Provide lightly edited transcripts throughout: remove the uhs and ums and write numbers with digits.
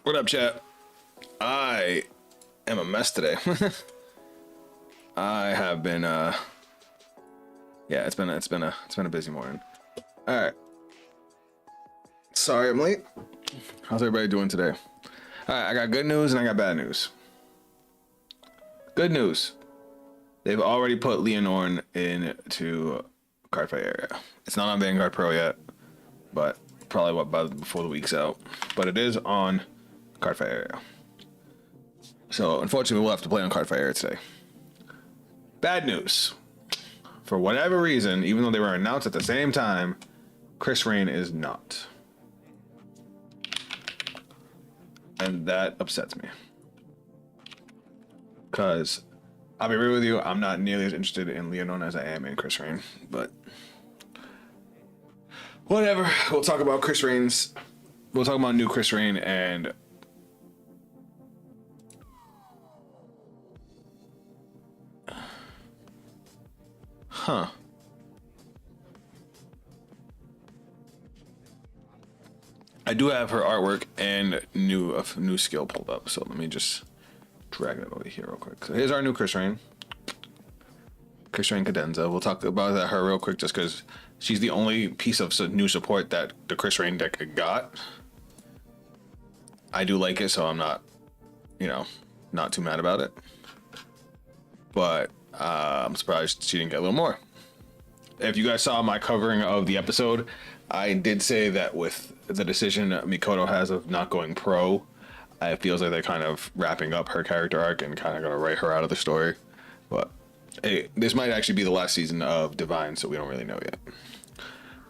What up, chat? I am a mess today. I have been yeah, it's been a busy morning. All right. Sorry I'm late. How's everybody doing today? All right, I got good news and I got bad news. Good news. They've already put Lianorn into Cardfight area. It's not on Vanguard Pro yet, but probably before the week's out. But it is on Cardfight area. So unfortunately we'll have to play on Cardfight area today. Bad news. For whatever reason, even though they were announced at the same time, Krysrain is not. And that upsets me. Because I'll be real with you, I'm not nearly as interested in Lianorn as I am in Krysrain, but whatever. We'll talk about new Krysrain and I do have her artwork and new skill pulled up, so let me just drag it over here real quick. So here's our new Krysrain Cadenza. We'll talk about her real quick just because she's the only piece of new support that the Krysrain deck got. I do like it, so I'm not, not too mad about it. But I'm surprised she didn't get a little more. If you guys saw my covering of the episode, I did say that with the decision Mikoto has of not going pro, it feels like they're kind of wrapping up her character arc and kind of going to write her out of the story. But hey, this might actually be the last season of Divine, so we don't really know yet.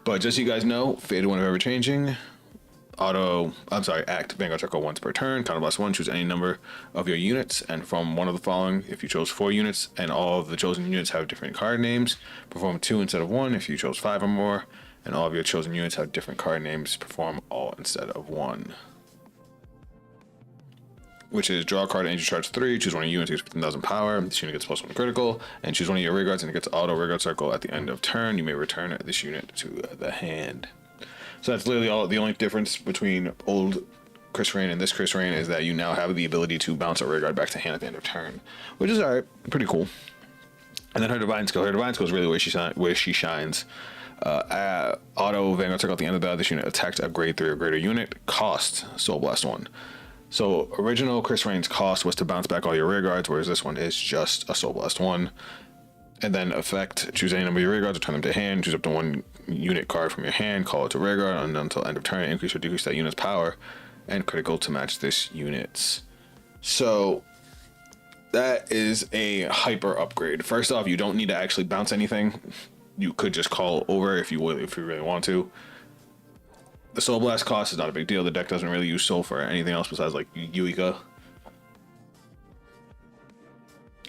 But just so you guys know, Faded One of Ever Changing. Act Vanguard Circle once per turn. Counterblast 1, choose any number of your units, and from one of the following, if you chose 4 units and all of the chosen units have different card names, perform 2 instead of 1 if you chose 5 or more, and all of your chosen units have different card names, perform all instead of 1. Which is draw a card and charge 3, choose one of your units, gets 15,000 power, this unit gets +1 critical, and choose one of your rear guards and it gets auto rear guard circle at the end of turn. You may return this unit to the hand. So that's literally the only difference between old Krysrain and this Krysrain is that you now have the ability to bounce a rear guard back to hand at the end of turn, which is alright, pretty cool. And then her Divine Skill. Her Divine Skill is really where she shines. Auto Vanguard Circle at the end of the battle. This unit attacks a grade 3 or greater unit. Cost Soul Blast 1. So original Krysrain's cost was to bounce back all your rear guards, whereas this one is just a Soul Blast 1. And then effect, choose any number of your rear guards, return them to hand, choose up to 1 unit card from your hand, call it to rear guard, and until end of turn, increase or decrease that unit's power, and critical to match this unit's. So that is a hyper upgrade. First off, you don't need to actually bounce anything. You could just call over if you really want to. The Soul Blast cost is not a big deal. The deck doesn't really use Soul for anything else besides like Yuika.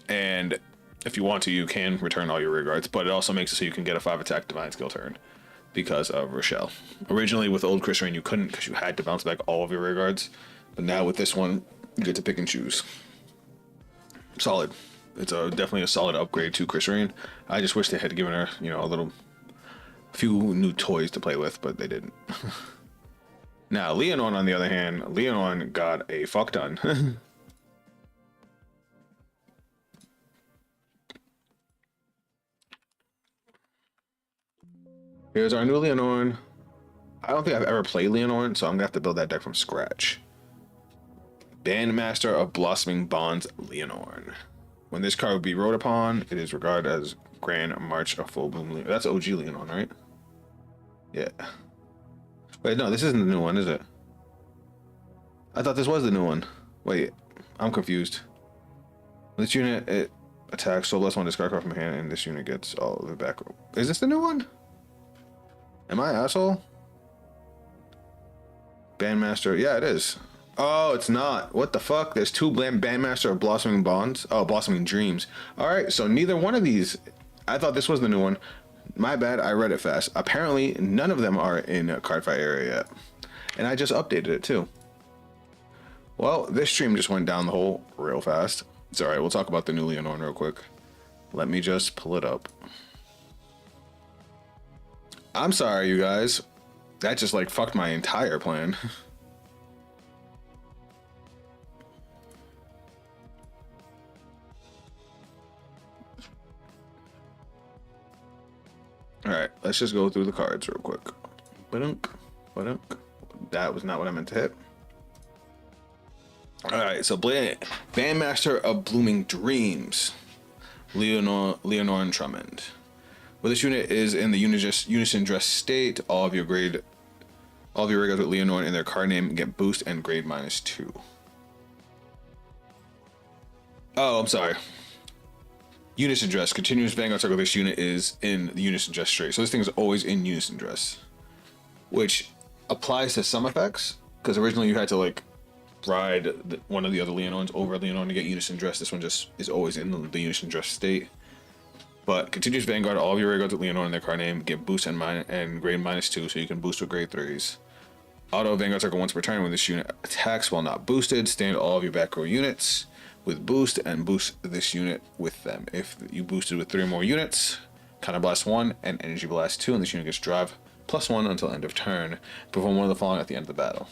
And if you want to, you can return all your rear guards, but it also makes it so you can get a 5 attack Divine Skill turn because of Rochelle. Originally with old Krysrain you couldn't because you had to bounce back all of your rear guards, but now with this one you get to pick and choose. Solid. It's definitely a solid upgrade to Krysrain. I just wish they had given her, a few new toys to play with, but they didn't. Now Lianorn on the other hand, Lianorn got a fuck ton. Here's our new Lianorn. I don't think I've ever played Lianorn, so I'm gonna have to build that deck from scratch. Bandmaster of Blossoming Bonds, Lianorn. When this card would be wrote upon, it is regarded as Grand March of Full Bloom Lianorn. That's OG Lianorn, right? Yeah. Wait, no, this isn't the new one, is it? I thought this was the new one. Wait, I'm confused. This unit, it attacks, so less 1 discard card from your hand, and this unit gets all of it back. Is this the new one? Am I an asshole? Bandmaster, yeah, it is. Oh, it's not. What the fuck? There's 2 Bandmaster of Blossoming Bonds. Oh, Blossoming Dreams. All right, so neither one of these. I thought this was the new one. My bad, I read it fast. Apparently, none of them are in a Cardfight area yet. And I just updated it too. Well, this stream just went down the hole real fast. It's all right, we'll talk about the new Lianorn real quick. Let me just pull it up. I'm sorry, you guys. That just like fucked my entire plan. All right, let's just go through the cards real quick. Ba-dunk, ba-dunk. That was not what I meant to hit. All right, so Bandmaster of Blooming Dreams, Lianorn Drummond. When this unit is in the unison dress state, all of your regulars with Lianorn in their card name get boost and grade -2. Oh, I'm sorry. Unison dress. Continuous Vanguard circle. This unit is in the unison dress straight. So this thing is always in unison dress, which applies to some effects, because originally you had to like ride one of the other Lianorns over Lianorn to get unison dress. This one just is always in the unison dress state. But continuous Vanguard, all of your regulars with Lianorn in their card name get boost and grade -2, so you can boost with grade 3s. Auto Vanguard circle once per turn. When this unit attacks while not boosted, stand all of your back row units with boost and boost this unit with them. If you boosted with 3 more units, Counter Blast 1 and Energy Blast 2, and this unit gets drive +1 until end of turn. Perform one of the following at the end of the battle.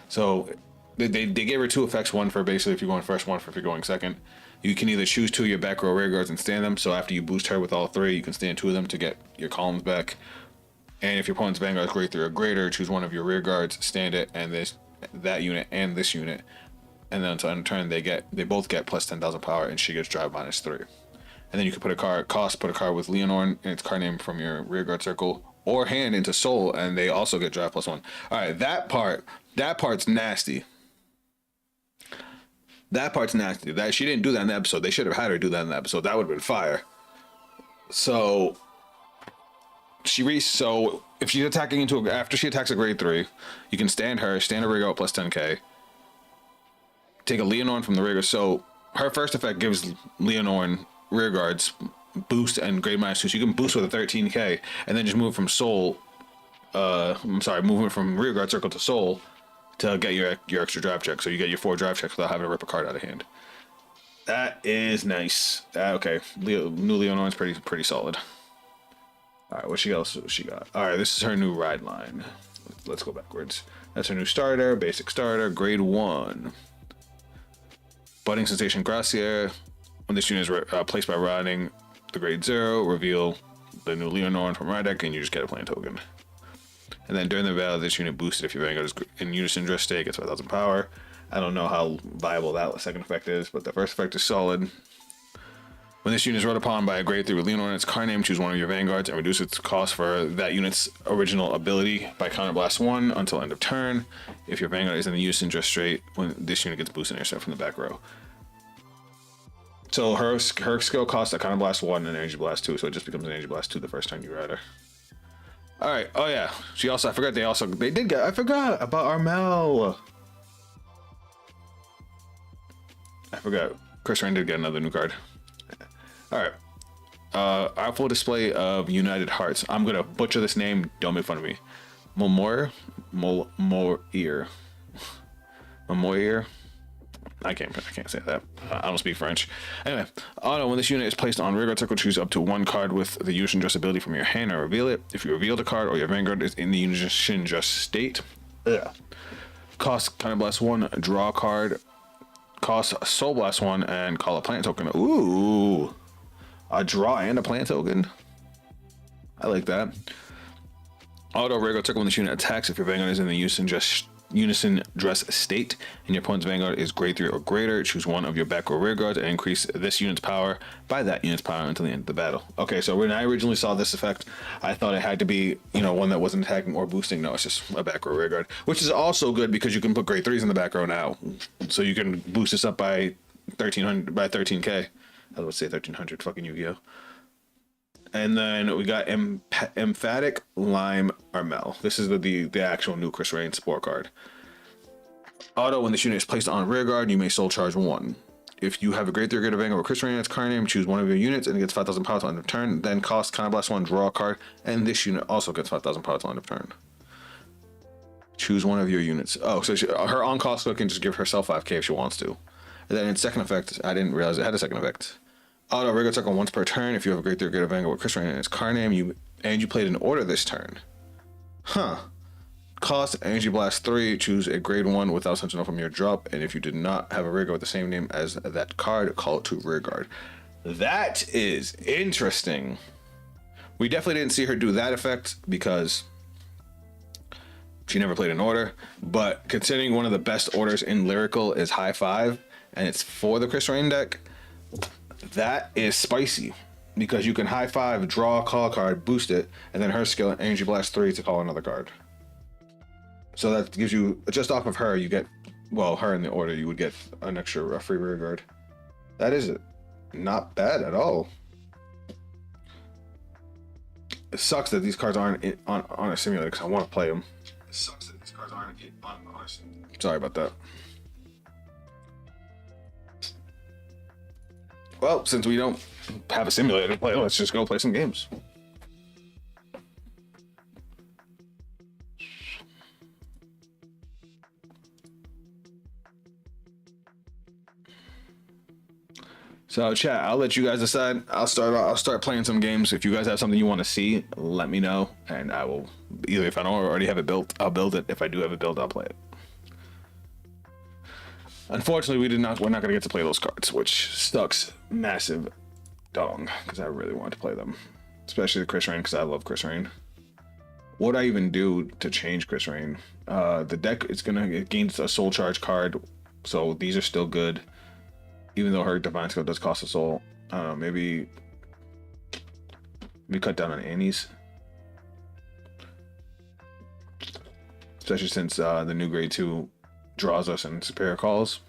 So they gave her 2 effects, one for basically if you're going first, one for if you're going second. You can either choose 2 of your back row rear guards and stand them, so after you boost her with all 3, you can stand 2 of them to get your columns back. And if your opponent's Vanguard is grade 3 or greater, choose one of your rear guards, stand it, and that unit and this unit. And then until end of turn, they both get plus 10,000 power, and she gets drive -3. And then you can put a card with Lianorn and its card name from your rear guard circle or hand into soul, and they also get drive +1. All right, that part's nasty. That part's nasty. That she didn't do that in the episode. They should have had her do that in the episode. That would have been fire. So if she's attacking after she attacks a grade 3, you can stand her rear guard plus 10k. Take a Lianorn from the rear guard. So her first effect gives Lianorn rear guards boost and grade -2. So you can boost with a 13k and then just move from soul. Movement from rear guard circle to soul to get your extra drive check. So you get your 4 drive checks without having to rip a card out of hand. That is nice. Okay, new Lianorn's pretty solid. All right, what else she got? All right, this is her new ride line. Let's go backwards. That's her new starter, basic starter, grade 1. Budding Sensation Gracier. When this unit is placed by riding the grade 0, reveal the new Lianorn from ride deck, and you just get a plant token. And then during the battle, this unit boosted if your Vanguard is in unison dress state, gets 5,000 power. I don't know how viable that second effect is, but the first effect is solid. When this unit is rode upon by a grade 3 with Lianorn in its card name, choose one of your Vanguards and reduce its cost for that unit's original ability by Counter Blast 1 until end of turn. If your Vanguard is in the unison dress straight, when this unit gets boosted intercept from the back row. So her skill costs a Counter Blast 1 and Energy Blast 2, so it just becomes an Energy Blast 2 the first time you ride her. All right. Oh yeah. I forgot I forgot about Armel. I forgot. Krysrain did get another new card. All right. Artful display of United Hearts. I'm gonna butcher this name. Don't make fun of me. Momoir. I can't say that. I don't speak French. Anyway, auto. When this unit is placed on rear guard circle, choose up to 1 card with the unison dress ability from your hand and reveal it. If you reveal the card or your Vanguard is in the unison dress state, cost Counter Blast 1, draw a card, cost Soul Blast 1, and call a plant token. Ooh, a draw and a plant token. I like that. Auto rear guard circle when this unit attacks. If your Vanguard is in the unison dress state and your opponent's Vanguard is grade 3 or greater, choose one of your back row rear guards and increase this unit's power by that unit's power until the end of the battle. Okay, so when I originally saw this effect, I thought it had to be, one that wasn't attacking or boosting. No, it's just a back row rear guard, which is also good because you can put grade 3s in the back row now, so you can boost this up by 13k. I would say 1300. Fucking Yu-Gi-Oh. And then we got Emphatic Lime Armel. This is the actual new Krysrain support card. Auto, when this unit is placed on rear guard, you may soul charge 1. If you have a grade 3 grade of Vanguard with Krysrain in its card name, choose one of your units and it gets 5,000 power till end of turn. Then cost Counter Blast 1, draw a card, and this unit also gets 5,000 power till end of turn. Choose one of your units. Oh, so her on-cost skill can just give herself 5k if she wants to. And then its second effect, I didn't realize it had a second effect. Auto rear guard circle once per turn. If you have a grade 3 grade of Vanguard with Krysrain in its card name, you and you played an order this turn. Huh. Cost Energy Blast 3, choose a grade 1 without Sentinel from your drop, and if you did not have a rearguard with the same name as that card, call it to rearguard. That is interesting. We definitely didn't see her do that effect because she never played an order, but considering one of the best orders in Lyrical is High 5, and it's for the Krysrain deck, that is spicy. Because you can High 5, draw a call card, boost it, and then her skill, Energy Blast 3 to call another card. So that gives you, just off of her, you get, well, her in the order, you would get an extra free rear guard. That is not bad at all. It sucks that these cards aren't on a simulator because I want to play them. It sucks that these cards aren't on a simulator. Sorry about that. Well, since we don't have a simulator to play, let's just go play some games. So chat, I'll let you guys decide. I'll start playing some games. If you guys have something you want to see, let me know, and I will either, if I don't already have it built, I'll build it. If I do have it built, I'll play it. Unfortunately, we're not gonna get to play those cards, which sucks massive dong, because I really want to play them. Especially the Krysrain, because I love Krysrain. What would I even do to change Krysrain? The deck, it gains a soul charge card, so these are still good. Even though her divine skill does cost a soul. I don't know, maybe we cut down on Annie's. Especially since the new grade 2 draws us in superior calls.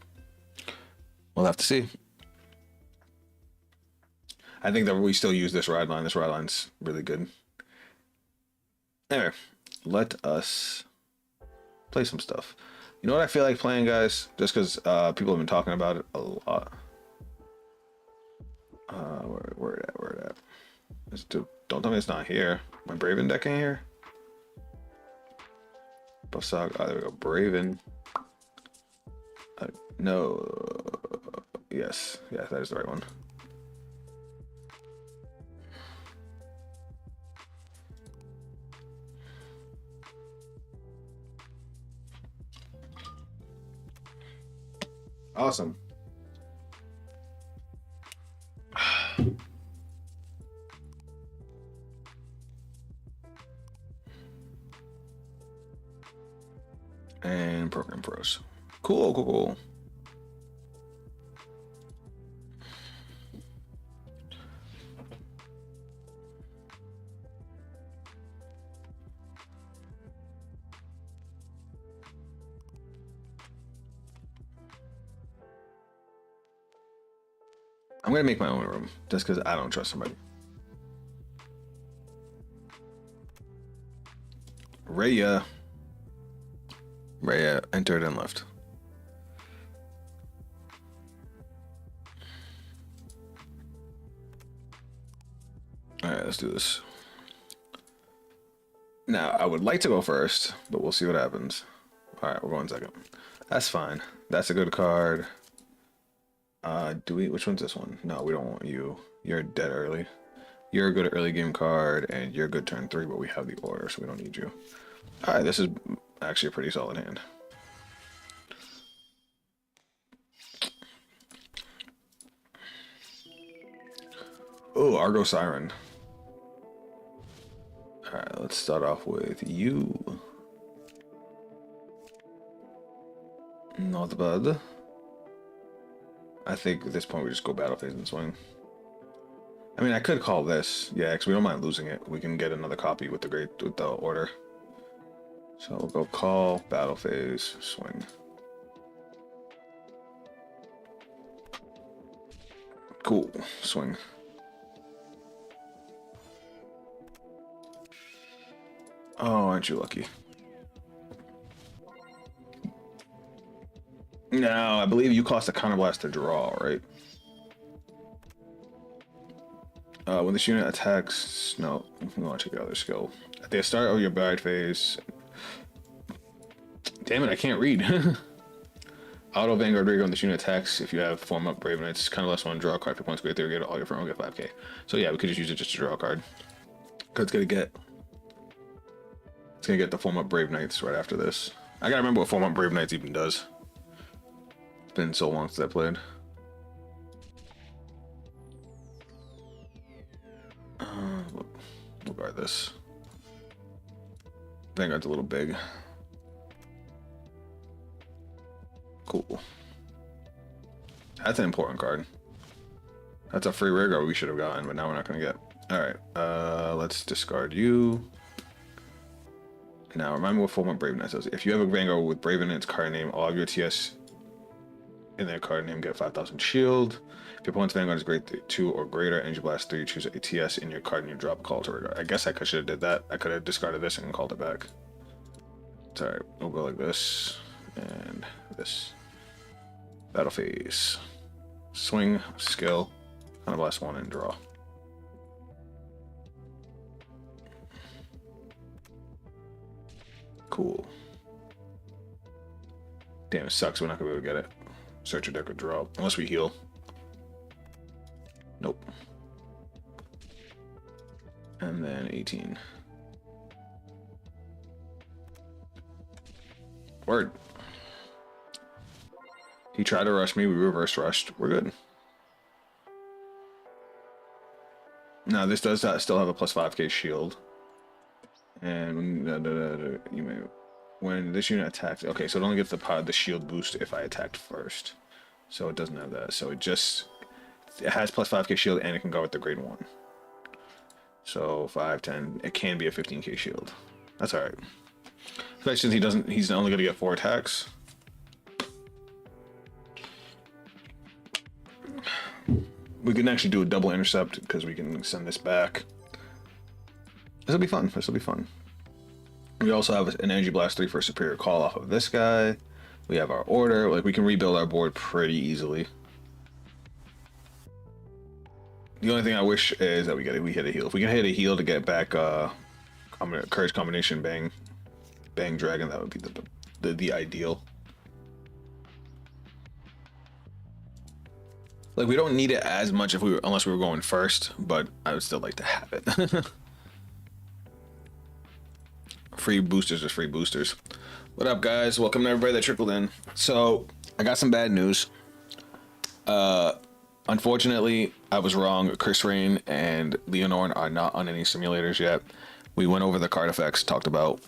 We'll have to see. I think that we still use this ride line. This ride line's really good. Anyway, let us play some stuff. You know what I feel like playing, guys? Just because people have been talking about it a lot. Where it at? Don't tell me it's not here. My Braven deck in here? Basag, there we go. Braven. No. Yes, that is the right one. Awesome. And program pros. Cool. I'm gonna make my own room just because I don't trust somebody. Raya entered and left. All right, let's do this. Now, I would like to go first, but we'll see what happens. All right, we're going second. That's fine. That's a good card. Which one's this one? No, we don't want you. You're dead early. You're a good early game card, and you're a good turn 3, but we have the order, so we don't need you. All right, this is actually a pretty solid hand. Oh, Argo Siren. All right, let's start off with you. Not bad. I think at this point we just go battle phase and swing. I mean, I could call this, yeah, because we don't mind losing it. We can get another copy with the order. So we'll go call, battle phase, swing. Cool, swing. Oh, aren't you lucky? No, I believe you cost a counterblast to draw, right? When this unit attacks, no, we want to check the other skill. At the start of your battle phase. Damn it, I can't read. Auto Vanguard Rigger when this unit attacks. If you have form up Brave Knights, counterblast 1, draw a card for points, great theory, get all your firm, get 5k. So yeah, we could just use it just to draw a card. It's gonna get the form up Brave Knights right after this. I gotta remember what form up Brave Knights even does. It's been so long since I played. We'll guard this. Vanguard's a little big. Cool. That's an important card. That's a free rear guard we should have gotten, but now we're not gonna get. Alright, let's discard you. Now remind me what form of Brave Knight says. If you have a Vanguard with Brave in its card name, all of your TS in their card name get 5,000 shield. If your opponent's Vanguard is grade 2 or greater, Energy Blast 3, choose a TS in your card and you drop call to regard. I guess I should have did that. I could have discarded this and called it back. It's alright. We'll go like this and this. Battle phase. Swing, skill, Counter Blast 1, and draw. Cool. Damn, it sucks. We're not gonna be able to get it. Search your deck or draw. Unless we heal. Nope. And then 18. Word. He tried to rush me. We reverse rushed. We're good. Now this does still have a plus 5k shield. And you may, when this unit attacks, okay, so it only gets the shield boost if I attacked first, so it doesn't have that. So it has plus 5k shield and it can go with the grade 1. So 5, 10, it can be a 15k shield. That's all right. Especially since he's only gonna get 4 attacks. We can actually do a double intercept because we can send this back. This will be fun. This will be fun. We also have an Energy Blast 3 for superior call off of this guy. We have our order. Like, we can rebuild our board pretty easily. The only thing I wish is that we hit a heal. If we can hit a heal to get back Courage Combination Bang Dragon, that would be the ideal. Like, we don't need it as much unless we were going first, but I would still like to have it. Free boosters are free boosters. What up, guys? Welcome to everybody that trickled in. So I got some bad news. Unfortunately, I was wrong. Krysrain and Lianorn are not on any simulators yet. We went over the card effects, talked about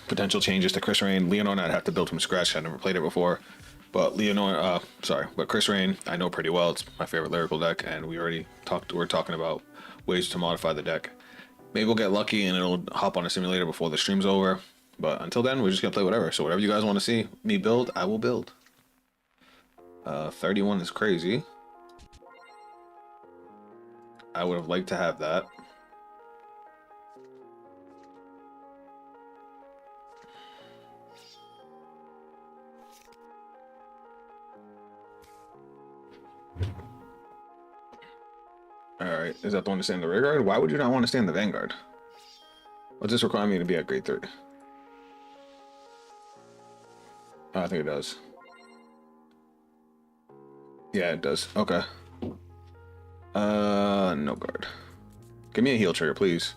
potential changes to Krysrain. Lianorn I'd have to build from scratch. I never played it before. But but Krysrain I know pretty well. It's my favorite lyrical deck, and we're talking about ways to modify the deck. Maybe we'll get lucky and it'll hop on a simulator before the stream's over. But until then, we're just gonna play whatever. So whatever you guys want to see me build, I will build. 31 is crazy. I would have liked to have that. Alright, is that the one to stay in the rear guard? Why would you not want to stay in the Vanguard? What's this require me to be at grade 3? Oh, I think it does. Yeah, it does. Okay. No guard. Give me a heal trigger, please.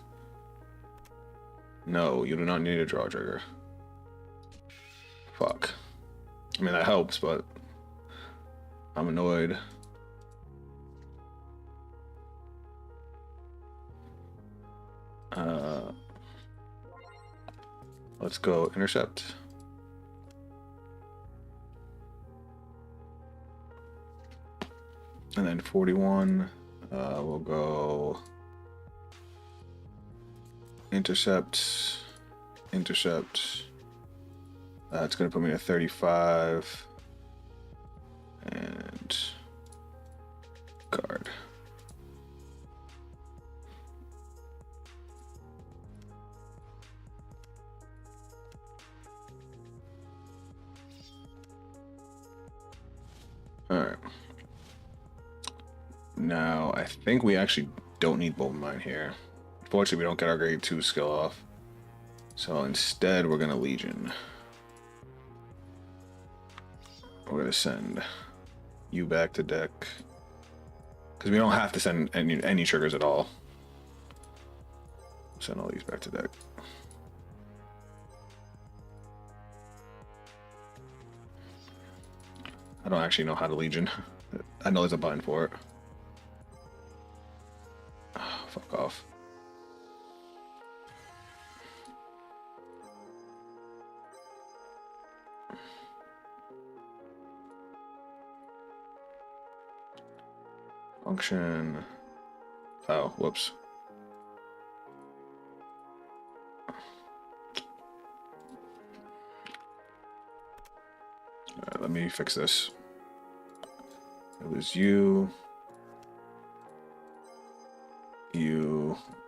No, you do not need a draw trigger. Fuck. I mean, that helps, but I'm annoyed. Let's go intercept. And then 41, we'll go intercept. It's gonna put me at 35 and guard. All right. Now, I think we actually don't need Bolt Mine here. Unfortunately, we don't get our grade 2 skill off. So instead, we're gonna Legion. We're gonna send you back to deck. Because we don't have to send any triggers at all. Send all these back to deck. I don't actually know how to Legion. I know there's a button for it. Oh, fuck off. Function. Oh, whoops. Alright, let me fix this. It was you,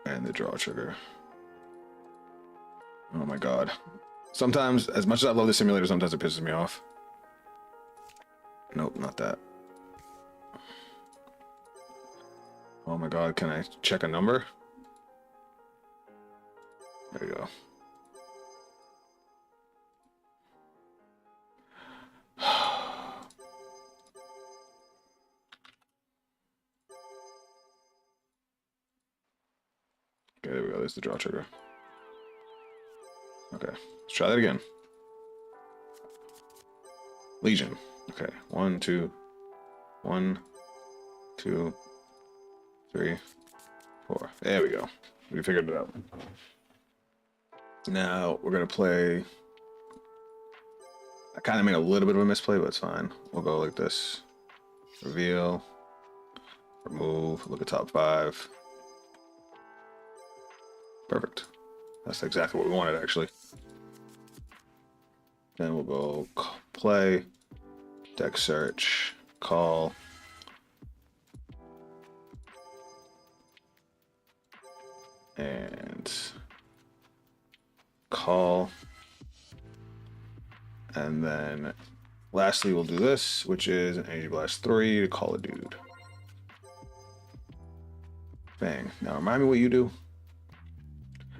and the draw trigger. Oh my god. Sometimes, as much as I love the simulator, sometimes it pisses me off. Nope, not that. Oh my god, can I check a number? There you go. Okay, there we go. There's the draw trigger. Okay, let's try that again. Legion. Okay, 1, 2, 1, 2, 3, 4. There we go. We figured it out. Now we're gonna play. I kind of made a little bit of a misplay, but it's fine. We'll go like this. Reveal. Remove. Look at top 5. Perfect. That's exactly what we wanted, actually. Then we'll go play, deck search, call, and call. And then lastly, we'll do this, which is an Energy Blast 3 to call a dude. Bang. Now remind me what you do.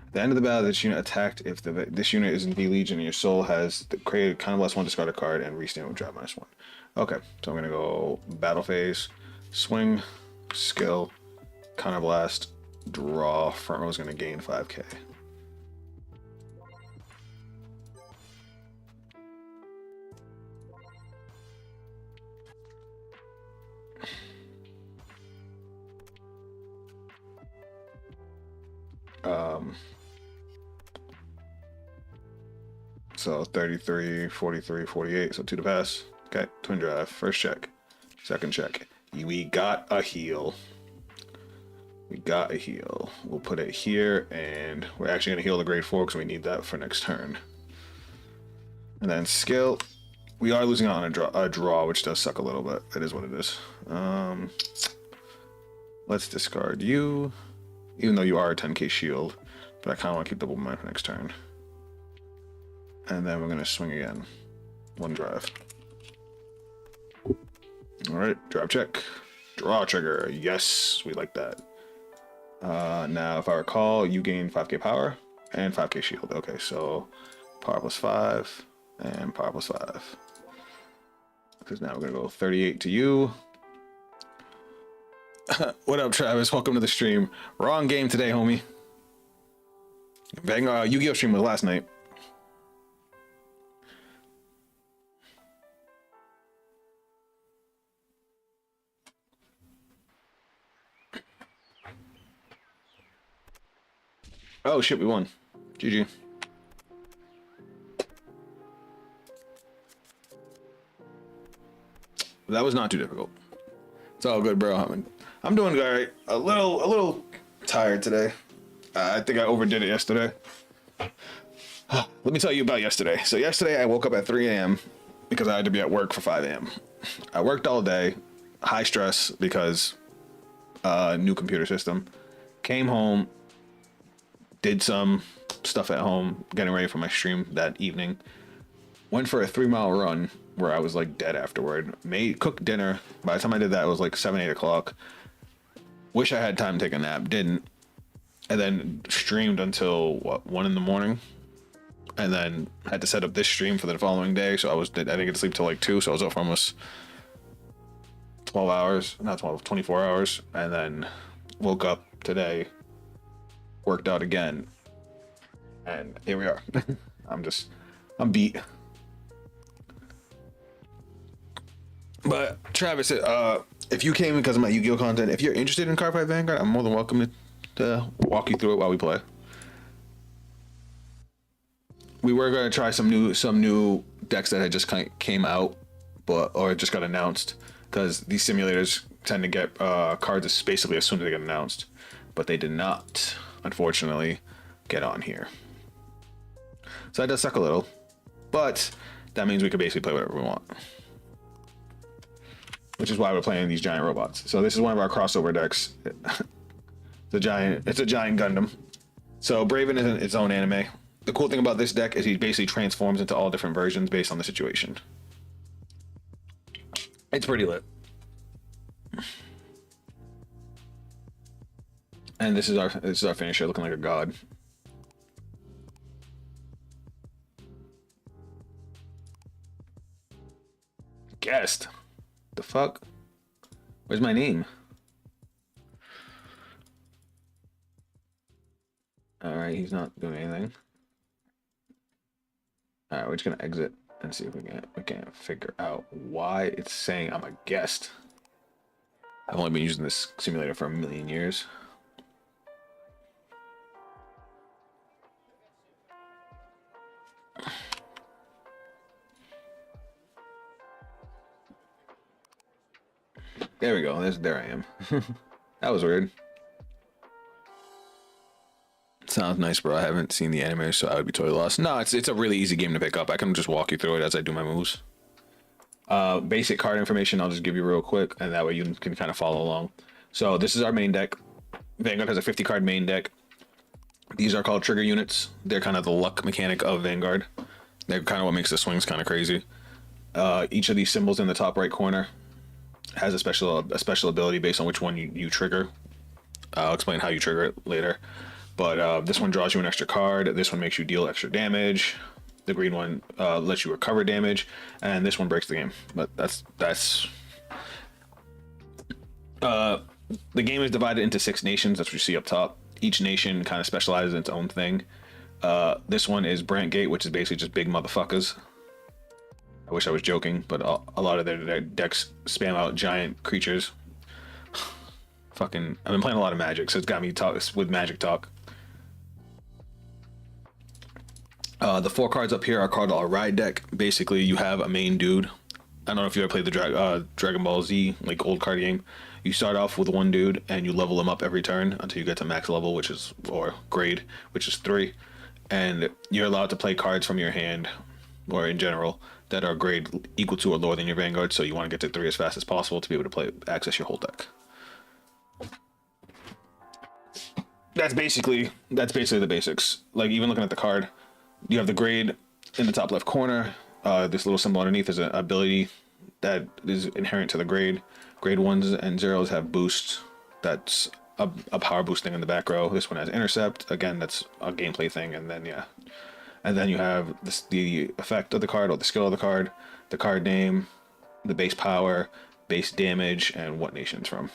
At the end of the battle, this unit attacked if this unit is in V Legion and your soul has created kind of +1, discard a card, and restand with drop -1. Okay, so I'm gonna go battle phase, swing, skill, counter blast, draw. Front row is gonna gain 5k. So 33, 43, 48, so 2 to pass. Okay, twin drive, first check, second check. We got a heal. We got a heal. We'll put it here, and we're actually gonna heal the grade 4 because we need that for next turn. And then skill, we are losing out on a draw, which does suck a little bit. It is what it is. Let's discard you, even though you are a 10k shield, but I kind of want to keep double mind for next turn. And then we're going to swing again. 1 drive. Alright, drive check. Draw trigger. Yes, we like that. Now, if I recall, you gain 5k power and 5k shield. Okay, so power +5 and power +5. Because now we're going to go 38 to you. What up, Travis? Welcome to the stream. Wrong game today, homie. Vanguard Yu-Gi-Oh! Stream was last night. Oh shit, we won. GG. That was not too difficult. It's all good, bro. I'm doing all right. A little tired today. I think I overdid it yesterday. Let me tell you about yesterday. So yesterday I woke up at 3 a.m. because I had to be at work for 5 a.m. I worked all day, high stress because new computer system. Came home, did some stuff at home, getting ready for my stream that evening. Went for a 3-mile run where I was like dead afterward. Cooked dinner. By the time I did that, it was like 7, 8 o'clock. Wish I had time to take a nap. Didn't. And then streamed until what, 1 in the morning. And then had to set up this stream for the following day. So I didn't get to sleep till like 2. So I was up for almost 12 hours. Not 12, 24 hours. And then woke up today. worked out again. And here we are. I'm beat. But Travis, if you came because of my Yu-Gi-Oh content, if you're interested in Cardfight Vanguard, I'm more than welcome to walk you through it while we play. We were gonna try some new decks that had just kind of came out, or just got announced, because these simulators tend to get cards basically as soon as they get announced, but they did not, unfortunately, get on here. So that does suck a little, but that means we could basically play whatever we want, which is why we're playing these giant robots. So this is one of our crossover decks. It's a giant Gundam. So Braven is its own anime. The cool thing about this deck is he basically transforms into all different versions based on the situation. It's pretty lit. And this is our finisher, looking like a god. Guest. The fuck? Where's my name? Alright, he's not doing anything. Alright, we're just gonna exit and see if we can figure out why it's saying I'm a guest. I've only been using this simulator for 1,000,000 years. There we go. There I am. That was weird. Sounds nice, bro. I haven't seen the anime, so I would be totally lost. No, it's a really easy game to pick up. I can just walk you through it as I do my moves. Basic card information I'll just give you real quick, and that way you can kind of follow along. So this is our main deck. Vanguard has a 50 card main deck. These are called trigger units. They're kind of the luck mechanic of Vanguard. They're kind of what makes the swings kind of crazy. Each of these symbols in the top right corner has a special ability based on which one you trigger. I'll explain how you trigger it later. But this one draws you an extra card. This one makes you deal extra damage. The green one lets you recover damage, and this one breaks the game. But that's the game is divided into 6 nations. That's what you see up top. Each nation kind of specializes in its own thing. This one is Brantgate, which is basically just big motherfuckers. I wish I was joking, but a lot of their decks spam out giant creatures. Fucking, I've been playing a lot of Magic, so it's got me with Magic talk. The 4 cards up here are called our ride deck. Basically, you have a main dude. I don't know if you ever played the Dragon Ball Z, like old card game. You start off with one dude, and you level him up every turn until you get to max level, or grade, which is 3. And you're allowed to play cards from your hand, or in general, that are grade equal to or lower than your Vanguard. So you want to get to 3 as fast as possible to be able to access your whole deck. That's basically the basics. Like, even looking at the card, you have the grade in the top left corner. This little symbol underneath is an ability that is inherent to the grade. Grade 1s and 0s have boost. That's a power boosting in the back row. This one has intercept. Again, that's a gameplay thing. And then you have the effect of the card, or the skill of the card name, the base power, base damage, and what nation it's from.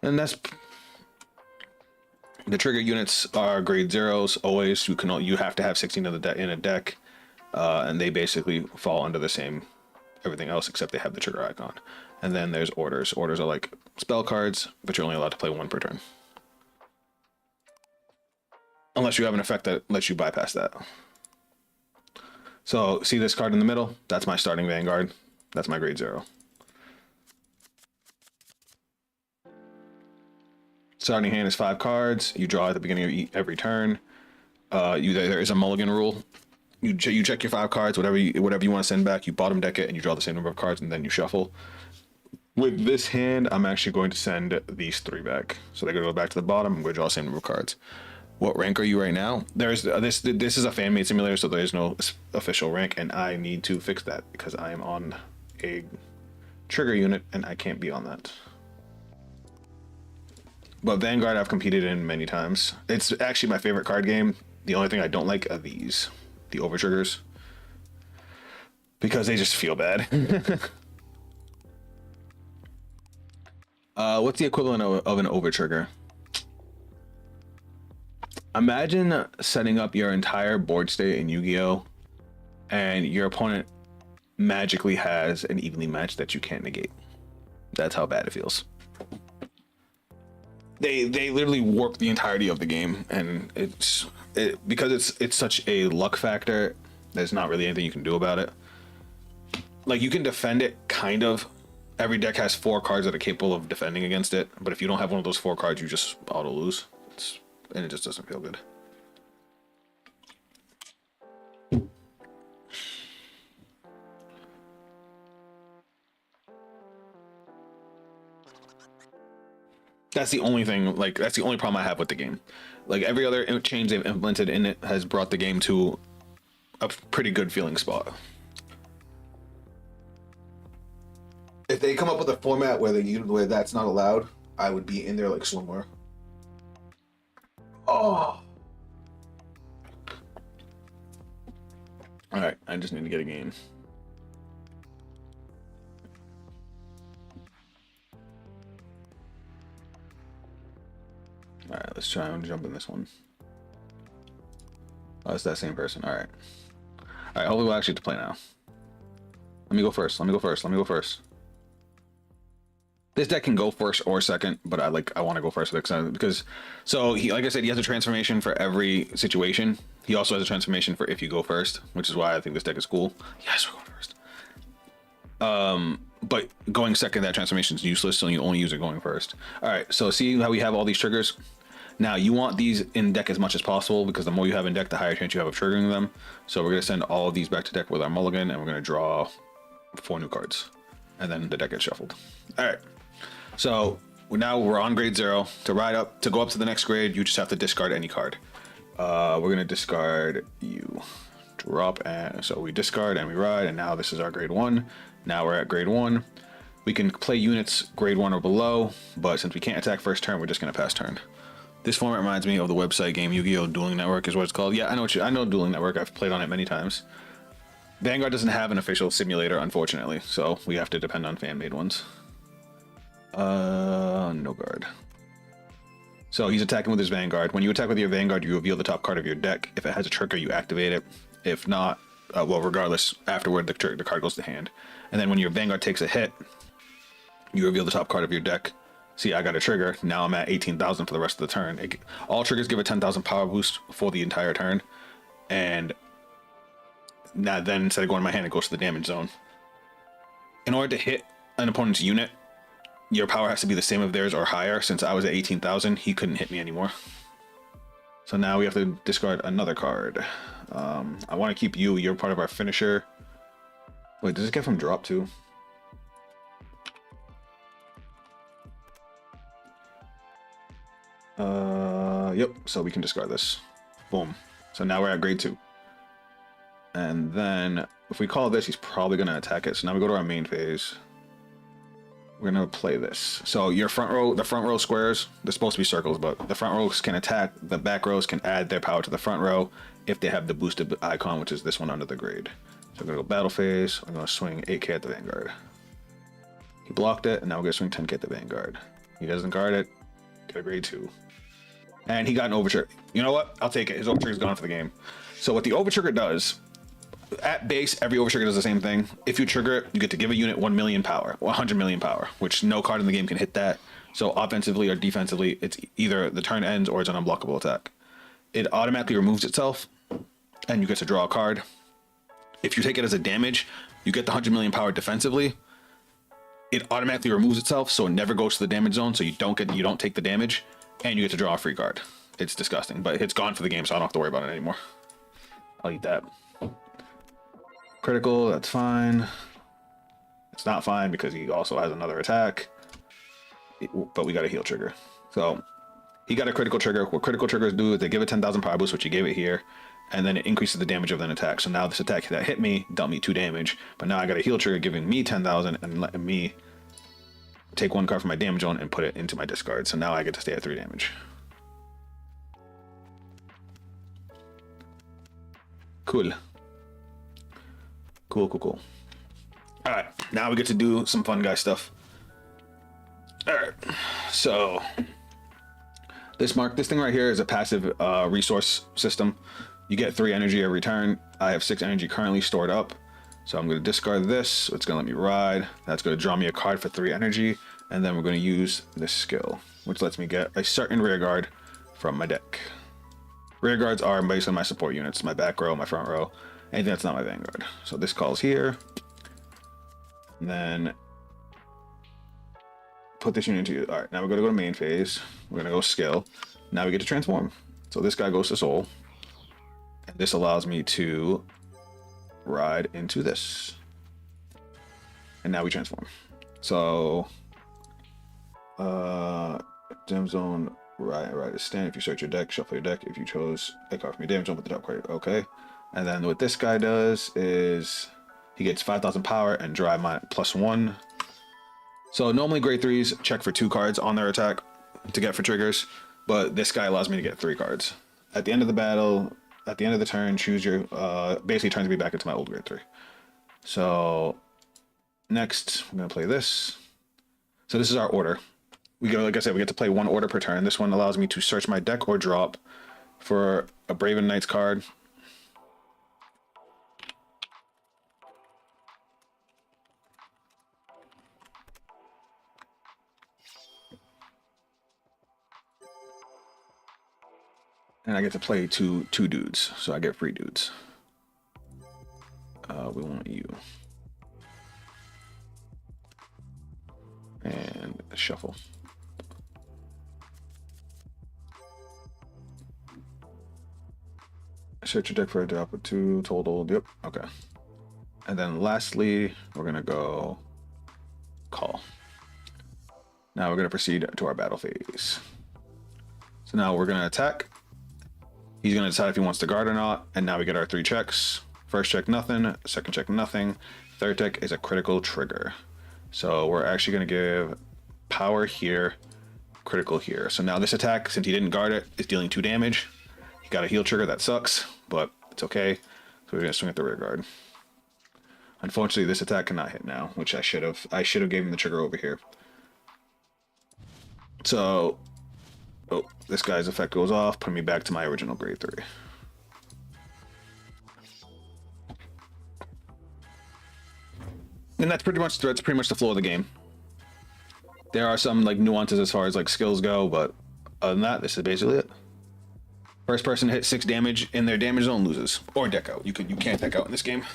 And that's the trigger units are grade 0s always. You have to have 16 of the in a deck, and they basically fall under the same everything else except they have the trigger icon. And then there's orders. Orders are like spell cards, but you're only allowed to play 1 per turn, unless you have an effect that lets you bypass that. So see this card in the middle? That's my starting Vanguard. That's my grade 0. Starting hand is 5 cards. You draw at the beginning of every turn. There is a mulligan rule. You check your 5 cards, whatever you want to send back. You bottom deck it, and you draw the same number of cards, and then you shuffle. With this hand, I'm actually going to send these 3 back. So they're going to go back to the bottom. I'm going to draw the same number of cards. What rank are you right now? There's this is a fan-made simulator, so there is no official rank, and I need to fix that because I am on a trigger unit, and I can't be on that. But Vanguard I've competed in many times. It's actually my favorite card game. The only thing I don't like are these, the over triggers, because they just feel bad. What's the equivalent of an over trigger? Imagine setting up your entire board state in Yu-Gi-Oh, and your opponent magically has an evenly matched that you can't negate. That's how bad it feels. They literally warp the entirety of the game, and because it's such a luck factor. There's not really anything you can do about it. Like, you can defend it, kind of. Every deck has 4 cards that are capable of defending against it, but if you don't have one of those 4 cards, you just auto lose. And it just doesn't feel good. That's the only thing, like, that's the only problem I have with the game. Like, every other change they've implemented in it has brought the game to a pretty good feeling spot. If they come up with a format where that's not allowed, I would be in there like somewhere. Oh. All right, I just need to get a game. All right, let's try and jump in this one. Oh, it's that same person. All right. All right, hopefully we'll actually get to play now. Let me go first. Let me go first. Let me go first. This deck can go first or second, but I want to go first because so he, like I said, he has a transformation for every situation. He also has a transformation for if you go first, which is why I think this deck is cool. Yes, we're going first. But going second, that transformation is useless, so you only use it going first. All right, so see how we have all these triggers? Now you want these in deck as much as possible because the more you have in deck, the higher chance you have of triggering them. So we're gonna send all of these back to deck with our mulligan, and we're gonna draw 4 new cards, and then the deck gets shuffled. All right. So now we're on grade 0. To go up to the next grade, you just have to discard any card. We're gonna discard you. Drop, and so we discard and we ride, and now this is our grade 1. Now we're at grade 1. We can play units grade 1 or below, but since we can't attack first turn, we're just gonna pass turn. This format reminds me of the website game Yu-Gi-Oh! Dueling Network is what it's called. Yeah, I know Dueling Network. I've played on it many times. Vanguard doesn't have an official simulator, unfortunately, so we have to depend on fan-made ones. No guard. So he's attacking with his Vanguard. When you attack with your Vanguard, you reveal the top card of your deck. If it has a trigger, you activate it. If not, well, regardless, afterward, the card goes to hand. And then when your Vanguard takes a hit, you reveal the top card of your deck. See, I got a trigger. Now I'm at 18,000 for the rest of the turn. All triggers give a 10,000 power boost for the entire turn. And now then, instead of going to my hand, it goes to the damage zone. In order to hit an opponent's unit, your power has to be the same of theirs or higher. Since I was at 18,000, he couldn't hit me anymore. So now we have to discard another card. I want to keep you. You're part of our finisher. Wait, does it get from drop too? Yep. So we can discard this. Boom. So now we're at grade 2. And then if we call this, he's probably going to attack it. So now we go to our main phase. We're going to play this. So your front row, the front row squares, they're supposed to be circles, but the front rows can attack. The back rows can add their power to the front row if they have the boosted icon, which is this one under the grade. So we're going to go battle phase. I'm going to swing 8k at the Vanguard. He blocked it, and now we're going to swing 10k at the Vanguard. He doesn't guard it. Get a grade 2. And he got an overtrigger. You know what? I'll take it. His overtrigger's gone for the game. So what the overtrigger does, at base, every overtrigger does the same thing. If you trigger it, you get to give a unit 1 million power, 100 million power, which no card in the game can hit that. So offensively or defensively, it's either the turn ends or it's an unblockable attack. It automatically removes itself, and you get to draw a card. If you take it as a damage, you get the 100 million power defensively. It automatically removes itself, so it never goes to the damage zone, so you don't take the damage, and you get to draw a free card. It's disgusting, but it's gone for the game, so I don't have to worry about it anymore. I'll eat that. Critical, that's fine. It's not fine because he also has another attack, but we got a heal trigger. So he got a critical trigger. What critical triggers do is they give it 10,000 power boost, which he gave it here, and then it increases the damage of an attack. So now this attack that hit me dealt me 2 damage, but now I got a heal trigger giving me 10,000 and letting me take 1 card from my damage zone and put it into my discard. So now I get to stay at 3 damage. Cool. Cool. All right, now we get to do some fun guy stuff. All right, so This thing right here is a passive resource system. You get 3 energy every turn. I have 6 energy currently stored up. So I'm going to discard this. It's going to let me ride. That's going to draw me a card for 3 energy. And then we're going to use this skill, which lets me get a certain rear guard from my deck. Rear guards are basically my support units, my back row, my front row, anything that's not my Vanguard. So this calls here. And then put this unit into, all right, now we're going to go to main phase. We're going to go skill. Now we get to transform. So this guy goes to soul. And this allows me to ride into this. And now we transform. So, gem zone, ride is stand. If you search your deck, shuffle your deck. If you chose a card from your damage zone, put the top card. Okay. And then what this guy does is he gets 5,000 power and drive my +1. So normally grade 3s check for 2 cards on their attack to get for triggers, but this guy allows me to get 3 cards. At the end of the battle, at the end of the turn, choose your, basically turns me back into my old grade 3. So next, I'm going to play this. So this is our order. We go, like I said, we get to play 1 order per turn. This one allows me to search my deck or drop for a Braven Knights card. And I get to play two dudes, so I get free dudes. We want you. And shuffle. Search your deck for a drop of 2 total. Yep, okay. And then lastly, we're gonna go call. Now we're gonna proceed to our battle phase. So now we're gonna attack. He's going to decide if he wants to guard or not. And now we get our 3 checks. First check, nothing. Second check, nothing. Third check is a critical trigger. So we're actually going to give power here, critical here. So now this attack, since he didn't guard it, is dealing 2 damage. He got a heal trigger. That sucks, but it's okay. So we're going to swing at the rear guard. Unfortunately, this attack cannot hit now, which I should have. I should have given the trigger over here. So... oh, this guy's effect goes off, putting me back to my original grade 3. And that's pretty much the flow of the game. There are some like nuances as far as like skills go, but other than that, this is basically it. First person to hit 6 damage in their damage zone loses, or deck out. You can't deck out in this game.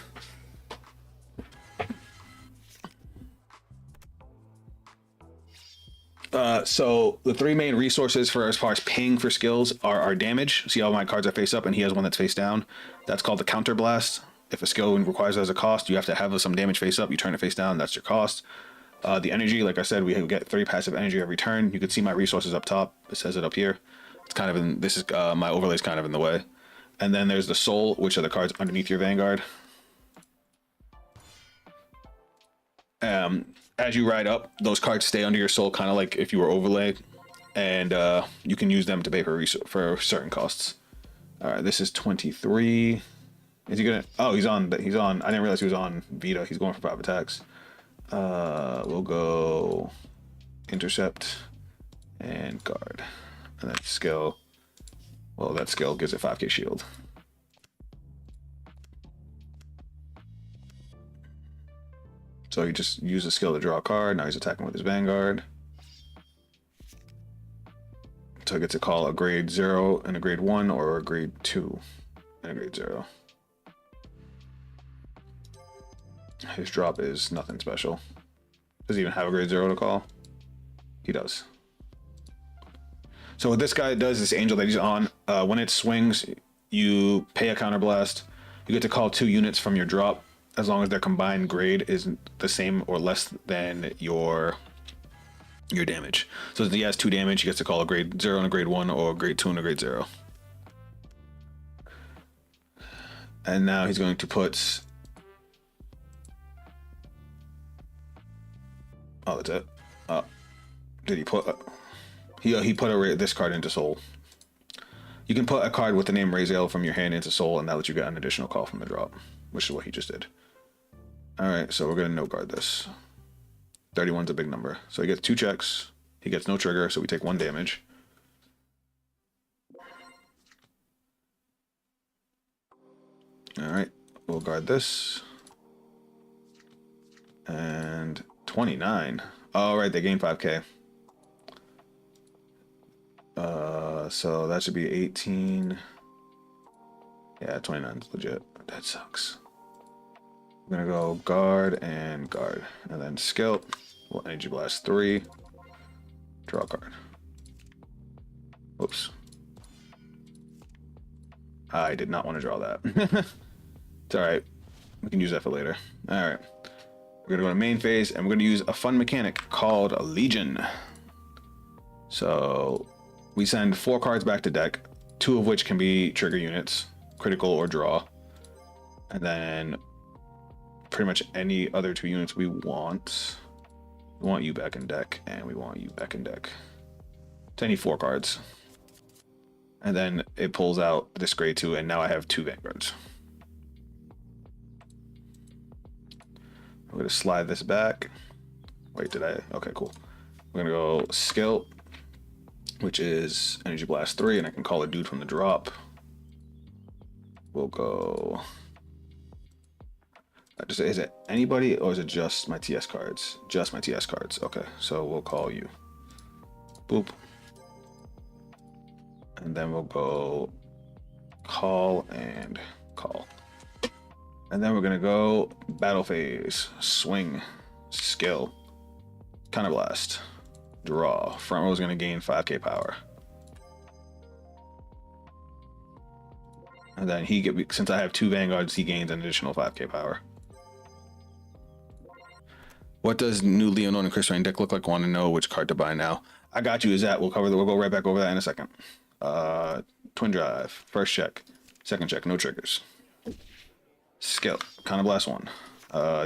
So the 3 main resources for as far as paying for skills are our damage. See how my cards are face up and he has one that's face down. That's called the counter blast. If a skill requires that as a cost, you have to have some damage face up. You turn it face down, that's your cost. The energy, like I said, we get 3 passive energy every turn. You can see my resources up top. It says it up here. It's kind of in, this is, my overlay's kind of in the way. And then there's the soul, which are the cards underneath your Vanguard. As you ride up, those cards stay under your soul, kind of like if you were overlay, and you can use them to pay for certain costs. All right, this is 23. Is he gonna? Oh, he's on. I didn't realize he was on Vita. He's going for 5 attacks. We'll go intercept and guard, and that skill. Well, that skill gives it 5k shield. So he just used a skill to draw a card. Now he's attacking with his Vanguard. So he gets to call a grade 0 and a grade 1, or a grade 2 and a grade 0. His drop is nothing special. Does he even have a grade 0 to call? He does. So what this guy does, this angel that he's on, when it swings, you pay a counterblast. You get to call 2 units from your drop, as long as their combined grade is the same or less than your damage. So if he has 2 damage, he gets to call a grade 0 and a grade 1, or a grade 2 and a grade 0. And now he's going to put... oh, that's it. Did he put... he put this card into soul. You can put a card with the name Raziel from your hand into soul, and that lets you get an additional call from the drop, which is what he just did. Alright, so we're going to no guard this. 31's a big number. So he gets 2 checks. He gets no trigger, so we take 1 damage. All right, we'll guard this. And 29. All right, they gain 5k. So that should be 18. Yeah, 29 is legit. That sucks. I'm gonna go guard, and then skill. We'll energy blast 3. Draw a card. Oops. I did not want to draw that. It's alright. We can use that for later. Alright. We're gonna go to main phase, and we're gonna use a fun mechanic called Legion. So we send 4 cards back to deck, 2 of which can be trigger units, critical or draw. And then pretty much any other 2 units we want. We want you back in deck, and we want you back in deck. It's any 4 cards. And then it pulls out this grade 2, and now I have 2 Vanguards. I'm gonna slide this back. Wait, did I? Okay, cool. We're gonna go skill, which is energy blast 3, and I can call a dude from the drop. We'll go. Is it anybody, or is it just my TS cards? Just my TS cards. Okay, so we'll call you. Boop. And then we'll go call and call. And then we're gonna go battle phase, swing, skill, counter blast, draw. Front row is gonna gain 5k power. And then since I have 2 Vanguards, he gains an additional 5k power. What does new Lianorn and Krysrain deck look like? Want to know which card to buy now? I got you. Is that we'll go right back over that in a second. Twin drive, first check, second check, no triggers. Skill, counter blast 1.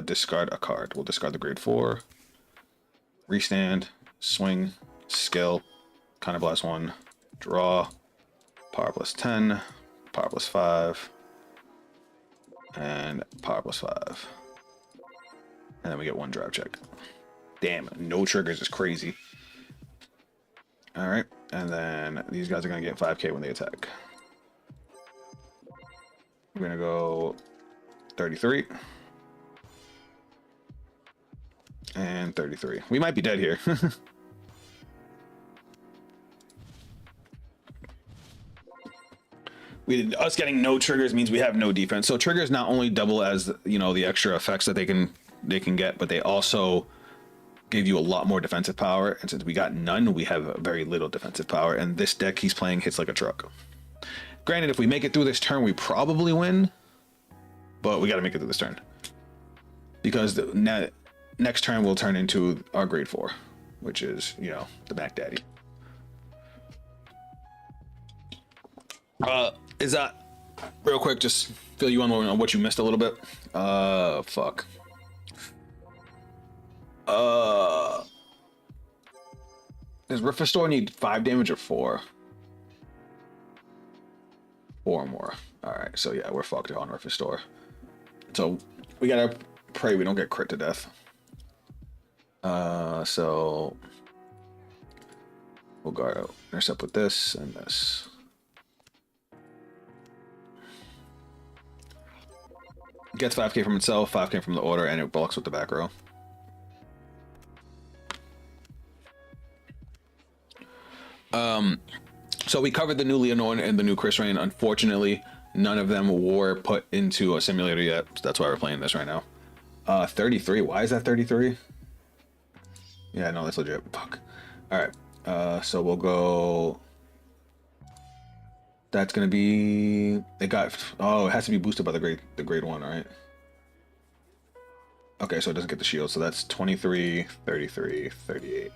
Discard a card. We'll discard the grade 4. Restand, swing, skill, counter blast 1, draw, power plus 10, power plus 5, and power plus 5. And then we get 1 drive check. Damn, no triggers is crazy. All right, and then these guys are gonna get 5k when they attack. We're gonna go 33 and 33. We might be dead here. Us getting no triggers means we have no defense. So triggers not only double as, you know, the extra effects that they can get, but they also give you a lot more defensive power. And since we got none, we have very little defensive power. And this deck he's playing hits like a truck. Granted, if we make it through this turn, we probably win, but we got to make it through this turn because the next turn will turn into our grade 4, which is, you know, the Mac Daddy. Is that real quick? Just fill you in on what you missed a little bit. Fuck. Does Rift Restore need 5 damage or 4? 4 or more. All right, so yeah, we're fucked on Rift Restore. So we gotta pray we don't get crit to death. So we'll guard out, intercept with this and this. Gets 5k from itself, 5k from the order, and it blocks with the back row. So we covered the new Lianorn and the new Krysrain. Unfortunately, none of them were put into a simulator yet. So that's why we're playing this right now. 33. Why is that 33? Yeah, no, that's legit. Fuck. All right. So we'll go. That's gonna be. They got. Oh, it has to be boosted by the grade 1, right? Okay, so it doesn't get the shield. So that's 23, 33, 38.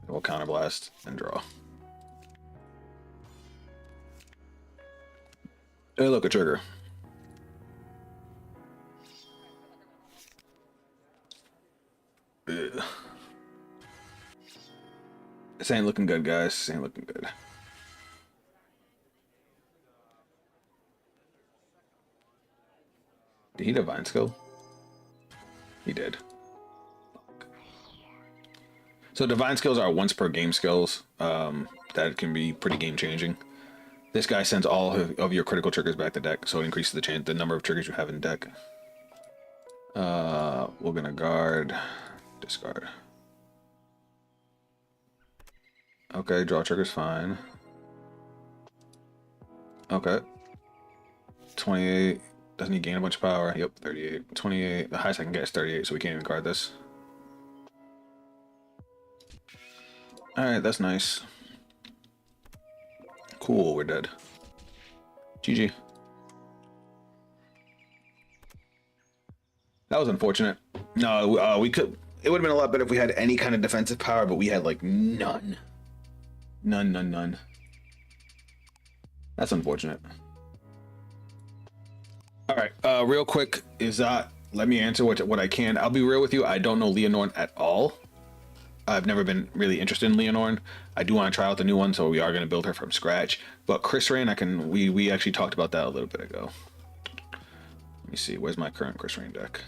We'll counterblast and draw. Hey, look, a trigger. Ugh. This ain't looking good, guys. This ain't looking good. Did he divine skill? He did. So divine skills are once per game skills that can be pretty game changing. This guy sends all of your critical triggers back to deck, so it increases the number of triggers you have in deck. We're gonna guard, discard. Okay, draw trigger's fine. Okay. 28. Doesn't he gain a bunch of power? Yep, 38. 28. The highest I can get is 38, so we can't even guard this. Alright, that's nice. Cool, we're dead. GG. That was unfortunate. No, we could... It would have been a lot better if we had any kind of defensive power, but we had, like, none. None. That's unfortunate. Alright, real quick, let me answer what I can. I'll be real with you, I don't know Lianorn at all. I've never been really interested in Lianorn. I do want to try out the new one, so we are going to build her from scratch. But Krysrain, we actually talked about that a little bit ago. Let me see, where's my current Krysrain deck?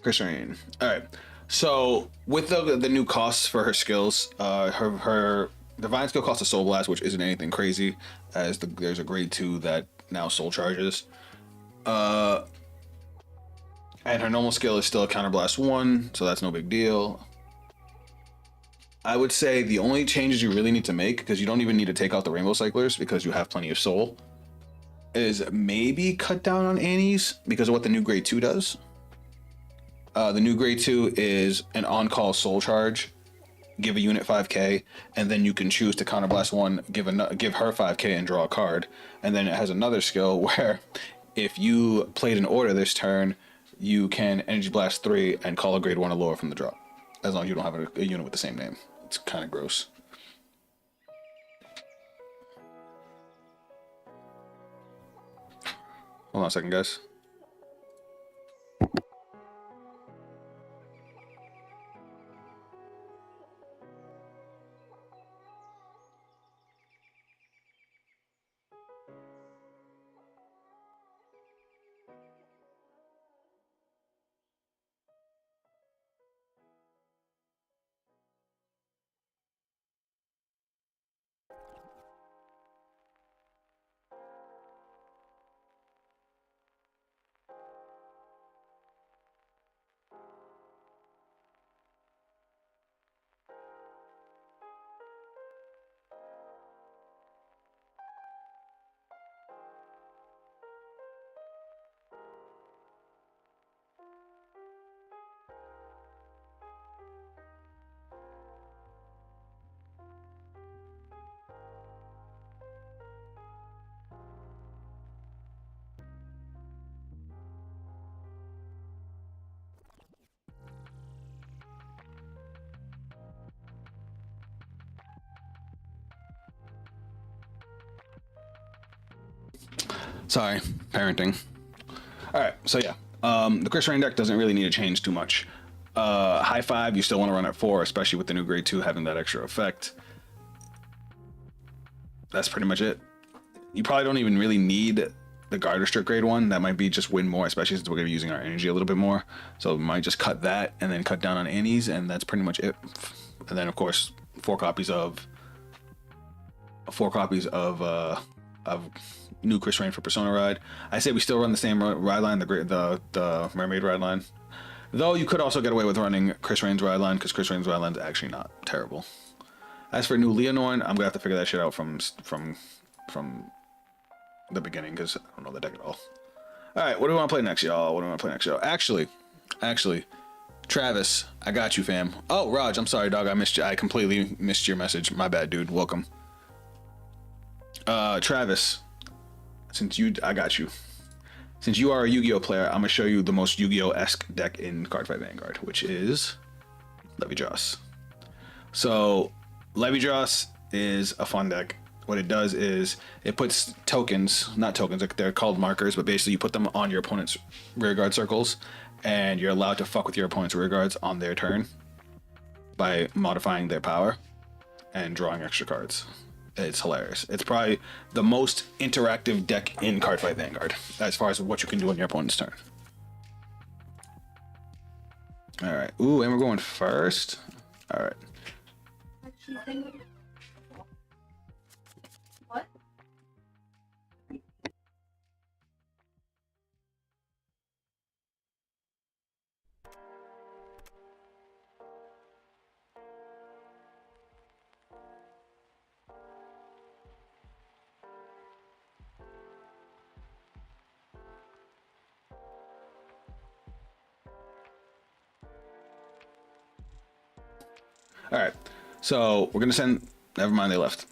Krysrain. All right. So with the new costs for her skills, her divine skill costs a soul blast, which isn't anything crazy, as there's a grade 2 that now soul charges. And her normal skill is still a counterblast 1, so that's no big deal. I would say the only changes you really need to make, because you don't even need to take out the rainbow cyclers because you have plenty of soul, is maybe cut down on Annie's because of what the new grade 2 does. The new grade 2 is an on-call soul charge, give a unit 5k, and then you can choose to counterblast 1, give her 5k and draw a card. And then it has another skill where if you played an order this turn, you can energy blast 3 and call a grade 1 or lower from the drop, as long as you don't have a unit with the same name. It's kind of gross. Hold on a second, guys. Sorry, parenting. All right, so yeah, the Krysrain deck doesn't really need to change too much. High 5, you still want to run at 4, especially with the new grade 2 having that extra effect. That's pretty much it. You probably don't even really need the guard restrict grade 1. That might be just win more, especially since we're going to be using our energy a little bit more. So we might just cut that and then cut down on Annie's, and that's pretty much it. And then of course 4 copies of new Krysrain for Persona Ride. I say we still run the same ride line, the Mermaid ride line. Though you could also get away with running Krysrain's ride line, because Krysrain's ride line's actually not terrible. As for new Lianorn, I'm gonna have to figure that shit out from the beginning, because I don't know the deck at all. All right, what do we want to play next, y'all? Actually, Travis, I got you, fam. Oh, Raj, I'm sorry, dog. I missed you. I completely missed your message. My bad, dude. Welcome. Travis, I got you. Since you are a Yu-Gi-Oh player, I'm gonna show you the most Yu-Gi-Oh-esque deck in Cardfight Vanguard, which is Levi-Joss. So Levi-Joss is a fun deck. What it does is it puts tokens, not tokens, like they're called markers, but basically you put them on your opponent's rearguard circles, and you're allowed to fuck with your opponent's rearguards on their turn by modifying their power and drawing extra cards. It's hilarious. It's probably the most interactive deck in Cardfight Vanguard as far as what you can do on your opponent's turn. All right. Ooh, and we're going first. All right. What? All right. So we're gonna send. Never mind, they left.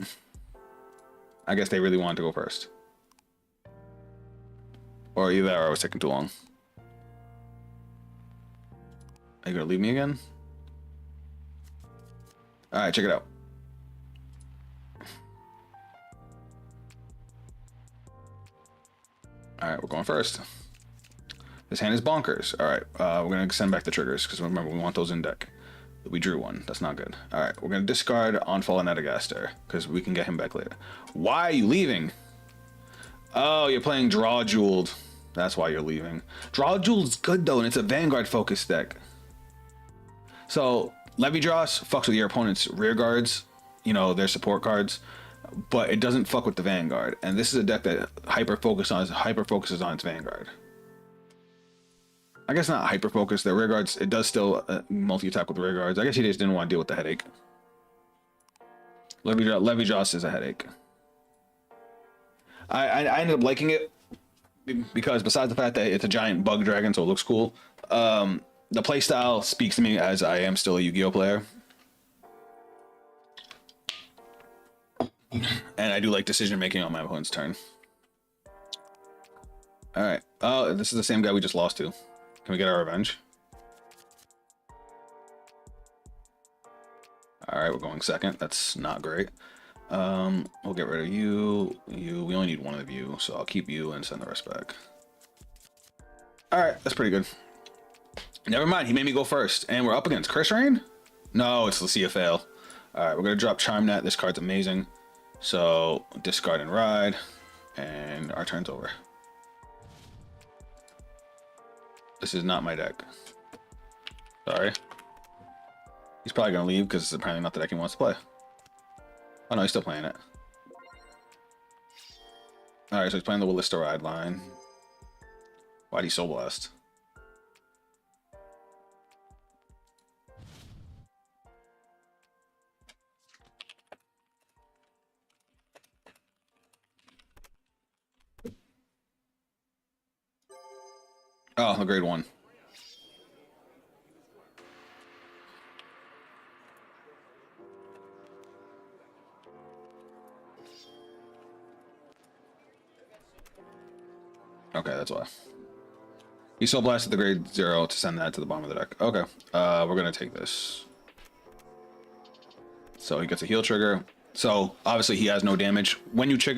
I guess they really wanted to go first. Or either that or I was taking too long. Are you gonna leave me again? All right, check it out. All right, we're going first. This hand is bonkers. All right, we're gonna send back the triggers because remember we want those in deck. We drew one. That's not good. All right, we're gonna discard on Fallen Adagaster because we can get him back later. Why are you leaving? Oh, you're playing Draw Jeweled. That's why you're leaving. Draw Jeweled's good though, and it's a Vanguard focused deck. So Levy Dross fucks with your opponent's rear guards, you know, their support cards, but it doesn't fuck with the Vanguard. And this is a deck that hyper focuses on its Vanguard. I guess not hyper focus. The rear guards, it does still multi attack with the rear guards. I guess he just didn't want to deal with the headache. Levy Dross is a headache. I ended up liking it because besides the fact that it's a giant bug dragon, so it looks cool. The playstyle speaks to me as I am still a Yu-Gi-Oh player. And I do like decision making on my opponent's turn. Alright. Oh, this is the same guy we just lost to. Can we get our revenge? Alright, we're going second. That's not great. We'll get rid of you. We only need one of you, so I'll keep you and send the rest back. Alright, that's pretty good. Never mind, he made me go first. And we're up against Krysrain? No, it's Lucia fail. Alright, we're gonna drop Charm Net. This card's amazing. So discard and ride. And our turn's over. This is not my deck. Sorry. He's probably gonna leave because it's apparently not the deck he wants to play. Oh no, he's still playing it. Alright, so he's playing the Willista Ride line. Why'd he Soul Blast? Oh, a grade 1. Okay, that's why. He Soul Blasted the grade 0 to send that to the bottom of the deck. Okay, we're gonna take this. So he gets a heal trigger. So obviously he has no damage. When you check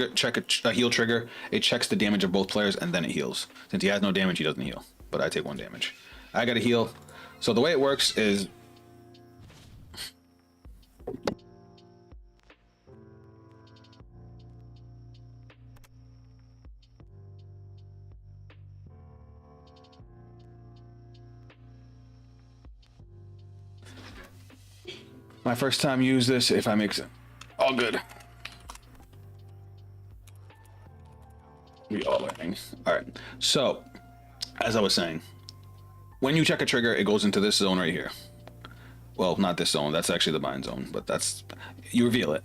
a heal trigger, it checks the damage of both players and then it heals. Since he has no damage, he doesn't heal. But I take 1 damage. I got a heal. So the way it works is my first time use this. If I make it all good. We all learning. All right. So as I was saying, when you check a trigger, it goes into this zone right here. Well, not this zone. That's actually the bind zone, but that's, you reveal it.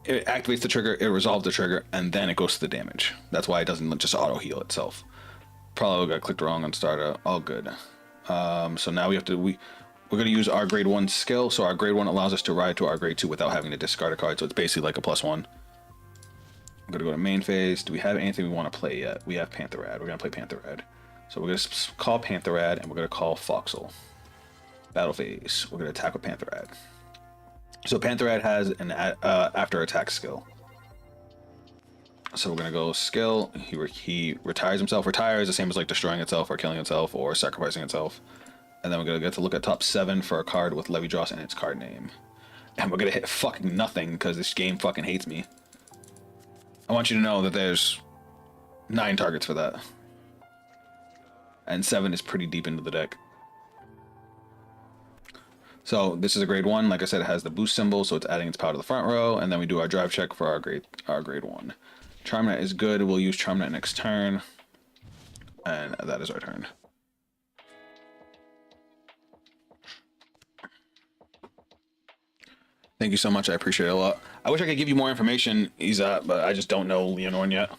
It activates the trigger, it resolves the trigger, and then it goes to the damage. That's why it doesn't just auto heal itself. Probably got clicked wrong on starter. All good. So now we have to, we're going to use our grade 1 skill. So our grade 1 allows us to ride to our grade 2 without having to discard a card. So it's basically like a +1. I'm going to go to main phase. Do we have anything we want to play yet? We have Pantherad. We're going to play Pantherad. So we're going to call Pantherad and we're going to call Foxel. Battle phase. We're going to attack with Pantherad. So Pantherad has an after attack skill. So we're going to go skill. He retires himself. Retire is the same as like destroying itself or killing itself or sacrificing itself. And then we're going to get to look at top 7 for a card with Levy Dross and its card name. And we're going to hit fucking nothing because this game fucking hates me. I want you to know that there's 9 targets for that. And 7 is pretty deep into the deck. So this is a grade 1. Like I said, it has the boost symbol, so it's adding its power to the front row, and then we do our drive check for our grade 1. Charmnet is good. We'll use Charmnet next turn, and that is our turn. Thank you so much. I appreciate it a lot. I wish I could give you more information, Isa, but I just don't know Lianorn yet.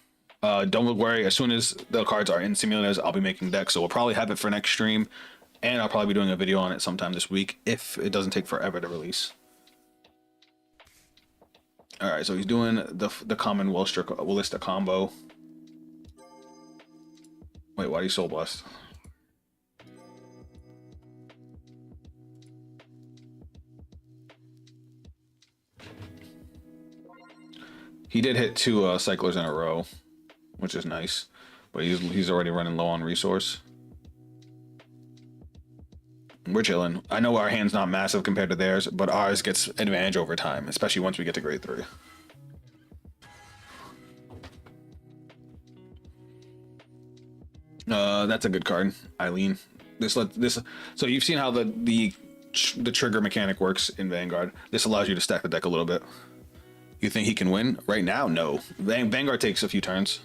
Don't worry. As soon as the cards are in simulators, I'll be making decks, so we'll probably have it for next stream, and I'll probably be doing a video on it sometime this week if it doesn't take forever to release. All right, so he's doing the common Wallista combo. Wait, why are you Soul Blast? He did hit 2 cyclers in a row, which is nice, but he's already running low on resource. We're chilling. I know our hand's not massive compared to theirs, but ours gets advantage over time, especially once we get to grade 3. That's a good card, Eileen. So you've seen how the trigger mechanic works in Vanguard. This allows you to stack the deck a little bit. You think he can win right now? No. Vanguard takes a few turns.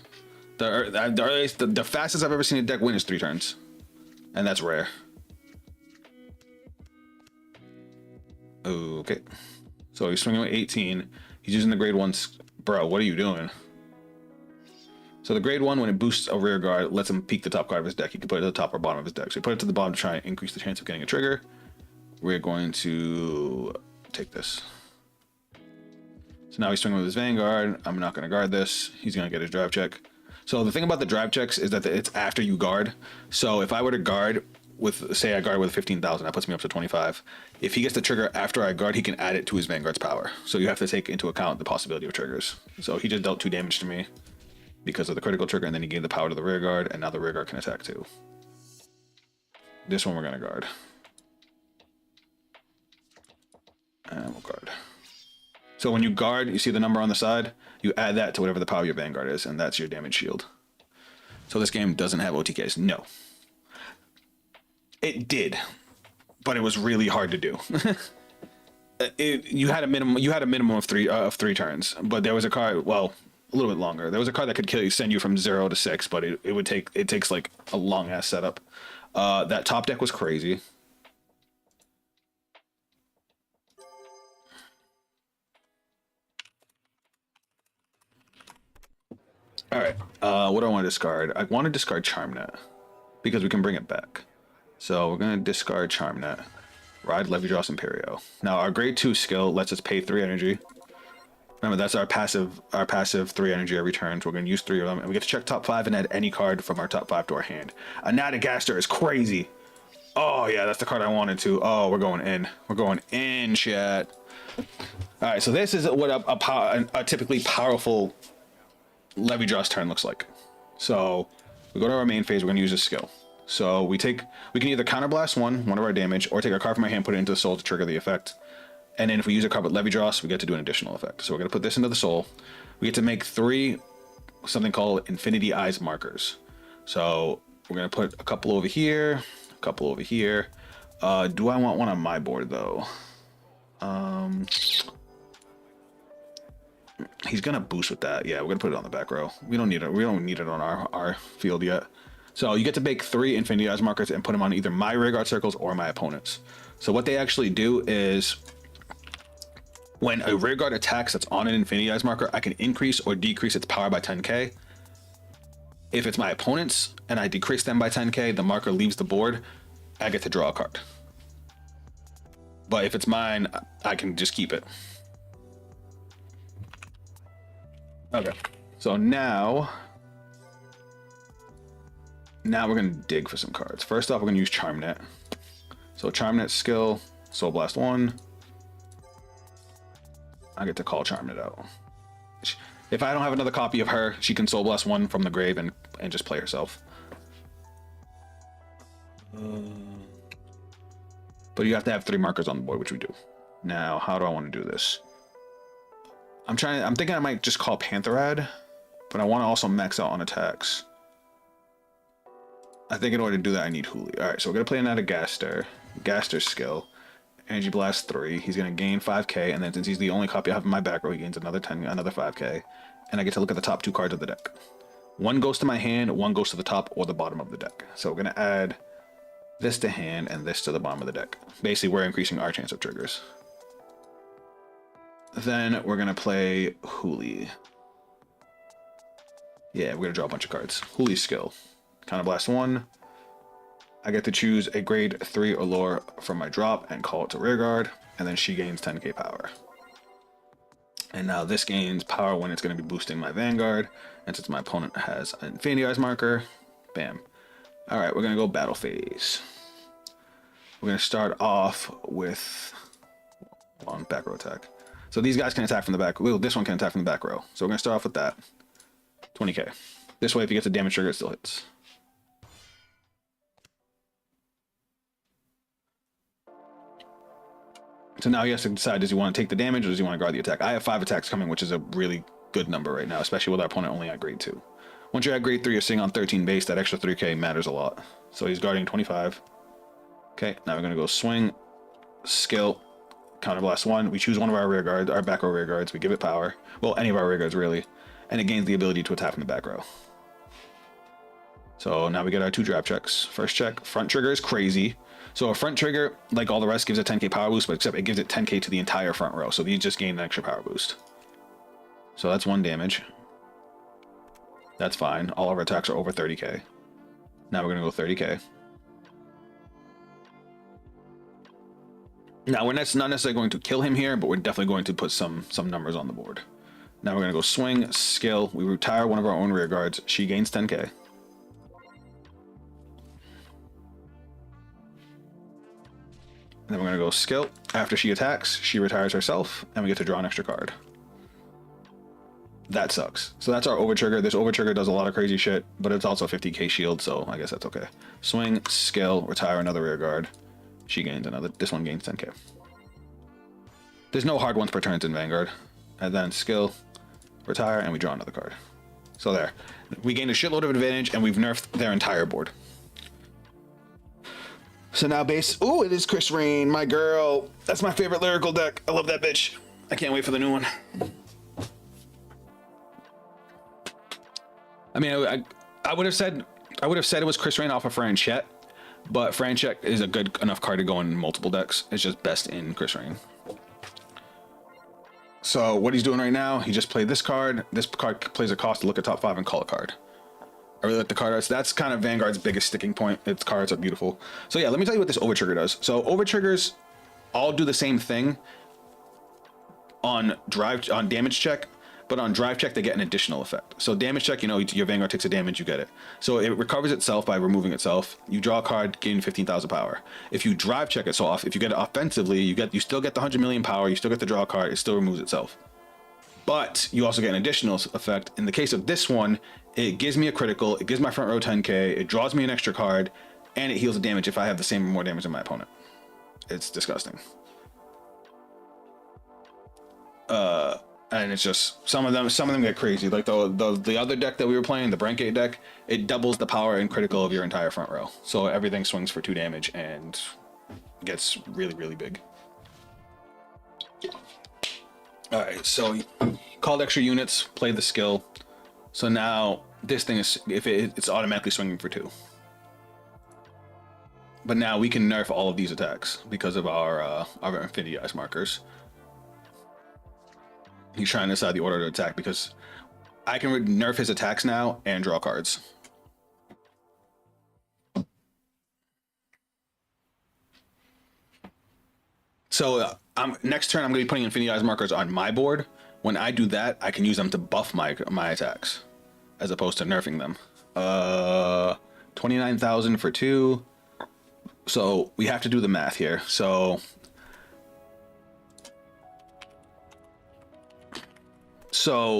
The fastest I've ever seen a deck win is 3 turns, and that's rare. Okay, so he's swinging with 18. He's using the grade 1s. Bro, what are you doing? So the grade 1, when it boosts a rear guard, lets him peek the top card of his deck. He can put it at the top or bottom of his deck. So he put it to the bottom to try and increase the chance of getting a trigger. We're going to take this. So now he's swinging with his Vanguard. I'm not going to guard this. He's going to get his drive check. So the thing about the drive checks is that it's after you guard. So if I were to guard with, say I guard with 15,000, that puts me up to 25. If he gets the trigger after I guard, he can add it to his Vanguard's power. So you have to take into account the possibility of triggers. So he just dealt 2 damage to me because of the critical trigger, and then he gave the power to the rear guard, and now the rear guard can attack too. This one we're going to guard. And we'll guard. So when you guard, you see the number on the side, you add that to whatever the power of your Vanguard is, and that's your damage shield. So this game doesn't have OTKs. No. It did, but it was really hard to do. You had a minimum of three turns, but there was a card, well, a little bit longer. There was a card that could kill you, send you from 0 to 6, but it takes like a long ass setup. That top deck was crazy. All right, what do I want to discard? I want to discard Charmnet because we can bring it back. So we're going to discard Charmnet. Ride Levidraws Imperio. Now our grade 2 skill lets us pay 3 energy. Remember, that's our passive 3 energy every turn. So we're going to use 3 of them, and we get to check top 5 and add any card from our top 5 to our hand. Anatigaster is crazy. Oh yeah, that's the card I wanted to. Oh, we're going in. We're going in, chat. All right, so this is what a typically powerful Levidraws turn looks like. So we go to our main phase. We're going to use a skill. So we can either counterblast one of our damage, or take a card from our hand, put it into the soul to trigger the effect. And then if we use a card with Levidraws, we get to do an additional effect. So we're going to put this into the soul. We get to make 3 something called Infinity Eyes markers. So we're going to put a couple over here, a couple over here. Do I want one on my board though? He's going to boost with that. Yeah, we're going to put it on the back row. We don't need it. We don't need it on our field yet. So you get to make 3 Infinity Eyes markers and put them on either my rearguard circles or my opponents. So what they actually do is, when a rearguard attacks that's on an Infinity Eyes marker, I can increase or decrease its power by 10k. If it's my opponents and I decrease them by 10k, the marker leaves the board. I get to draw a card. But if it's mine, I can just keep it. Okay. So now we're going to dig for some cards. First off, we're going to use Charmnet. So Charmnet skill, Soul Blast 1. I get to call Charmnet out. If I don't have another copy of her, she can Soul Blast 1 from the grave and just play herself. But you have to have 3 markers on the board, which we do. Now, how do I want to do this? I'm thinking I might just call Pantherad, but I want to also max out on attacks. I think in order to do that, I need Huli. All right, so we're going to play another Gaster skill. Energy Blast 3. He's going to gain 5k, and then since he's the only copy I have in my back row, he gains another 10, another 5k. And I get to look at the top 2 cards of the deck. One goes to my hand, one goes to the top or the bottom of the deck. So we're going to add this to hand and this to the bottom of the deck. Basically, we're increasing our chance of triggers. Then we're going to play Hooli. Yeah, we're going to draw a bunch of cards. Hooli's skill. Counterblast 1. I get to choose a grade 3 Allure from my drop and call it to rearguard, and then she gains 10k power. And now this gains power when it's going to be boosting my Vanguard, and since my opponent has an Infinity Eyes marker, bam. Alright, we're going to go battle phase. We're going to start off with back row attack. So these guys can attack from the back. Well, this one can attack from the back row. So we're going to start off with that. 20k. This way, if he gets a damage trigger, it still hits. So now he has to decide, does he want to take the damage or does he want to guard the attack? I have 5 attacks coming, which is a really good number right now, especially with our opponent only at grade 2. Once you're at grade 3, you're sitting on 13 base. That extra 3k matters a lot. So he's guarding 25. Okay, now we're going to go swing, skill, counterblast 1. We choose one of our rear guards, our back row rear guards. We give it power. Well, any of our rear guards, really. And it gains the ability to attack from the back row. So now we get our 2 drive checks. First check, front trigger is crazy. So a front trigger, like all the rest, gives a 10k power boost, but except it gives it 10k to the entire front row. So you just gain an extra power boost. So that's 1 damage. That's fine. All of our attacks are over 30k. Now we're going to go 30k. Now we're not necessarily going to kill him here, but we're definitely going to put some numbers on the board. Now we're going to go swing, skill. We retire one of our own rear guards. She gains 10k. And then we're going to go skill. After she attacks, she retires herself, and we get to draw an extra card. That sucks. So that's our overtrigger. This overtrigger does a lot of crazy shit, but it's also 50k shield, so I guess that's okay. Swing, skill, retire another rear guard. She gains another. This one gains 10k. There's no hard ones per turns in Vanguard. And then skill, retire, and we draw another card. So there. We gained a shitload of advantage, and we've nerfed their entire board. So now base... Ooh, it is Krysrain, my girl. That's my favorite lyrical deck. I love that bitch. I can't wait for the new one. I mean, I would have said it was Krysrain off of Franchette, but Franchette is a good enough card to go in multiple decks. It's just best in Krysrain. So what he's doing right now, he just played this card. This card plays a cost to look at top 5 and call a card. I really like the card arts. That's kind of Vanguard's biggest sticking point. Its cards are beautiful. So yeah, let me tell you what this overtrigger does. So overtriggers all do the same thing on damage check, but on drive check they get an additional effect. So damage check, you know, your Vanguard takes a damage, you get it. So it recovers itself by removing itself. You draw a card, gain 15,000 power. If you drive check it, so if you get it offensively, you still get the 100 million power. You still get to draw a card. It still removes itself. But you also get an additional effect. In the case of this one, it gives me a critical, it gives my front row 10k, it draws me an extra card, and it heals the damage if I have the same or more damage than my opponent. It's disgusting. And it's just, some of them get crazy. Like the other deck that we were playing, the Brancate deck, it doubles the power and critical of your entire front row. So everything swings for 2 damage and gets really, really big. Alright, so called extra units, played the skill. So now this thing is, it's automatically swinging for 2. But now we can nerf all of these attacks because of our Infinity Eyes markers. He's trying to decide the order to attack because I can nerf his attacks now and draw cards. So next turn I'm going to be putting Infinity Eyes markers on my board. When I do that, I can use them to buff my attacks as opposed to nerfing them. 29,000 for 2. So we have to do the math here. So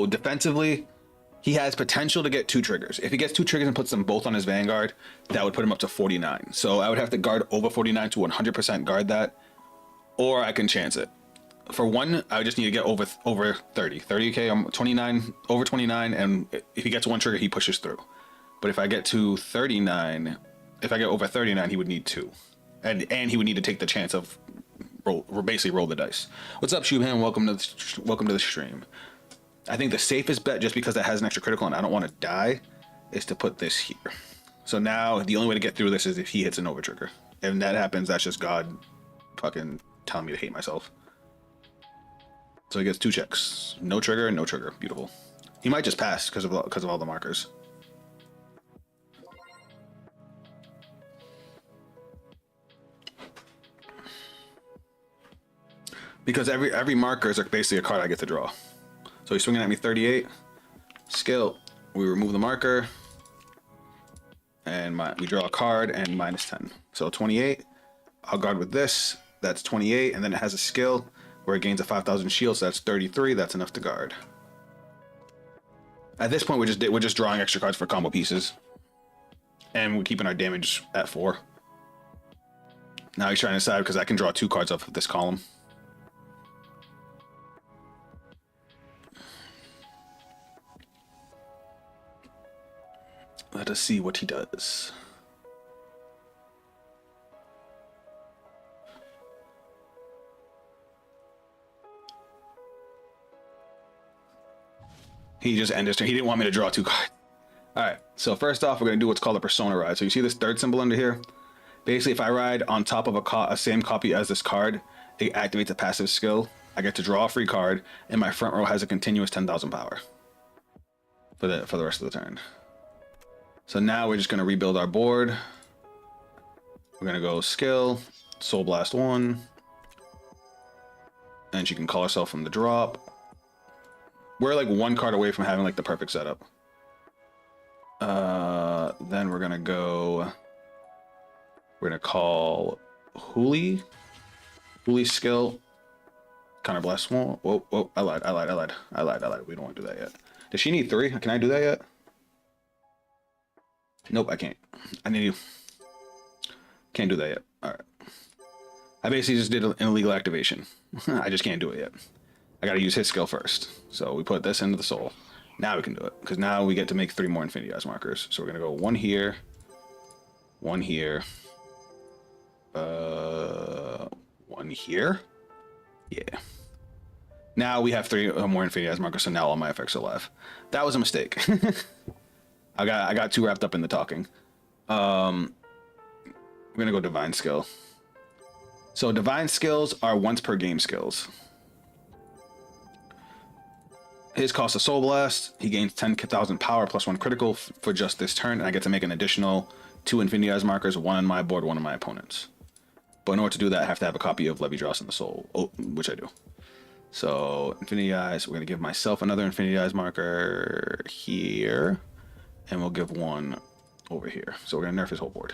defensively, he has potential to get 2 triggers. If he gets 2 triggers and puts them both on his Vanguard, that would put him up to 49. So I would have to guard over 49 to 100% guard that, or I can chance it. For 1, I would just need to get over 30. 30k, I'm 29, over 29, and if he gets 1 trigger, he pushes through. But if I get to 39, if I get over 39, he would need 2. And he would need to take the chance of basically roll the dice. What's up, Shubham? Welcome to the stream. I think the safest bet, just because that has an extra critical and I don't want to die, is to put this here. So now the only way to get through this is if he hits an over trigger. If that happens, that's just God fucking telling me to hate myself. So he gets 2 checks. No trigger and no trigger. Beautiful. He might just pass because of all the markers. Because every marker is basically a card I get to draw. So he's swinging at me 38. Skill. We remove the marker. And we draw a card and -10. So 28. I'll guard with this. That's 28. And then it has a skill where it gains a 5,000 shield. So that's 33. That's enough to guard. At this point, we're just drawing extra cards for combo pieces. And we're keeping our damage at 4. Now he's trying to decide because I can draw 2 cards off of this column. Let us see what he does. He just ended his turn. He didn't want me to draw 2 cards. All right, so first off, we're going to do what's called a persona ride. So you see this third symbol under here? Basically, if I ride on top of a same copy as this card, it activates a passive skill. I get to draw a free card, and my front row has a continuous 10,000 power for the rest of the turn. So now we're just going to rebuild our board. We're going to go skill, Soul Blast 1. And she can call herself from the drop. We're like 1 card away from having like the perfect setup. Then we're going to go... We're going to call Huli. Huli's skill. Counter Blast 1. Whoa, I lied. We don't want to do that yet. Does she need 3? Can I do that yet? Nope, I can't. I need you. Can't do that yet. Alright. I basically just did an illegal activation. I just can't do it yet. I gotta use his skill first. So we put this into the soul. Now we can do it. Because now we get to make 3 more Infinity Eyes markers. So we're gonna go 1 here. 1 here. 1 here. Yeah. Now we have 3 more Infinity Eyes markers, so now all my effects are live. That was a mistake. I got too wrapped up in the talking. We're gonna go Divine Skill. So Divine Skills are once per game skills. His cost a Soul Blast. He gains 10,000 power plus 1 critical for just this turn, and I get to make an additional 2 Infinity Eyes markers, 1 on my board, 1 on my opponent's. But in order to do that, I have to have a copy of Levy Dross in the Soul, which I do. So Infinity Eyes, we're gonna give myself another Infinity Eyes marker here. And we'll give 1 over here. So we're going to nerf his whole board.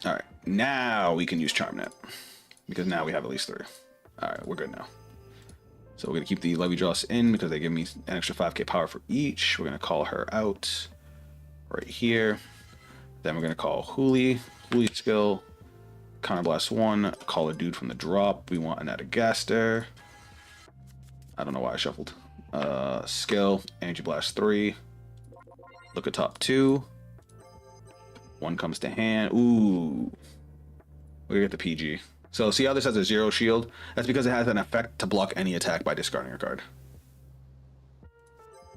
All right. Now we can use Charm Net. Because now we have at least 3. All right. We're good now. So we're going to keep the Levy Dross in because they give me an extra 5k power for each. We're going to call her out right here. Then we're going to call Huli. Huli's skill. Counter Blast 1. Call a dude from the drop. We want an Adagaster. I don't know why I shuffled. Skill. Energy Blast 3. Look at top 2. 1 comes to hand. Ooh. We get the PG. So see how this has a 0 shield? That's because it has an effect to block any attack by discarding a card.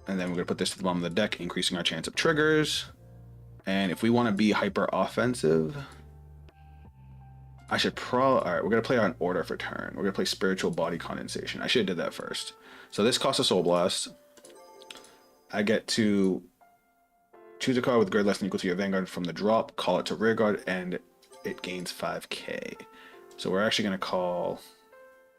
And then we're going to put this to the bottom of the deck, increasing our chance of triggers. And if we want to be hyper offensive, I should probably... Alright, we're going to play on order for turn. We're going to play Spiritual Body Condensation. I should have did that first. So this costs a Soul Blast. I get to... choose a card with grade less than equal to your Vanguard from the drop, call it to rearguard, and it gains 5k. So we're actually going to call...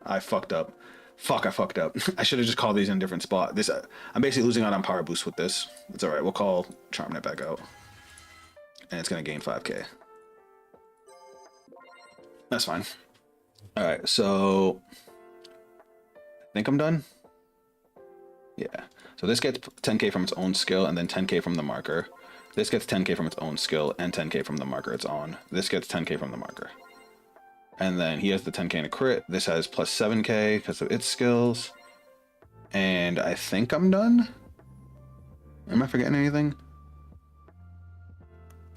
I fucked up. Fuck, I fucked up. I should have just called these in a different spot. This, I'm basically losing out on power boost with this. It's alright, we'll call Charm Net back out. And it's going to gain 5k. That's fine. Alright, so... I think I'm done? Yeah. So this gets 10k from its own skill, and then 10k from the marker. This gets 10k from its own skill, and 10k from the marker it's on. This gets 10k from the marker. And then he has the 10k and a crit. This has plus 7k because of its skills. And I think I'm done? Am I forgetting anything?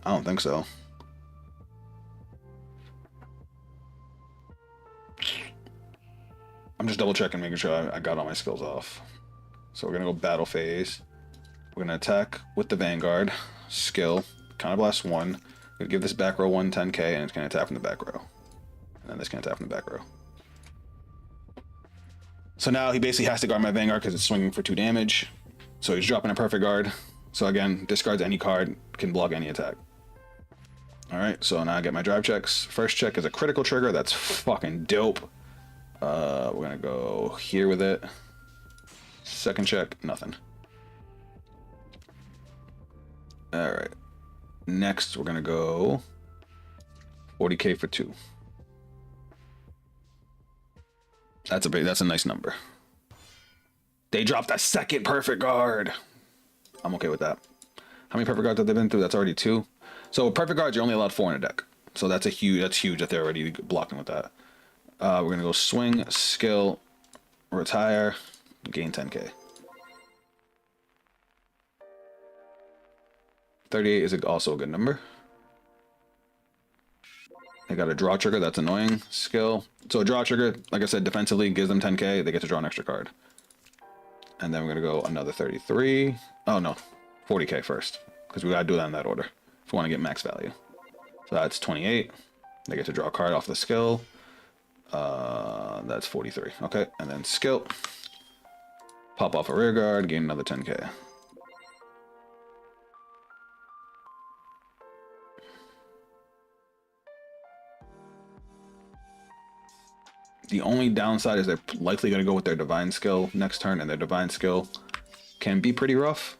I don't think so. I'm just double checking, making sure I got all my skills off. So we're gonna go battle phase. We're gonna attack with the Vanguard skill, counterblast 1. We're gonna give this back row 10k, and it's gonna attack from the back row. And then this can attack from the back row. So now he basically has to guard my Vanguard because it's swinging for 2 damage. So he's dropping a perfect guard. So again, discards any card, can block any attack. Alright, so now I get my drive checks. First check is a critical trigger. That's fucking dope. We're gonna go here with it. Second check, nothing. Alright. Next, we're gonna go 40k for 2. That's a nice number. They dropped a second perfect guard. I'm okay with that. How many perfect guards have they been through? That's already 2. So perfect guards, you're only allowed 4 in a deck. So that's huge that they're already blocking with that. We're gonna go swing, skill, retire, gain 10k. 38 is also a good number. They got a draw trigger, that's annoying. Skill. So a draw trigger, like I said, defensively gives them 10k, they get to draw an extra card. And then we're gonna go another 33. Oh no, 40k first. Because we gotta do that in that order if we want to get max value. So that's 28. They get to draw a card off the skill. That's 43. Okay, and then skill. Pop off a rear guard, gain another 10k. The only downside is they're likely going to go with their divine skill next turn, and their divine skill can be pretty rough.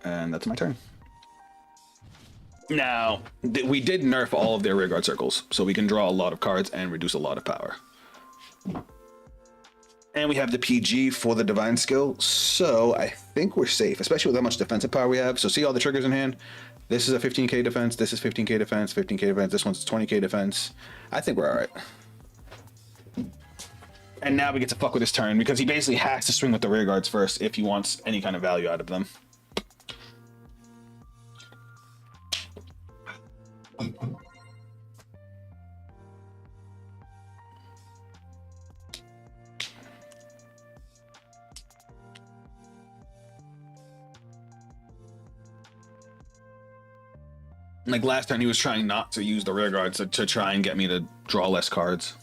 And that's my turn. Now, we did nerf all of their rearguard circles, so we can draw a lot of cards and reduce a lot of power. And we have the PG for the divine skill, so I think we're safe, especially with how much defensive power we have. So see all the triggers in hand? This is a 15k defense, this is 15k defense, 15k defense, this one's 20k defense. I think we're alright. And now we get to fuck with his turn, because he basically has to swing with the rear guards first if he wants any kind of value out of them. Like last turn, he was trying not to use the rear guards to try and get me to draw less cards.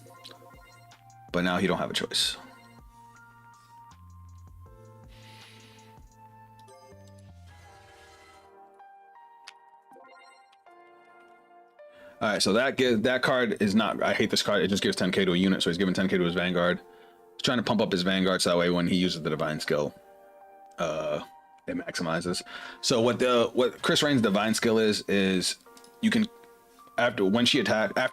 But now he don't have a choice. Alright, so that card is not... I hate this card. It just gives 10k to a unit, so he's giving 10k to his Vanguard. He's trying to pump up his Vanguard so that way when he uses the divine skill, it maximizes. So what Krysrain's divine skill is you can after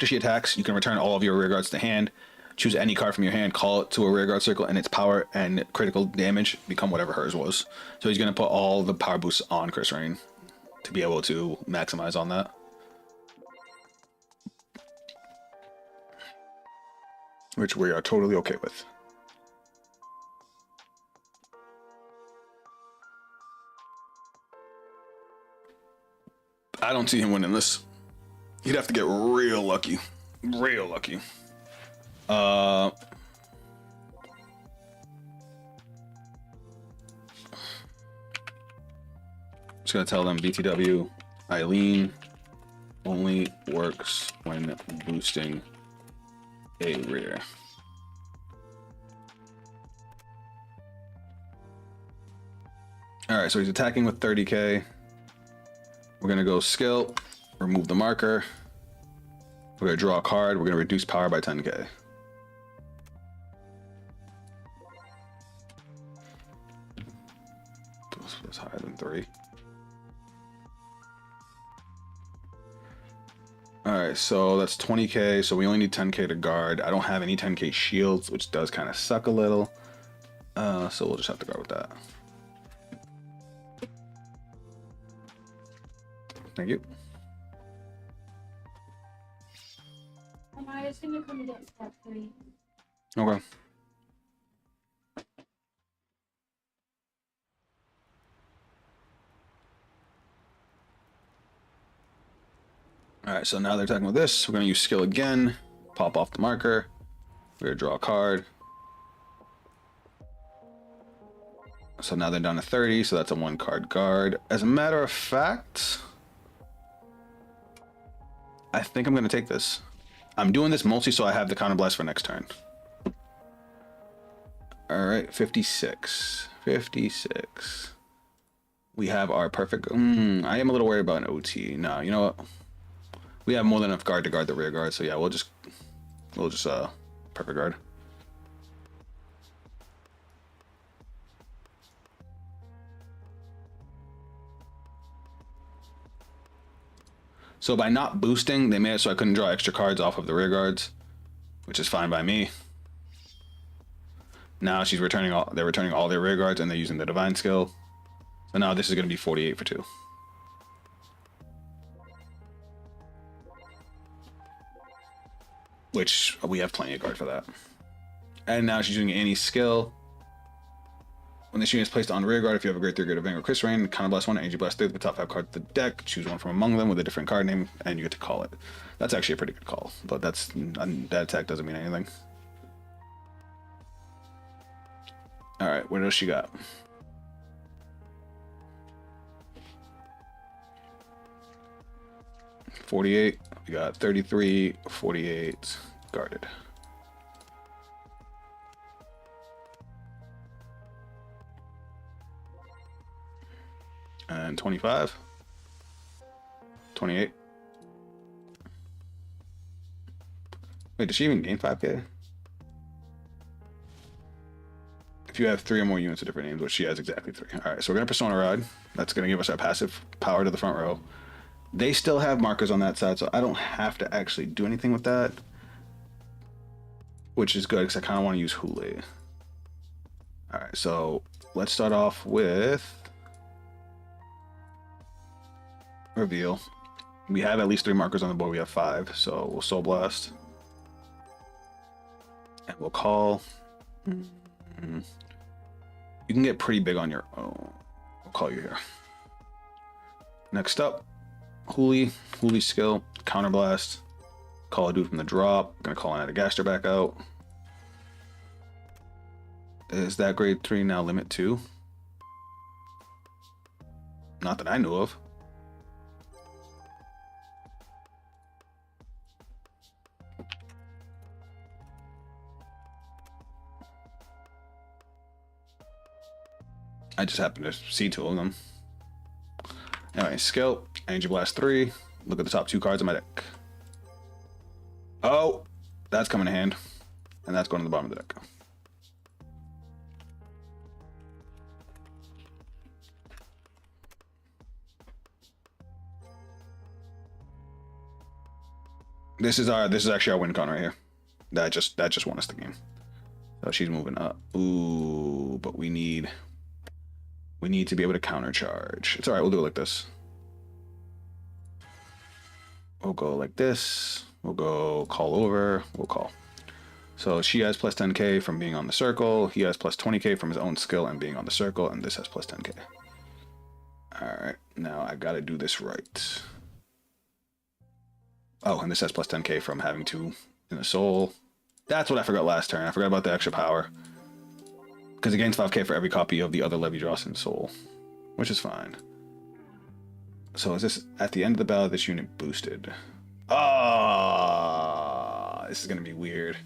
she attacks, you can return all of your rear guards to hand, choose any card from your hand, call it to a rear guard circle, and its power and critical damage become whatever hers was. So he's gonna put all the power boosts on Krysrain to be able to maximize on that. Which we are totally okay with. I don't see him winning this. He'd have to get real lucky. Real lucky. Just gonna tell them BTW, Eileen only works when boosting a rear. Alright, so he's attacking with 30k. We're gonna go skill, remove the marker. We're gonna draw a card. We're gonna reduce power by 10k. This was higher than 3. Alright, so that's 20k, so we only need 10k to guard. I don't have any 10k shields, which does kind of suck a little. So we'll just have to guard with that. Thank you. I was gonna come get step 3. Okay. Alright, so now they're attacking with this. We're gonna use skill again. Pop off the marker. We're gonna draw a card. So now they're down to 30, so that's a 1-card guard. As a matter of fact, I think I'm gonna take this. I'm doing this mostly so I have the counterblast for next turn. All right, 56. 56. We have our perfect. I am a little worried about an OT. No, you know what? We have more than enough guard to guard the rear guard. So yeah, we'll just perfect guard. So by not boosting, they made it so I couldn't draw extra cards off of the rear guards, which is fine by me. Now she's returning all. They're returning all their rear guards, and they're using the divine skill. So now this is going to be 48 for 2. Which we have plenty of guard for that. And now she's using Annie's skill. When this unit is placed on rear guard, if you have a grade 3 grade of Vanguard Krysrain, counterblast 1, energy blast 3 the top 5 cards of the deck. Choose one from among them with a different card name, and you get to call it. That's actually a pretty good call, but that attack doesn't mean anything. All right, what else she got? $48. We got 33, 48 guarded. And 25. 28. Wait, did she even gain 5k? If you have 3 or more units of different names, which she has exactly 3. All right, so we're gonna Persona Rod. That's gonna give us our passive power to the front row. They still have markers on that side, so I don't have to actually do anything with that, which is good because I kind of want to use Hule. All right, so let's start off with reveal. We have at least 3 markers on the board. We have 5, so we'll Soul Blast. And we'll call. You can get pretty big on your own. We'll call you here. Next up, Huli skill, Counterblast. Call a dude from the drop. Gonna call an Adagaster back out. Is that grade 3 now limit 2? Not that I knew of. I just happened to see 2 of them. Anyway, skill, Energy Blast 3. Look at the top 2 cards of my deck. Oh, that's coming in hand. And that's going to the bottom of the deck. This is actually our win con right here. That just won us the game. So she's moving up. Ooh, but we need to be able to countercharge. It's all right. We'll do it like this. We'll go like this. We'll go call over. We'll call. So she has plus 10k from being on the circle. He has plus 20k from his own skill and being on the circle. And this has plus 10k. All right. Now I got to do this right. Oh, and this has plus 10k from having 2 in the soul. That's what I forgot last turn. I forgot about the extra power. Because it gains 5k for every copy of the other Levi Drawson soul, which is fine. So is this at the end of the battle? This unit boosted. Ah, this is gonna be weird.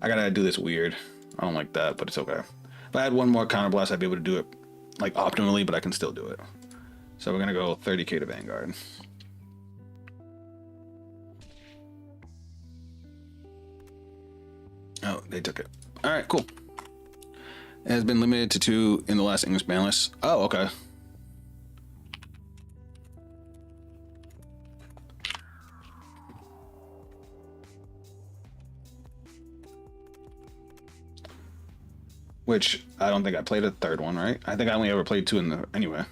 I gotta do this weird. I don't like that, but it's okay. If I had 1 more counterblast, I'd be able to do it like optimally, but I can still do it. So we're gonna go 30k to Vanguard. Oh, they took it. All right, cool. It has been limited to 2 in the last English ban list. Oh, okay. Which I don't think I played a 3rd one, right? I think I only ever played 2 in the anyway.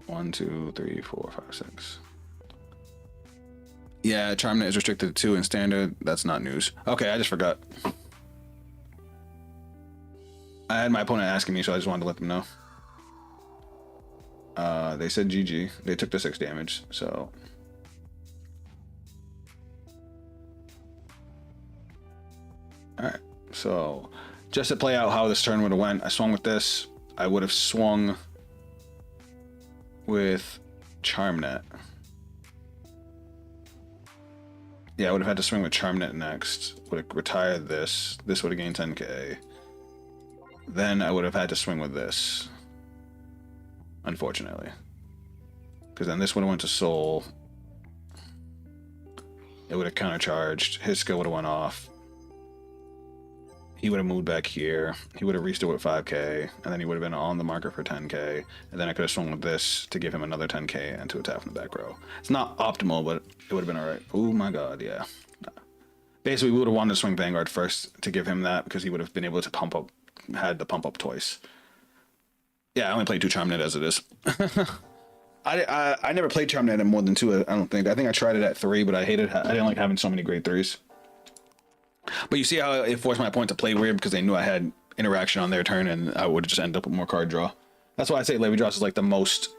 One, 2, 3, 4, 5, 6. Yeah, Charmnet is restricted to 2 in standard. That's not news. Okay, I just forgot. I had my opponent asking me, so I just wanted to let them know. They said GG. They took the 6 damage, so. Alright, so just to play out how this turn would have went, I swung with this. I would have swung with Charmnet. Yeah, I would have had to swing with Charmnet next. Would have retired this. This would have gained 10k. Then I would have had to swing with this. Unfortunately. Because then this would have went to Soul. It would have countercharged. His skill would have went off. He would have moved back here. He would have restored with 5k. And then he would have been on the marker for 10k. And then I could have swung with this to give him another 10k and to attack from the back row. It's not optimal, but it would have been alright. Oh my god, yeah. Basically, we would have wanted to swing Vanguard first to give him that because he would have been able to pump up, had the pump up twice. Yeah, I only played 2 Charmnet as it is. I never played Charmnet in more than 2, I don't think. I think I tried it at 3, but I hated I didn't like having so many grade 3s. But you see how it forced my opponent to play weird because they knew I had interaction on their turn and I would just end up with more card draw. That's why I say Levy Dross is like the most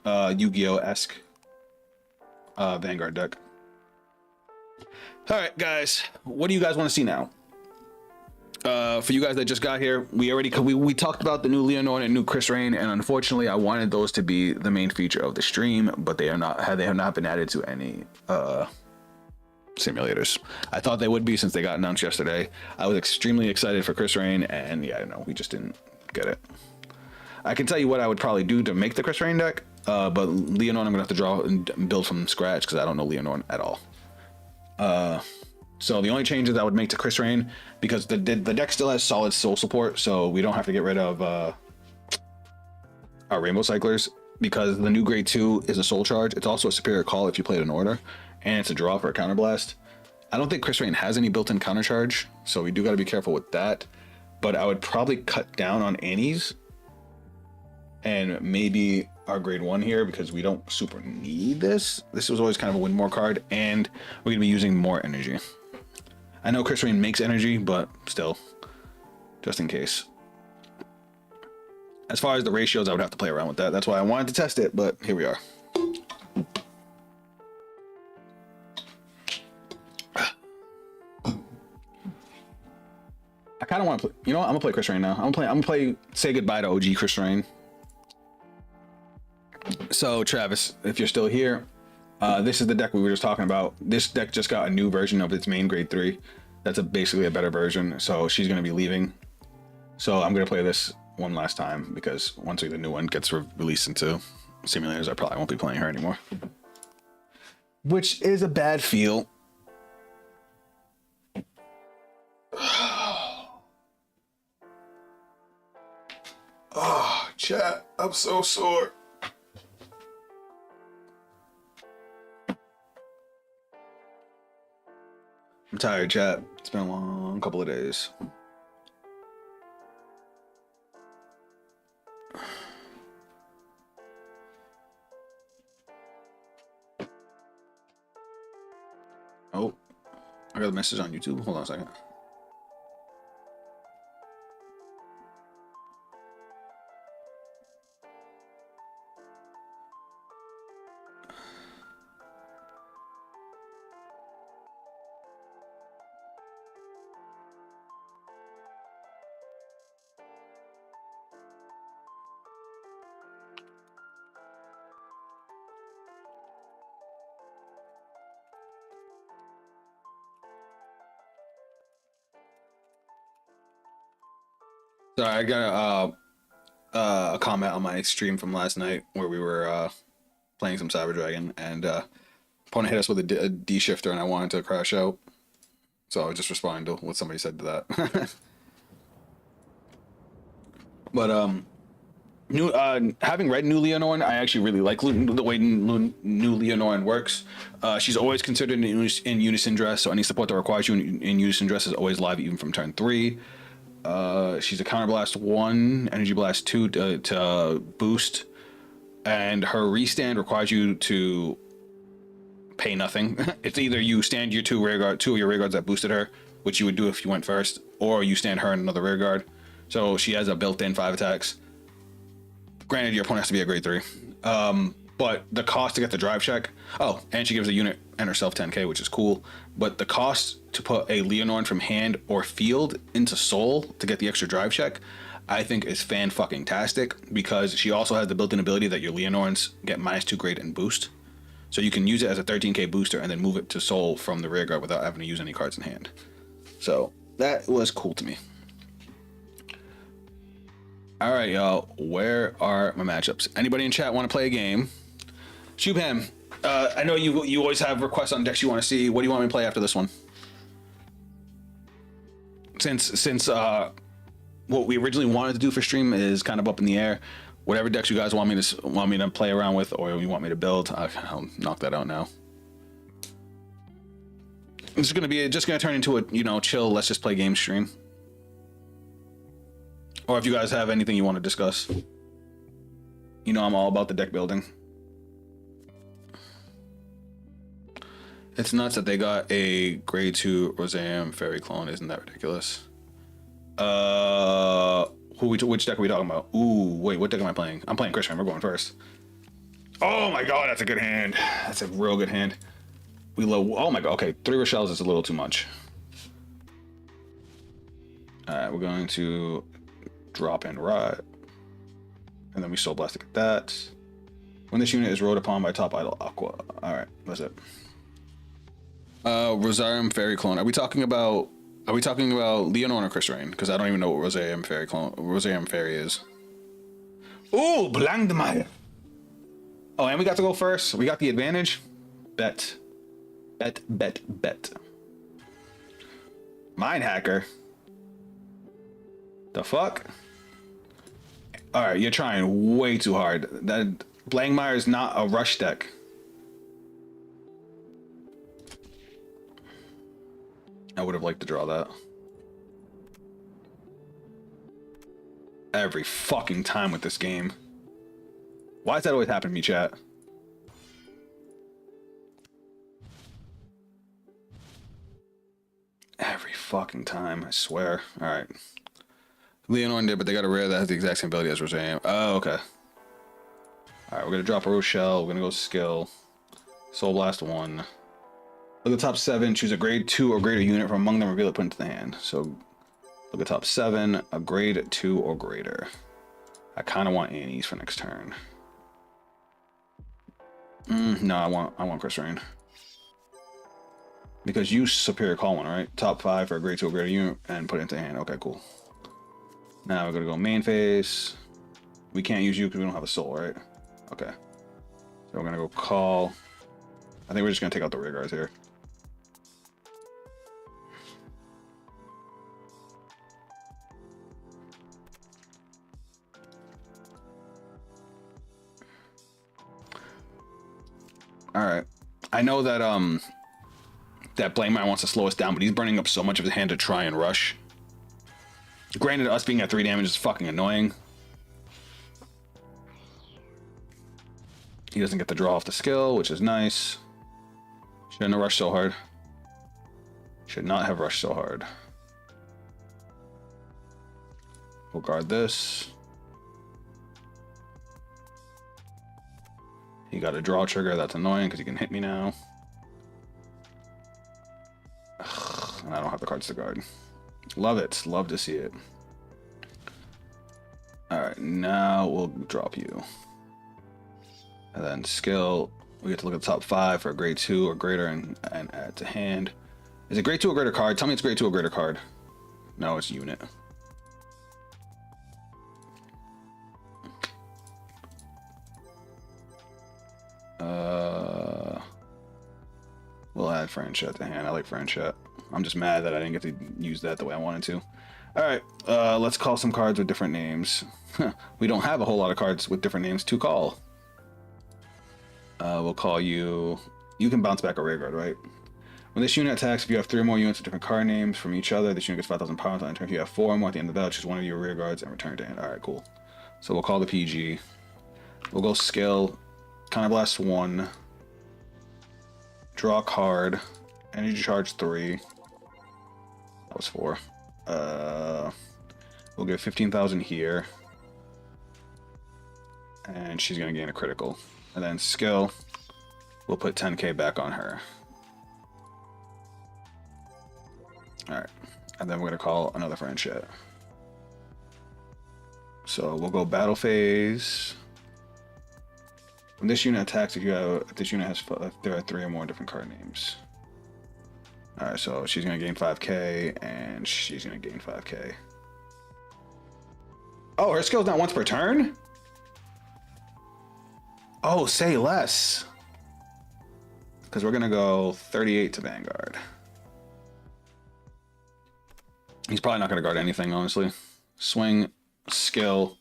Yu-Gi-Oh-esque Vanguard deck. Alright guys, what do you guys want to see now? For you guys that just got here, we talked about the new Lianorn and new Krysrain, and unfortunately I wanted those to be the main feature of the stream, but they have not been added to any simulators. I thought they would be since they got announced yesterday. I was extremely excited for Krysrain, and yeah, no, we just didn't get it. I can tell you what I would probably do to make the Krysrain deck, but Lianorn I'm gonna have to draw and build from scratch because I don't know Lianorn at all. So the only changes I would make to Krysrain, because the deck still has solid soul support, so we don't have to get rid of our Rainbow Cyclers, because the new grade 2 is a soul charge. It's also a superior call if you play it in order, and it's a draw for a counterblast. I don't think Krysrain has any built-in countercharge, so we do got to be careful with that. But I would probably cut down on Annie's and maybe our grade 1 here, because we don't super need this. This was always kind of a win more card, and we're gonna be using more energy. I know Krysrain makes energy, but still, just in case. As far as the ratios, I would have to play around with that. That's why I wanted to test it, but here we are. I kind of want to play. You know what? I'm gonna play Krysrain now. I'm gonna play. Say goodbye to OG Krysrain. So Travis, if you're still here, this is the deck we were just talking about. This deck just got a new version of its main grade 3. That's basically a better version. So she's gonna be leaving. So I'm gonna play this one last time, because once the new one gets released into simulators, I probably won't be playing her anymore. Which is a bad feel. Oh, chat, I'm so sore. I'm tired, chat. It's been a long couple of days. Oh, I got a message on YouTube. Hold on a second. Sorry, I got a comment on my stream from last night where we were playing some Cyber Dragon, and opponent hit us with a D shifter, and I wanted to crash out. So I was just responding to what somebody said to that. But having read New Lianorn, I actually really like the way New Lianorn works. She's always considered in unison dress, so any support that requires you in unison dress is always live even from turn 3. She's a counterblast 1, energy blast 2 to boost, and her restand requires you to pay nothing. It's either you stand your two of your rear guards that boosted her, which you would do if you went first, or you stand her in another rear guard. So she has a built-in 5 attacks. Granted, your opponent has to be a grade 3. But the cost to get the drive check. Oh, and she gives a unit and herself 10k, which is cool. But the cost to put a Lianorn from hand or field into soul to get the extra drive check, I think is fan-fucking-tastic, because she also has the built-in ability that your Lianorns get -2 grade and boost. So you can use it as a 13k booster and then move it to soul from the rear guard without having to use any cards in hand. So that was cool to me. All right, y'all. Where are my matchups? Anybody in chat want to play a game? Shubham, I know you always have requests on decks you want to see. What do you want me to play after this one? Since what we originally wanted to do for stream is kind of up in the air. Whatever decks you guys want me to play around with, or you want me to build, I'll knock that out now. It's just gonna turn into a chill. Let's just play game stream. Or if you guys have anything you want to discuss, I'm all about the deck building. It's nuts that they got a grade 2 Roseam Fairy clone. Isn't that ridiculous? Which deck are we talking about? Ooh, wait, what deck am I playing? I'm playing Krysrain. We're going first. Oh my god, that's a good hand. That's a real good hand. Oh my god, okay, 3 Rochelles is a little too much. Alright, we're going to drop in right. And then we Soul Blast to get that. When this unit is rode upon by top idol Aqua. Alright, that's it. Roseam Fairy clone. Are we talking about Lianorn or Krysrain? Because I don't even know what Roseam Fairy is. Ooh, Blangdemeyer. Oh, and we got to go first. We got the advantage. Bet. Mind hacker. The fuck? Alright, you're trying way too hard. That Blangdemeyer is not a rush deck. I would have liked to draw that. Every fucking time with this game. Why does that always happen to me, chat? Every fucking time, I swear. Alright. Lianorn did, but they got a rare that has the exact same ability as Roseam. Oh, okay. Alright, we're gonna drop a Rochelle. We're gonna go skill. Soul Blast 1. Look at top 7, choose a grade 2 or greater unit from among them, reveal it, put into the hand. So, look at top 7, a grade 2 or greater. I kind of want Annie's for next turn. No, I want Krysrain. Because you Superior Call one, right? Top 5 for a grade 2 or greater unit, and put it into hand. Okay, cool. Now we're gonna go main phase. We can't use you because we don't have a soul, right? Okay. So we're gonna go call. I think we're just gonna take out the rear guards here. All right, I know that that Blangdemeyer wants to slow us down, but he's burning up so much of his hand to try and rush. Granted, us being at 3 damage is fucking annoying. He doesn't get the draw off the skill, which is nice. Shouldn't have rushed so hard. Should not have rushed so hard. We'll guard this. He got a draw trigger. That's annoying because he can hit me now. Ugh, and I don't have the cards to guard. Love it. Love to see it. Alright, now we'll drop you. And then skill. We get to look at the top 5 for a grade 2 or greater and add to hand. Is it grade 2 or greater card? Tell me it's grade 2 or greater card. No, it's unit. We'll add Franchette to hand. I like Franchette. I'm just mad that I didn't get to use that the way I wanted to. Alright, let's call some cards with different names. We don't have a whole lot of cards with different names to call. We'll call you... You can bounce back a rear guard, right? When this unit attacks, if you have 3 or more units with different card names from each other, this unit gets 5,000 power until end turn. If you have 4 or more at the end of the battle, choose one of your rear guards and return to hand. Alright, cool. So we'll call the PG. We'll go skill. Counter Blast 1. Draw a card. Energy Charge 3. That was 4. We'll get 15,000 here. and she's gonna gain a critical. And then skill, we'll put 10k back on her. All right, and then we're gonna call another friend chat. So we'll go battle phase. When this unit attacks, if this unit has, there are 3 or more different card names. All right, so she's gonna gain 5k, and she's gonna gain 5k. Oh, her skill's not once per turn? Oh, say less. Because we're gonna go 38 to Vanguard. He's probably not gonna guard anything, honestly. Swing, skill,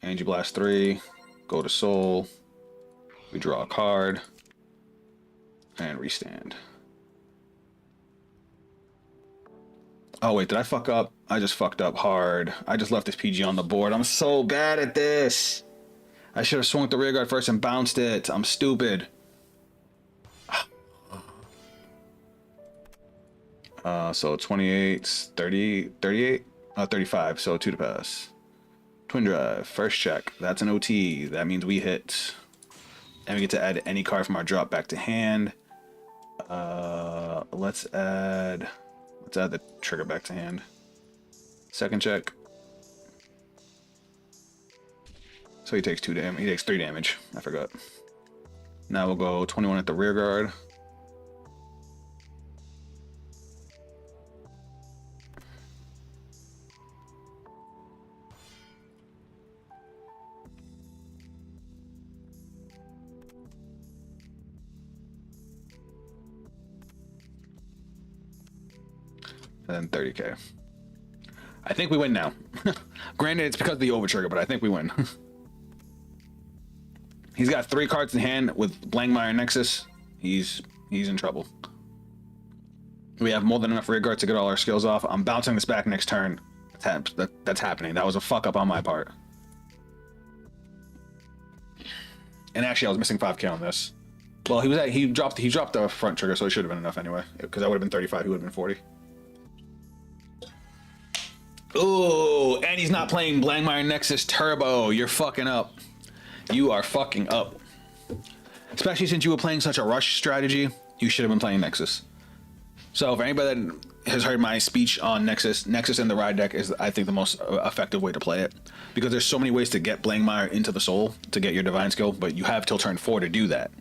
Energy Blast 3, go to Soul, we draw a card, and restand. Oh wait, did I fuck up? I just fucked up hard. I just left this PG on the board. I'm so bad at this. I should have swung the rear guard first and bounced it. I'm stupid. So 28, 30, 38, 35. So 2 to pass. Twin drive, first check. That's an OT. That means we hit. And we get to add any card from our drop back to hand. Let's add the trigger back to hand. Second check. So he takes 2 damage. He takes 3 damage. I forgot. Now we'll go 21 at the rear guard. And then 30k. I think we win now. Granted, it's because of the overtrigger, but I think we win. He's got 3 cards in hand with Blankmire Nexus. He's in trouble. We have more than enough rear guard to get all our skills off. I'm bouncing this back next turn. That's happening. That was a fuck up on my part. And actually, I was missing 5k on this. Well, he dropped the front trigger, so it should have been enough anyway. Because that would have been 35. He would have been 40. Ooh, and he's not playing Blankmire Nexus Turbo. You're fucking up. You are fucking up. Especially since you were playing such a rush strategy, you should have been playing Nexus. So for anybody that has heard my speech on Nexus, Nexus in the ride deck is, I think, the most effective way to play it. Because there's so many ways to get Blankmire into the soul to get your divine skill, but you have till turn 4 to do that.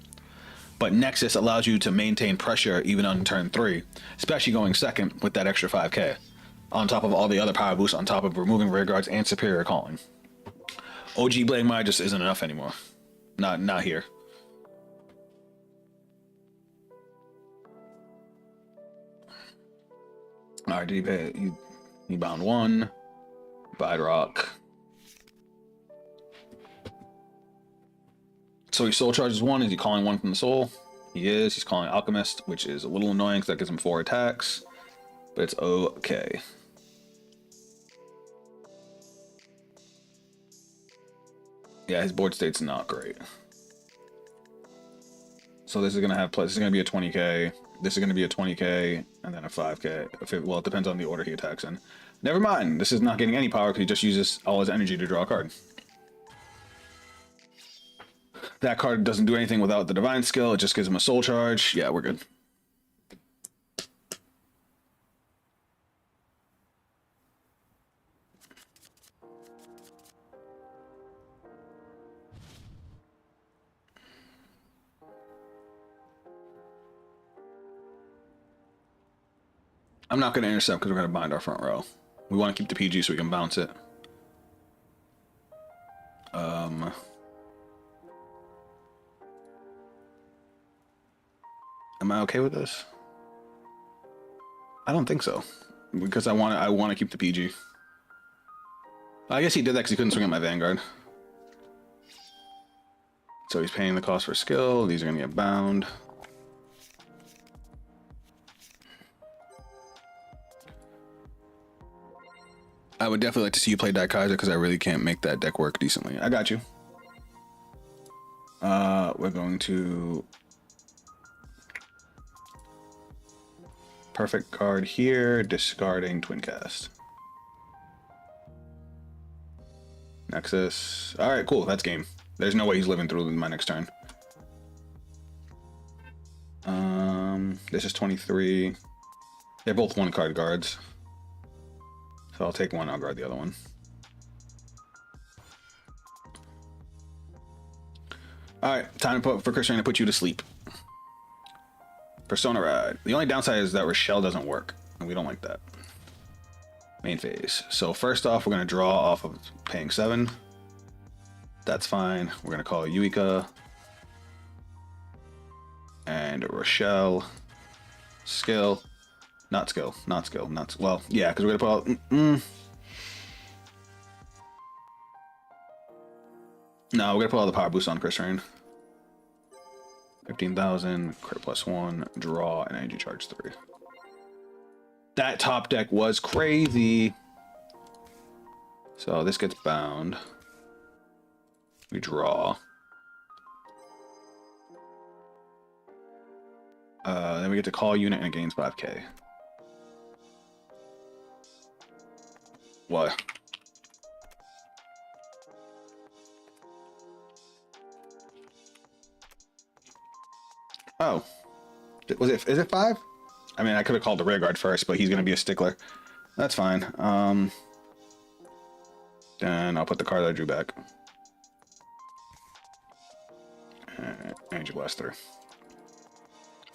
But Nexus allows you to maintain pressure even on turn 3, especially going second with that extra 5k. On top of all the other power boosts, on top of removing rear guards and superior calling. OG Blankmire just isn't enough anymore. Not here. Alright, did he pay? He bound 1. Bide Rock. So he soul charges 1. Is he calling 1 from the soul? He is. He's calling Alchemist, which is a little annoying because that gives him 4 attacks. But it's okay. Yeah, his board state's not great. So this is gonna have this is gonna be a 20k. This is gonna be a 20k, and then a 5k. Well, it depends on the order he attacks in. Never mind. This is not getting any power because he just uses all his energy to draw a card. That card doesn't do anything without the divine skill. It just gives him a soul charge. Yeah, we're good. I'm not going to intercept because we're going to bind our front row. We want to keep the PG so we can bounce it. Am I okay with this? I don't think so, because I want to keep the PG. I guess he did that because he couldn't swing at my Vanguard. So he's paying the cost for skill. These are going to get bound. I would definitely like to see you play Dark Kaiser because I really can't make that deck work decently. I got you. We're going to perfect card here, discarding Twin Cast. Nexus. All right, cool. That's game. There's no way he's living through my next turn. This is 23. They're both 1-card guards. So I'll take one, I'll guard the other one. Alright, time for Krysrain to put you to sleep. Persona Ride. The only downside is that Rochelle doesn't work, and we don't like that. Main phase. So first off, we're going to draw off of paying 7. That's fine. We're going to call Yuika. And Rochelle. Skill. Not skill. Not skill. Not well, yeah, because we're going to put all... No, we're going to put all the power boosts on Krysrain. 15,000, crit +1, draw, and energy charge 3. That top deck was crazy. So this gets bound. We draw. Then we get to call unit and it gains 5k. What? Oh. Was it, is it 5? I mean, I could have called the rear guard first, but he's going to be a stickler. That's fine. Then I'll put the card I drew back. Energy Blast 3.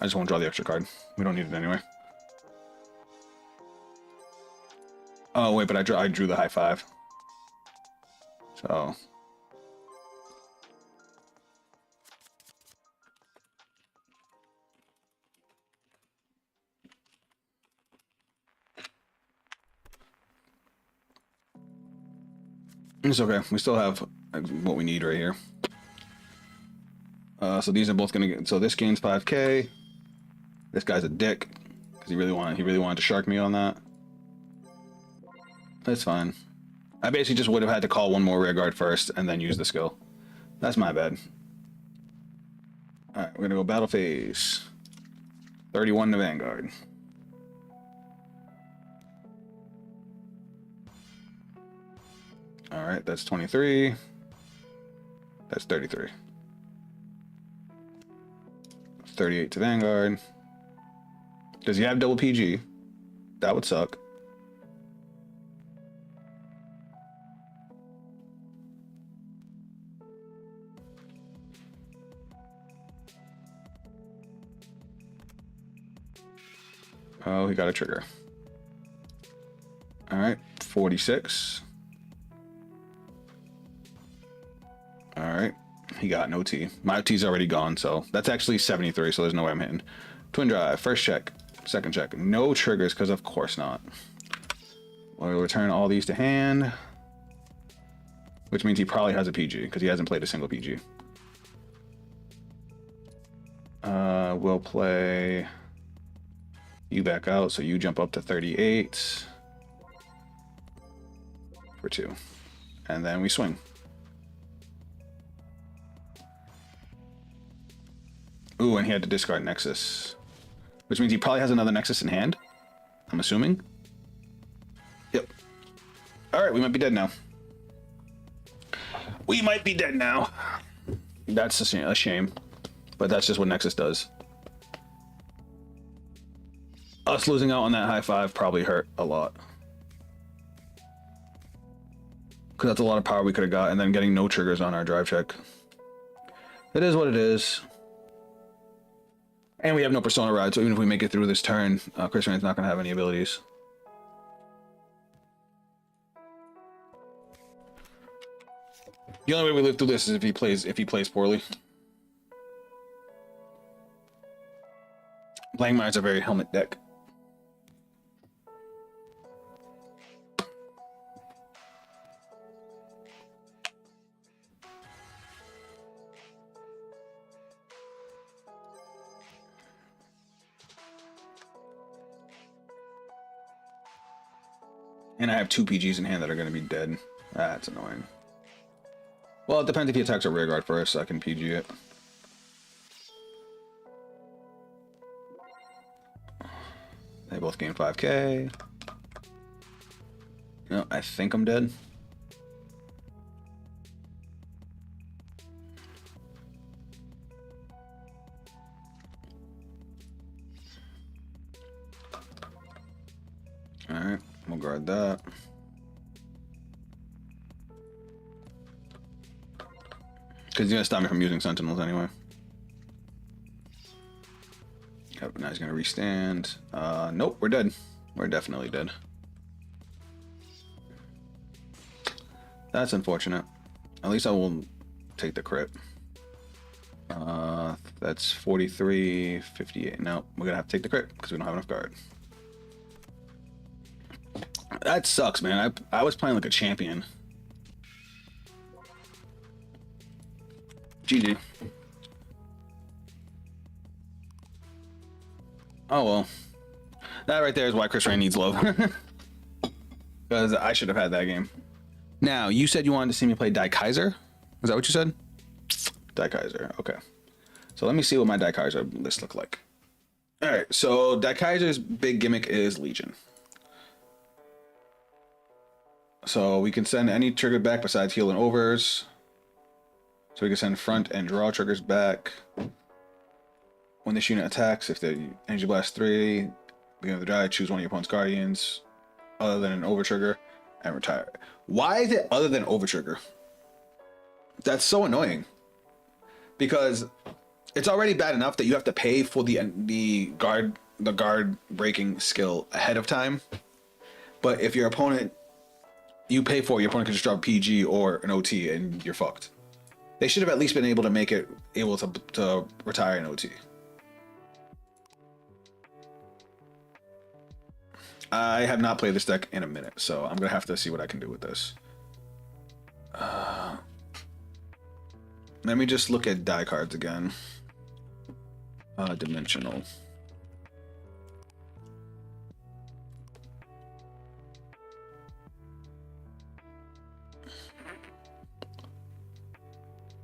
I just won't draw the extra card. We don't need it anyway. Oh, wait, but I drew the high 5. So... it's okay. We still have what we need right here. So these are both gonna get. So this gains 5k. This guy's a dick because he really wanted to shark me on that. That's fine. I basically just would have had to call one more rear guard first and then use the skill. That's my bad. All right, we're gonna go battle phase. 31 to Vanguard. All right, that's 23. That's 33. 38 to Vanguard. Does he have double PG? That would suck. Oh, he got a trigger. All right, 46. All right, he got no T. My T's already gone, so that's actually 73, so there's no way I'm hitting. Twin Drive, first check, second check. No triggers, because of course not. We'll return all these to hand, which means he probably has a PG, because he hasn't played a single PG. We'll play you back out, so you jump up to 38 for 2. And then we swing. Ooh, and he had to discard Nexus. Which means he probably has another Nexus in hand. I'm assuming. Yep. Alright, we might be dead now. We might be dead now. That's a shame. But that's just what Nexus does. Us losing out on that high 5 probably hurt a lot. Because that's a lot of power we could have got, and then getting no triggers on our drive check. It is what it is. And we have no Persona Ride, so even if we make it through this turn, Krysrain's not going to have any abilities. The only way we live through this is if he plays poorly. Playing Mine's a very helmet deck. And I have 2 PGs in hand that are going to be dead. That's annoying. Well, it depends if he attacks a rear guard first, so I can PG it. They both gain 5k. No, I think I'm dead. We'll guard that. Because he's gonna stop me from using sentinels anyway. Yep, now he's gonna restand. Nope, we're dead. We're definitely dead. That's unfortunate. At least I will take the crit. That's 43, 58. No, we're gonna have to take the crit because we don't have enough guard. That sucks, man. I was playing like a champion. GG. Oh well. That right there is why Krysrain needs love. Because I should have had that game. Now, you said you wanted to see me play Die Kaiser? Is that what you said? Die Kaiser, okay. So let me see what my Die Kaiser list look like. Alright, so Die Kaiser's big gimmick is Legion. So we can send any trigger back besides heal and overs. So we can send front and draw triggers back. When this unit attacks, if the Energy Blast 3, beginning of the drive, choose one of your opponent's guardians other than an over trigger and retire. Why is it other than over trigger? That's so annoying. Because it's already bad enough that you have to pay for the guard breaking skill ahead of time. But if your opponent, you pay for it, your opponent can just drop a PG or an OT and you're fucked. They should have at least been able to make it able to retire an OT. I have not played this deck in a minute, so I'm gonna have to see what I can do with this. Let me just look at die cards again. Dimensional.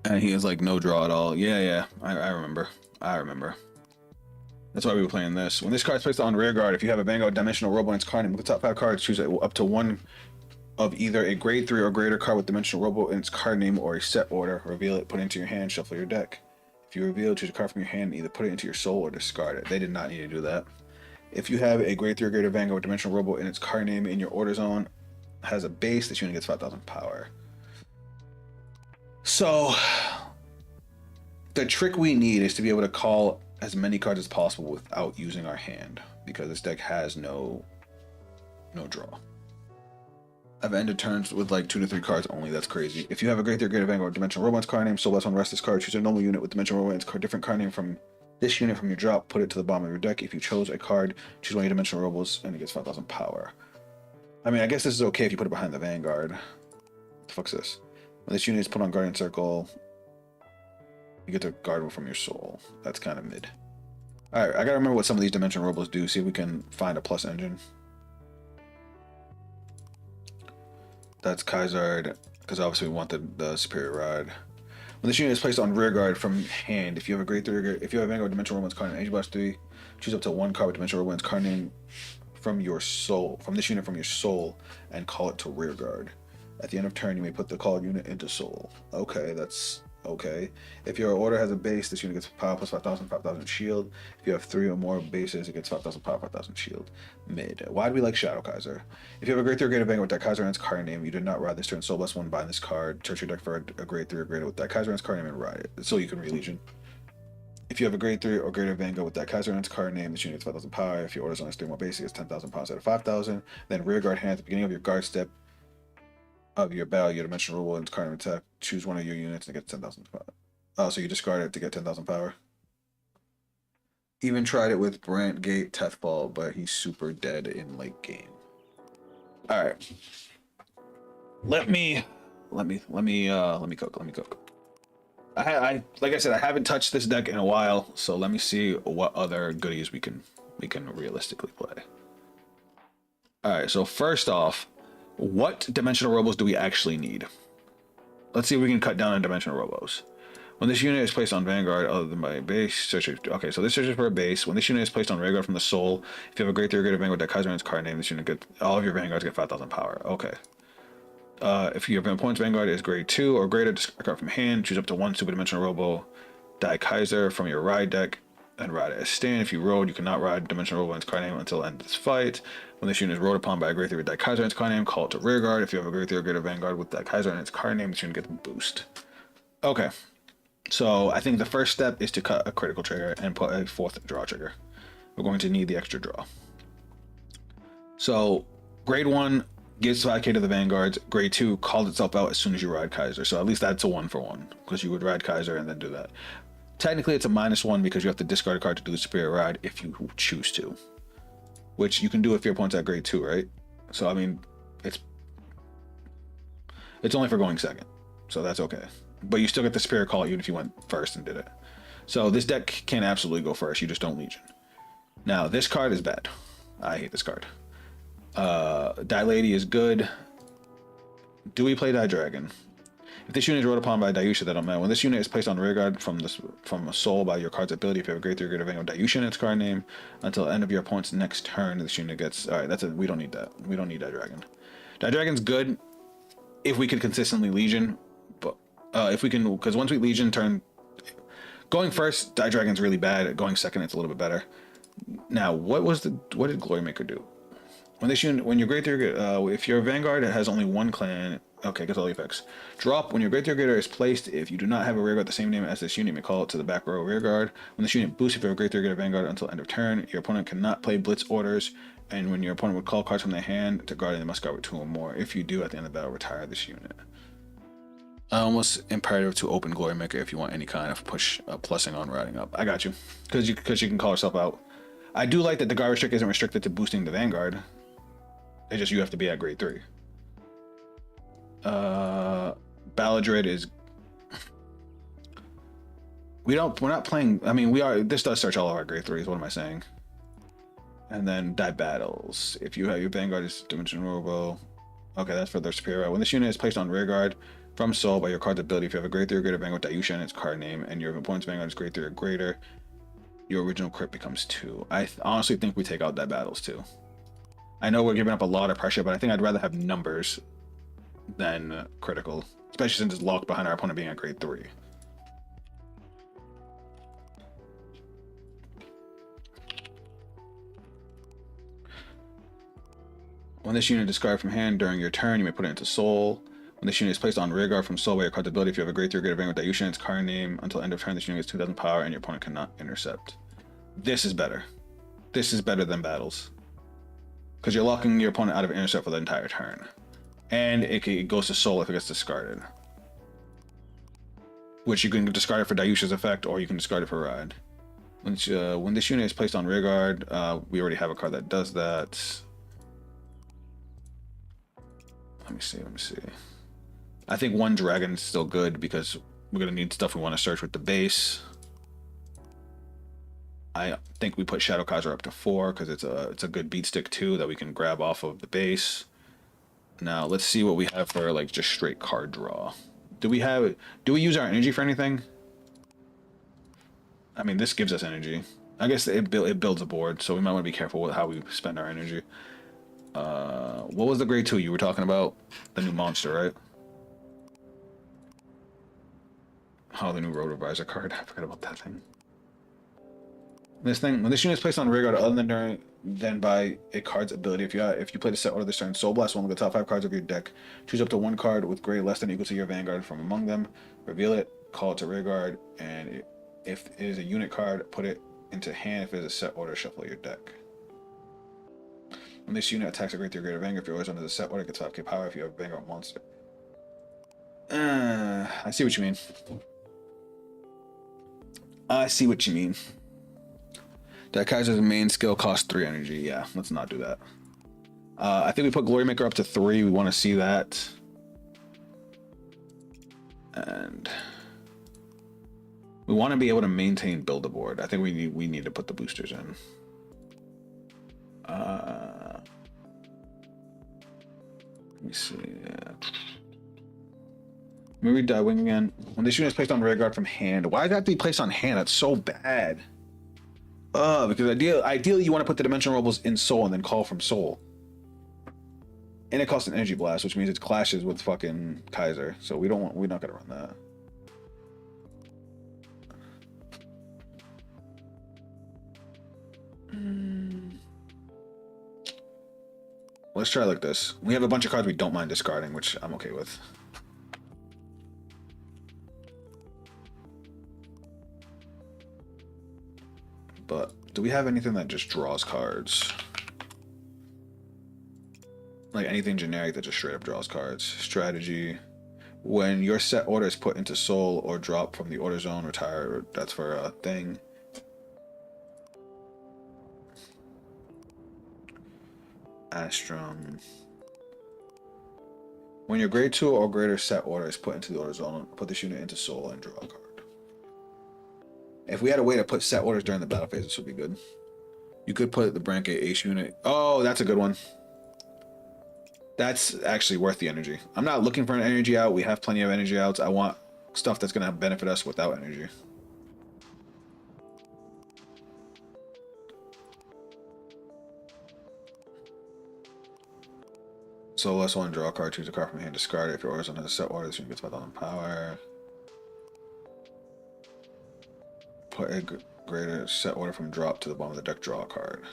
And he is like no draw at all. Yeah, I remember. That's why we were playing this. When this card is placed on rear guard, if you have a Vanguard Dimensional Robo in its card name, with the top 5 cards, choose up to one of either a grade 3 or greater card with Dimensional Robo in its card name or a set order. Reveal it, put it into your hand, shuffle your deck. If you reveal, choose a card from your hand, either put it into your soul or discard it. They did not need to do that. If you have a grade 3 or greater Vanguard Dimensional Robo in its card name in your order zone, has a base, this unit gets 5,000 power. So, the trick we need is to be able to call as many cards as possible without using our hand, because this deck has no draw. I've ended turns with like 2 to 3 cards only. That's crazy. If you have a grade 3 or greater Vanguard Dimensional Robo in its card name, so less one rest this card, choose a normal unit with Dimensional Robo in its different card name from this unit from your drop, put it to the bottom of your deck. If you chose a card, choose one of your Dimensional Robos and it gets 5,000 power. I mean, I guess this is okay if you put it behind the Vanguard. What the fuck's this? When this unit is put on Guardian Circle, you get to guard one from your soul. That's kind of mid. Alright, I gotta remember what some of these Dimensional Robos do, see if we can find a plus engine. That's Kaizard, because obviously we want the Superior Rod. When this unit is placed on rear guard from hand, if you have a grade 3, if you have a Vanguard Dimensional Robo in its card name, Energy Blast 3, choose up to one card with Dimensional Robo in its card name from your soul, from this unit from your soul, and call it to rear guard. At the end of turn, you may put the called unit into soul. Okay, that's okay. If your order has a base, this unit gets power plus 5,000, 5,000 shield. If you have 3 or more bases, it gets 5,000 power, 5,000 shield. Mid. Why do we like Shadow Kaiser? If you have a grade 3 or greater Vanguard with that Kaiser in its card name, you did not ride this turn. Soul plus 1, bind this card. Search your deck for a grade 3 or greater with that Kaiser in its card name and ride it. So you can re-Legion. If you have a grade 3 or greater Vanguard with that Kaiser in its card name, this unit gets 5,000 power. If your order's only 3 more bases, it gets 10,000 power instead of 5,000. Then rear guard hand at the beginning of your guard step of your battle, your Dimensional Robo in its card name attack. Choose one of your units and get 10,000 power. Oh, so you discard it to get 10,000 power. Even tried it with Brant Gate Tethball, but he's super dead in late game. All right. Let me cook. I like I said, I haven't touched this deck in a while, so let me see what other goodies we can realistically play. All right. So first off, what Dimensional Robos do we actually need? Let's see if we can cut down on Dimensional Robos. When this unit is placed on Vanguard, other than by base, search it. Okay, so this searches for a base. When this unit is placed on Vanguard from the soul, if you have a grade 3 or greater Vanguard that Kaiser in its card name, this unit gets all of your Vanguards get 5,000 power. Okay. If your opponent's Vanguard is grade 2 or greater, discard a card from hand. Choose up to one Super Dimensional Robo, die Kaiser from your ride deck. and ride it as stand. If you rode, you cannot ride Dimensional Robo in its card name until the end of this fight. When this unit is rode upon by a Grade 3 with Die Kaiser in its card name, call it to rear guard. If you have a Grade 3 or greater Vanguard with Die Kaiser in its card name, this unit gets a boost. Okay, so I think the first step is to cut a critical trigger and put a 4th draw trigger. We're going to need the extra draw. So Grade 1 gives 5k to the Vanguards. Grade 2 calls itself out as soon as you ride Kaiser. So at least that's a 1-for-1, because you would ride Kaiser and then do that. Technically, it's a -1 because you have to discard a card to do the superior ride if you choose to, which you can do if your opponent's at Grade 2, right? So I mean, it's only for going second, so that's okay. But you still get the superior call even if you went first and did it. So this deck can absolutely go first. You just don't Legion. Now this card is bad. I hate this card. Die Lady is good. Do we play Die Dragon? If this unit is rode upon by Dayusha, that don't matter. When this unit is placed on rearguard from a soul by your card's ability, if you have a Grade 3 or greater Vanguard Dayusha in its card name, until the end of your opponent's next turn, this unit gets... Alright, that's it. We don't need that. We don't need Die Dragon. Die Dragon's good if we could consistently Legion, but if we can... Because once we Legion turn... Going first, Die Dragon's really bad. Going second, it's a little bit better. Now, what did Glory Maker do? When this unit, when your Grade 3, if your Vanguard has only one clan, okay, gets all the effects. Drop, when your Grade 3 Grader is placed, if you do not have a rearguard the same name as this unit, you may call it to the back row rearguard. When this unit boosts, if you have a Grade 3 Grader Vanguard until end of turn, your opponent cannot play Blitz orders, and when your opponent would call cards from their hand to guard, they must guard with 2 or more. If you do, at the end of the battle, retire this unit. Almost imperative to open Glory Maker if you want any kind of push plussing on riding up. I got you, because you can call yourself out. I do like that the guard restrict isn't restricted to boosting the Vanguard. It's just you have to be at Grade 3. Baladrid is... We're not playing... I mean, we are... This does search all of our Grade 3s. What am I saying? And then Die Battles. If you have your Vanguard is Dimensional Robo. Okay, that's for their superior. When this unit is placed on rearguard from soul by your card's ability, if you have a Grade 3 or greater Vanguard Dayusha in its card name, and your opponent's Vanguard is Grade 3 or greater, your original crit becomes 2. I honestly think we take out Die Battles too. I know we're giving up a lot of pressure, but I think I'd rather have numbers than critical, especially since it's locked behind our opponent being at Grade 3. When this unit is discarded from hand during your turn, you may put it into soul. When this unit is placed on rearguard from soul by your card's ability, if you have a Grade 3 or greater Vanguard Dayusha in its card name, until end of turn, this unit gets 2,000 power and your opponent cannot intercept. This is better. This is better than Battles, because you're locking your opponent out of intercept for the entire turn. And it goes to soul if it gets discarded, which you can discard it for Dayusha's effect, or you can discard it for ride. When this unit is placed on rearguard, we already have a card that does that. Let me see. I think one dragon is still good because we're gonna need stuff we want to search with the base. I think we put Shadow Kaiser up to 4 because it's a good beat stick too that we can grab off of the base. Now let's see what we have for like just straight card draw. Do we use our energy for anything? I mean, this gives us energy. I guess it builds a board, so we might want to be careful with how we spend our energy. What was the Grade 2 you were talking about? The new monster, right? Oh, the new Rotovisor card. I forgot about that thing. This thing, when this unit is placed on rearguard other than by a card's ability, if you play the set order this turn, Soul Blast one of the top 5 cards of your deck. Choose up to 1 card with grade less than or equal to your Vanguard from among them. Reveal it, call it to rearguard, and if it is a unit card, put it into hand. If it is a set order, shuffle your deck. When this unit attacks a Grade 3 or greater Vanguard, if you're always under the set order, it gets 5k power if you have a Vanguard monster. I see what you mean. I see what you mean. That Kaiser's main skill costs 3 energy. Yeah, let's not do that. I think we put Glory Maker up to 3. We want to see that. And we want to be able to maintain build a board. I think we need to put the boosters in. Let me see. Let me read Die Wing again. When this unit is placed on rearguard from hand. Why does that have to be placed on hand? That's so bad. Because ideally you want to put the Dimensional Robles in soul and then call from soul. And it costs an energy blast, which means it clashes with fucking Kaiser. So we're not gonna run that. let's try it like this. We have a bunch of cards we don't mind discarding, which I'm okay with. But do we have anything that just draws cards? Like anything generic that just straight up draws cards. Strategy. When your set order is put into soul or drop from the order zone, retire. That's for a thing. Astrum. When your grade 2 or greater set order is put into the order zone, put this unit into soul and draw a card. If we had a way to put set orders during the battle phase, this would be good. You could put the Brancate Ace unit. Oh, that's a good one. That's actually worth the energy. I'm not looking for an energy out. We have plenty of energy outs. I want stuff that's going to benefit us without energy. So less one, draw a card, choose a card from hand, discard it. If your order's on a set order, this unit gets 5,000 power. Put a greater set order from drop to the bottom of the deck, draw a card.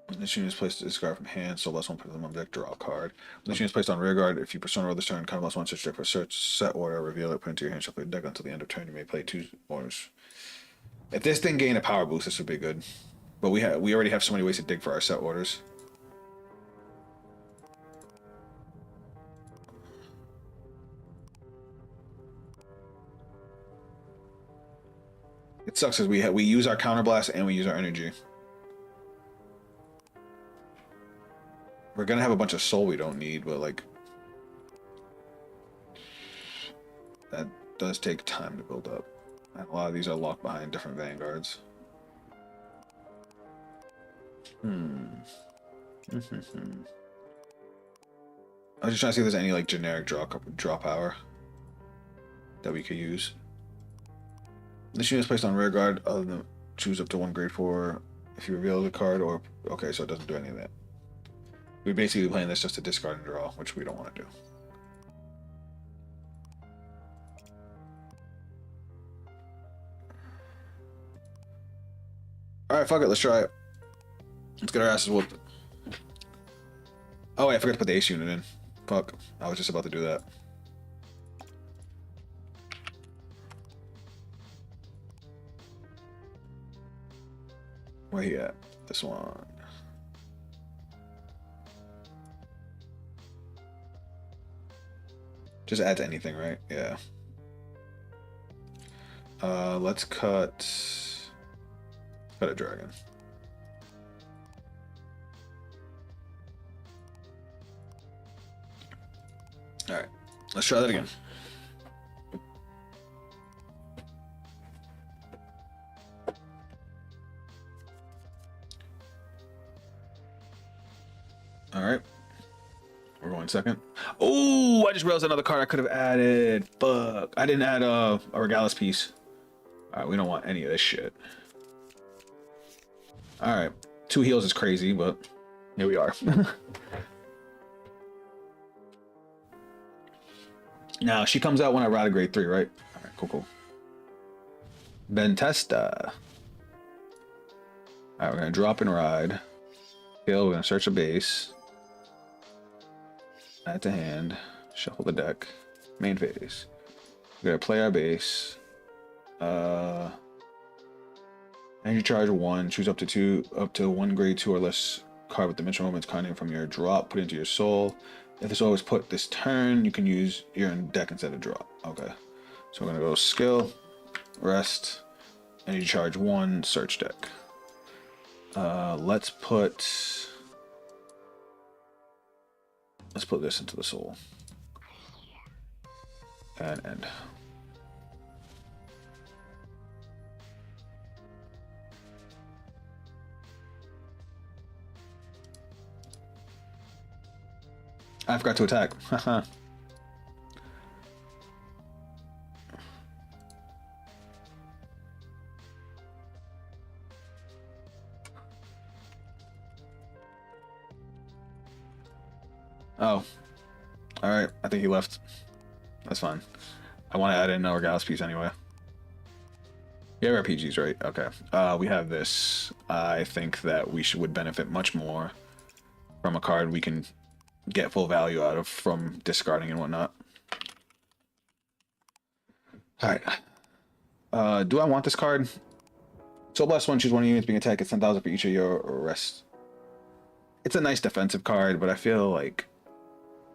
When this unit is placed to discard from hand, so less one put it on the deck, draw a card. When this unit is placed on rear guard, if you persona roll this turn, kind of less one search deck for search set order, reveal it, put it into your hand, shuffle the deck until the end of turn. You may play 2 orders. If this thing gained a power boost, this would be good. But we already have so many ways to dig for our set orders. It sucks because we use our counterblast and we use our energy. We're gonna have a bunch of soul we don't need, but like that does take time to build up. And a lot of these are locked behind different vanguards. I was just trying to see if there's any like generic draw power that we could use. This unit is placed on rear guard. Other than choose up to 1 grade 4 if you reveal the card, or okay, so it doesn't do any of that. We're basically playing this just to discard and draw, which we don't want to do. Alright, fuck it, let's try it. Let's get our asses whooped. Oh wait, I forgot to put the ace unit in. Fuck, I was just about to do that. Where he at? This one. Just add to anything, right? Yeah. Let's cut a dragon. All right, let's try that again. All right, we're going second. Oh, I just realized another card I could have added. Fuck, I didn't add a Regalis piece. All right, we don't want any of this shit. All right, 2 heals is crazy, but here we are. Now she comes out when I ride a grade 3, right? All right, cool. Bentesta. All right, we're gonna drop and ride. Heal. We're gonna search a base. Add to hand, shuffle the deck, main phase. We're gonna play our base. Energy charge 1, choose up to 1 grade 2 or less card with dimensional moments kind name from your drop, put into your soul. If this always put this turn, you can use your deck instead of drop. Okay. So we're gonna go skill, rest, energy charge 1, search deck. Let's put this into the soul. And end. I forgot to attack. Haha. Oh. Alright, I think he left. That's fine. I want to add in our Regalis piece anyway. We have RPGs, right? Okay. We have this. I think that we would benefit much more from a card we can get full value out of from discarding and whatnot. All right. Do I want this card? So bless one, choose one of your units being attacked at 10,000 for each of your rest. It's a nice defensive card, but I feel like,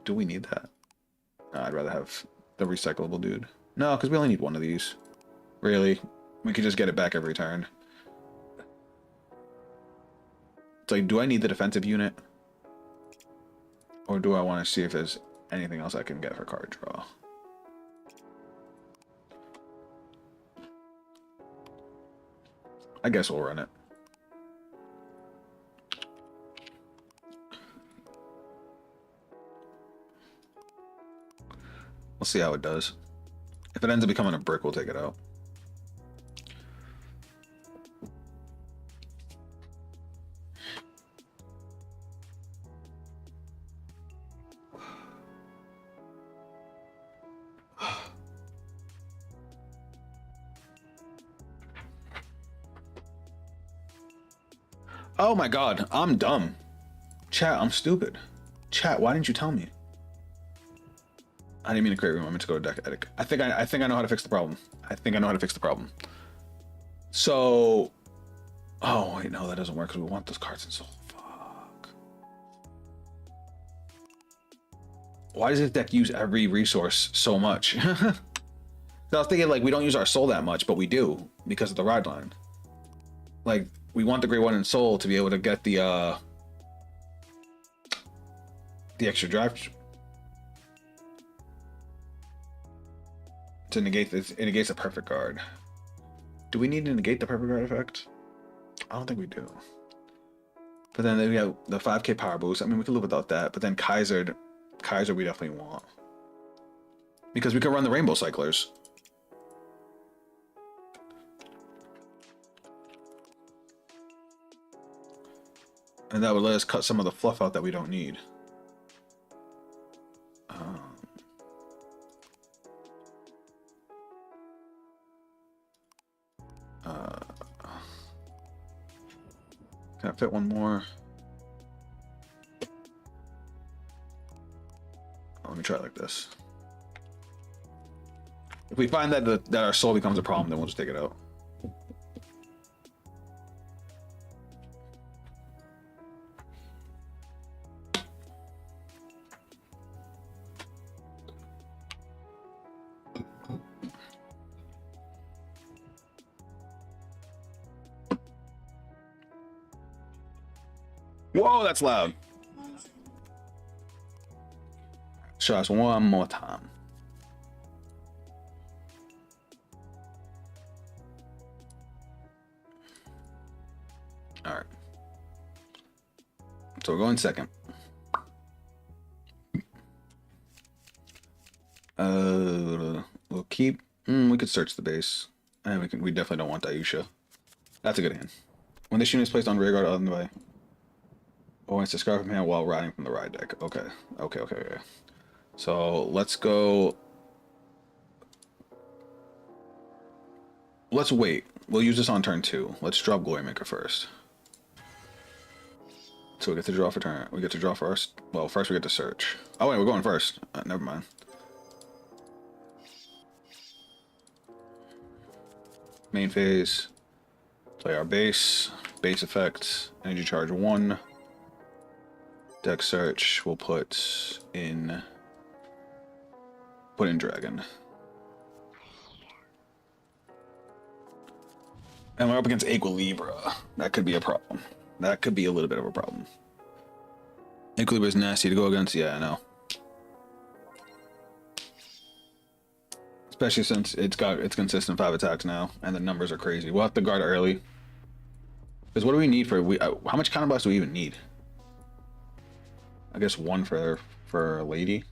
do we need that? No, I'd rather have the recyclable dude. No, because we only need one of these. Really, we could just get it back every turn. It's like, do I need the defensive unit? Or do I want to see if there's anything else I can get for card draw? I guess we'll run it. We'll see how it does. If it ends up becoming a brick, we'll take it out. Oh my god, I'm dumb. Chat, I'm stupid. Chat, why didn't you tell me? I didn't mean to create room. I meant to go to deck edit. I think I know how to fix the problem. So, oh wait, no, that doesn't work because we want those cards in soul. Fuck. Why does this deck use every resource so much? So I was thinking like we don't use our soul that much, but we do because of the ride line. Like we want the Grey One in soul to be able to get the extra drive. To negate this, it negates a perfect guard. Do we need to negate the perfect guard effect? I don't think we do. But then we have the 5k power boost. I mean, we can live without that. But then Kaiser we definitely want. Because we can run the Rainbow Cyclers. And that would let us cut some of the fluff out that we don't need. Can I fit one more? Let me try it like this. If we find that that our soul becomes a problem, then we'll just take it out. Whoa, that's loud. Try this one more time. All right. So we're going second. We'll keep. We could search the base, and we definitely don't want Ayusha. That's a good hand. When this unit is placed on rearguard on the way. Oh, it's discard from hand while riding from the ride deck. Okay. So let's go. Let's wait. We'll use this on turn 2. Let's drop Glory Maker first. So we get to draw for turn. We get to draw first. Well, first we get to search. Oh wait, we're going first. Never mind. Main phase. Play our base. Base effect. Energy charge 1. Deck search. We'll put in Dragon. And we're up against Equilibra. That could be a problem. That could be a little bit of a problem. Equilibra is nasty to go against. Yeah, I know. Especially since it's consistent 5 attacks now, and the numbers are crazy. We'll have to guard early. Because what do we need for how much counterblast do we even need? I guess 1 for a lady.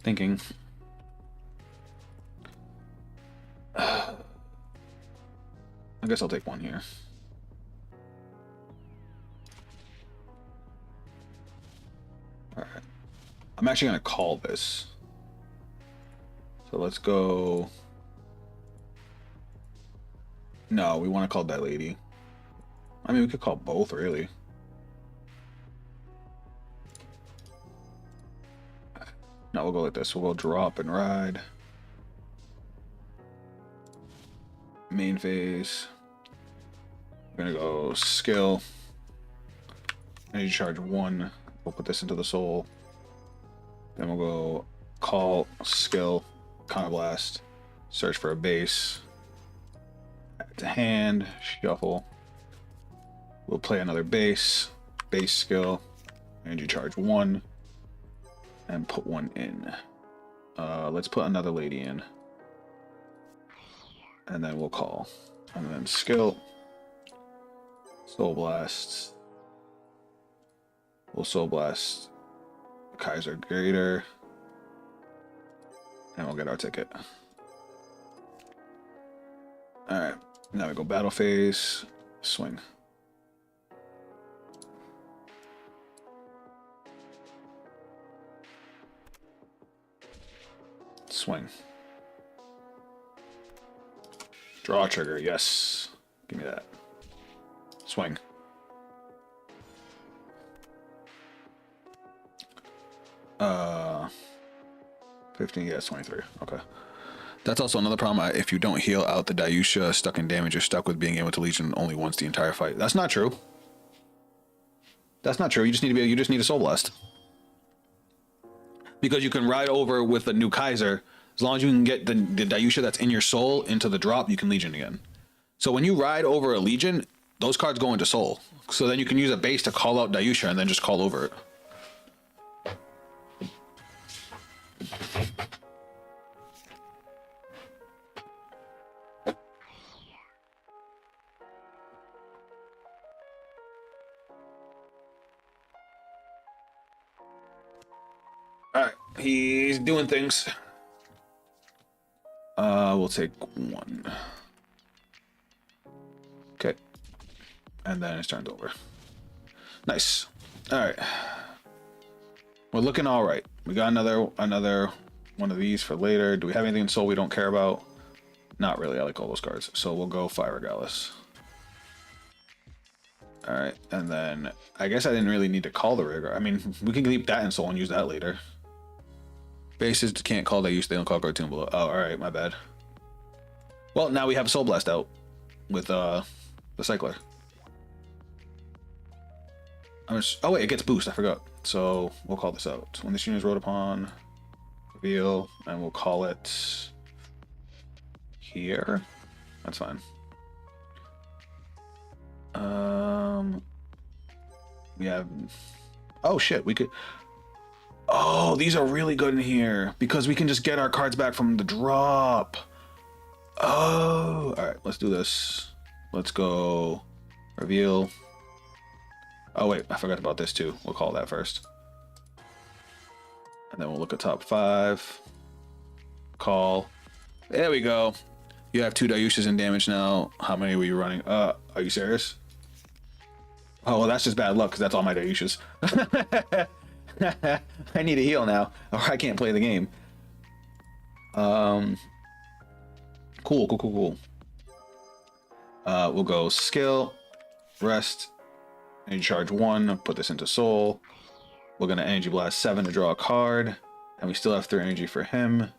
Thinking. I guess I'll take 1 here. All right. I'm actually gonna call this. So let's go. No, we want to call that lady. I mean, we could call both, really. No, we'll go like this. We'll go drop and ride. Main phase. We're gonna go skill. Energy charge 1. We'll put this into the soul. Then we'll go call, skill, counterblast, search for a base. Add to hand, shuffle. We'll play another base skill, energy charge 1, and put 1 in. Let's put another lady in. And then we'll call. And then skill, soul blast. We'll soul blast Kaiser Greater. And we'll get our ticket. Alright, now we go battle phase, swing. Swing. Draw trigger, yes. Give me that. Swing. Uh, 15, yes, 23. Okay. That's also another problem. If you don't heal out the Dayusha stuck in damage, you're stuck with being able to Legion only once the entire fight. That's not true. That's not true. You just need a Soul Blast. Because you can ride over with the new Kaiser. As long as you can get the Dayusha that's in your soul into the drop, you can Legion again. So when you ride over a Legion, those cards go into soul. So then you can use a base to call out Dayusha and then just call over it. Alright, he's doing things. We'll take 1. Okay. And then it's turned over. Nice. Alright. We're looking alright. We got another one of these for later. Do we have anything in soul we don't care about? Not really. I like all those cards. So we'll go Fire Regalis. Alright, and then I guess I didn't really need to call the Rear. I mean, we can keep that in soul and use that later. Bases can't call, they don't call cartoon below. Oh, alright, my bad. Well, now we have Soul Blast out with the Cycler. Oh wait, it gets boost, I forgot. So we'll call this out. When this unit is rode upon, reveal, and we'll call it here. That's fine. We have, oh shit, we could, oh, these are really good in here because we can just get our cards back from the drop. Oh, all right, let's do this. Let's go reveal. Oh wait, I forgot about this too. We'll call that first. And then we'll look at top 5. Call. There we go. You have 2 Dayushas in damage now. How many were you running? Are you serious? Oh, well, that's just bad luck because that's all my Dayushas. I need a heal now, or I can't play the game. Cool. We'll go skill, rest, energy charge 1, put this into soul. We're gonna energy blast 7 to draw a card, and we still have 3 energy for him.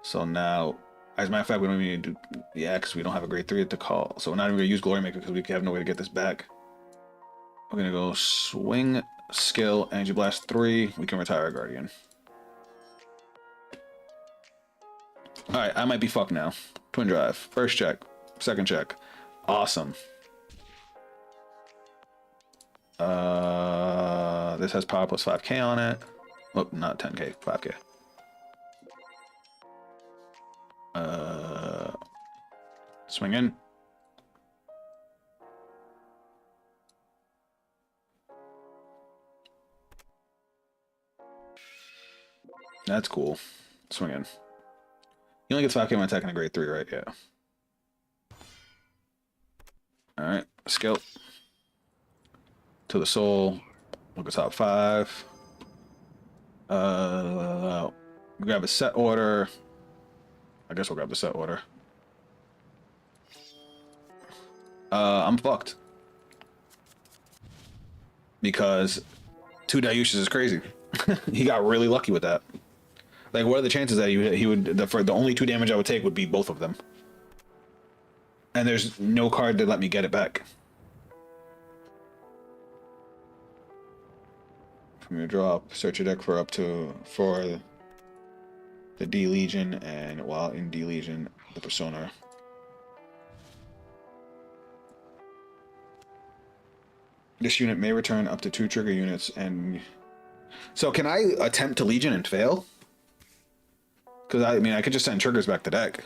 So now, as a matter of fact, we don't even need to do, yeah, because we don't have a grade 3 to call. So we're not even gonna use Glory Maker because we have no way to get this back. We're gonna go swing, skill, energy blast 3. We can retire our Guardian. Alright, I might be fucked now. Twin drive. First check. Second check. Awesome. This has power plus 5k on it. Oh, not 10k, 5k. Swing in. That's cool. Swing in. He only gets 5k when attacking a grade 3, right? Yeah. Alright, skill. To the soul. Look at top 5. Grab a set order. I guess we'll grab the set order. I'm fucked. Because 2 Dayushas is crazy. He got really lucky with that. Like, what are the chances that he would for the only 2 damage I would take would be both of them? And there's no card to let me get it back. From your drop, search your deck for the D Legion, and while in D Legion, the Persona. This unit may return up to 2 trigger units, and so can I attempt to Legion and fail? Because I mean, I could just send triggers back to deck.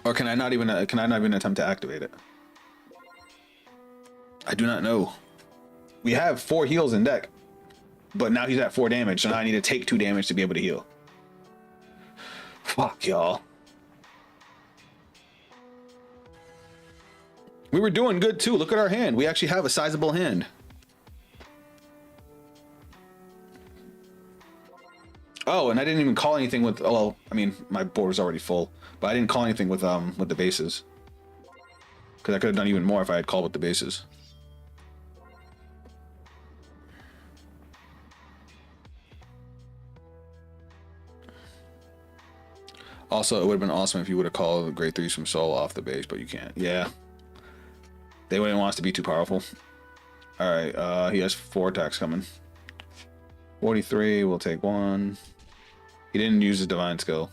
Or can I not even attempt to activate it? I do not know. We have 4 heals in deck, but now he's at 4 damage, so now I need to take 2 damage to be able to heal. Fuck y'all. We were doing good too. Look at our hand. We actually have a sizable hand. Oh, and I didn't even call anything with. Oh, well, I mean, my board was already full, but I didn't call anything with the bases. Because I could have done even more if I had called with the bases. Also, it would have been awesome if you would have called grade 3s from Soul off the base, but you can't. Yeah. They wouldn't want us to be too powerful. Alright, he has 4 attacks coming. 43, we'll take 1. He didn't use his divine skill.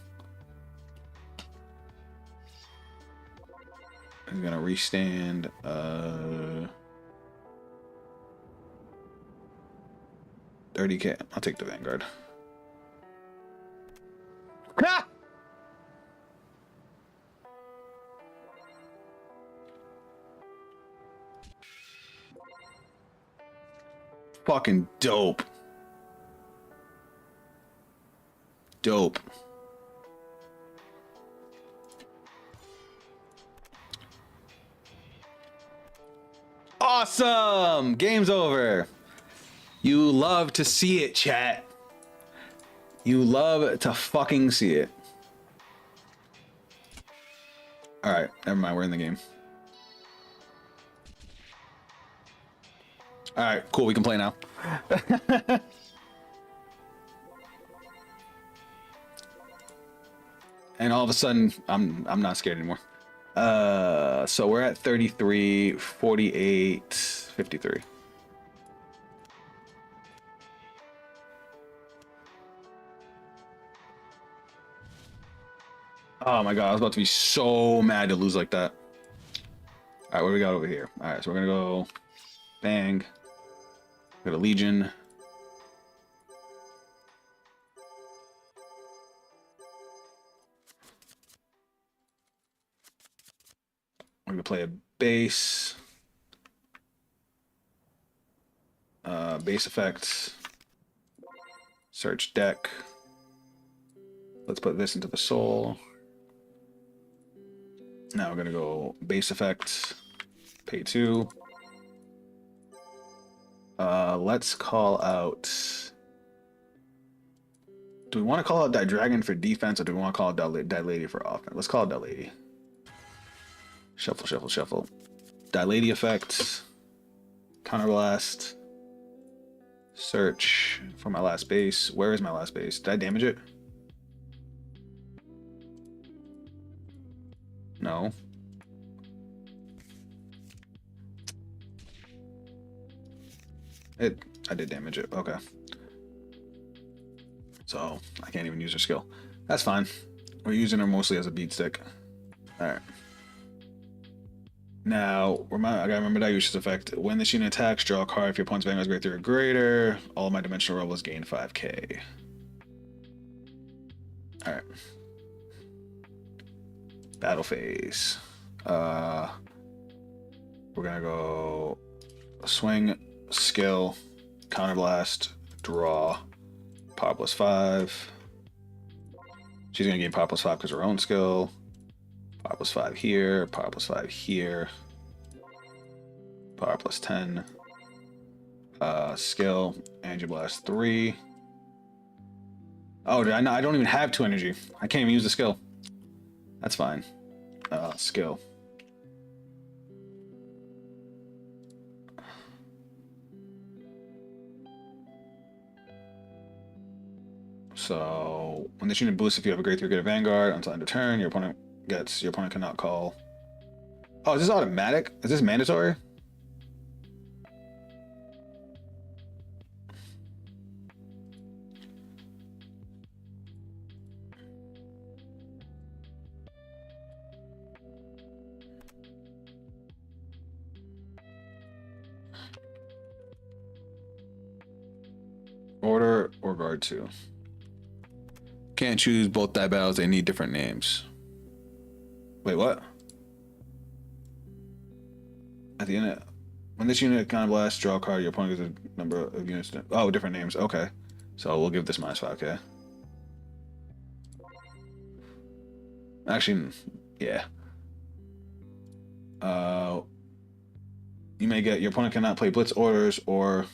He's gonna restand. 30k. I'll take the Vanguard. Ah! Fucking dope. Dope. Awesome! Game's over. You love to see it, chat. You love to fucking see it. Alright, never mind, we're in the game. Alright, cool, we can play now. And all of a sudden, I'm not scared anymore. So we're at 33, 48, 53. Oh my god, I was about to be so mad to lose like that. Alright, what do we got over here? Alright, so we're gonna go bang. Go to Legion. We're gonna play a base. Base effects. Search deck. Let's put this into the soul. Now we're gonna go base effects. Pay 2. Let's call out. Do we want to call out that dragon for defense, or do we want to call out that lady for offense? Let's call it that lady. Shuffle, shuffle, shuffle. Dilady effect. Counterblast. Search for my last base. Where is my last base? Did I damage it? No. I did damage it. Okay. So I can't even use her skill. That's fine. We're using her mostly as a beat stick. Alright. Now, I gotta remember that Dayusha's effect. When this unit attacks, draw a card. If your opponent's Vanguard is grade 3 or greater, all of my dimensional rebels gain 5k. Alright. Battle phase. We're gonna go swing, skill, counterblast, draw, power plus 5. She's gonna gain power plus 5 because of her own skill. Power plus 5 here, power plus 5 here, power plus 10. Skill, Energy Blast 3. Oh, I don't even have 2 energy. I can't even use the skill. That's fine. Skill. So when this unit boosts, if you have a grade 3 good at Vanguard until end of turn, your opponent cannot call. Oh, is this automatic? Is this mandatory? Order or guard 2. Can't choose both die battles, they need different names. Wait, what? At the end, when this unit counterblast, draw a card, your opponent gets a number of units. Oh, different names. Okay. So we'll give this -5k. Actually, yeah. You may get, your opponent cannot play blitz orders or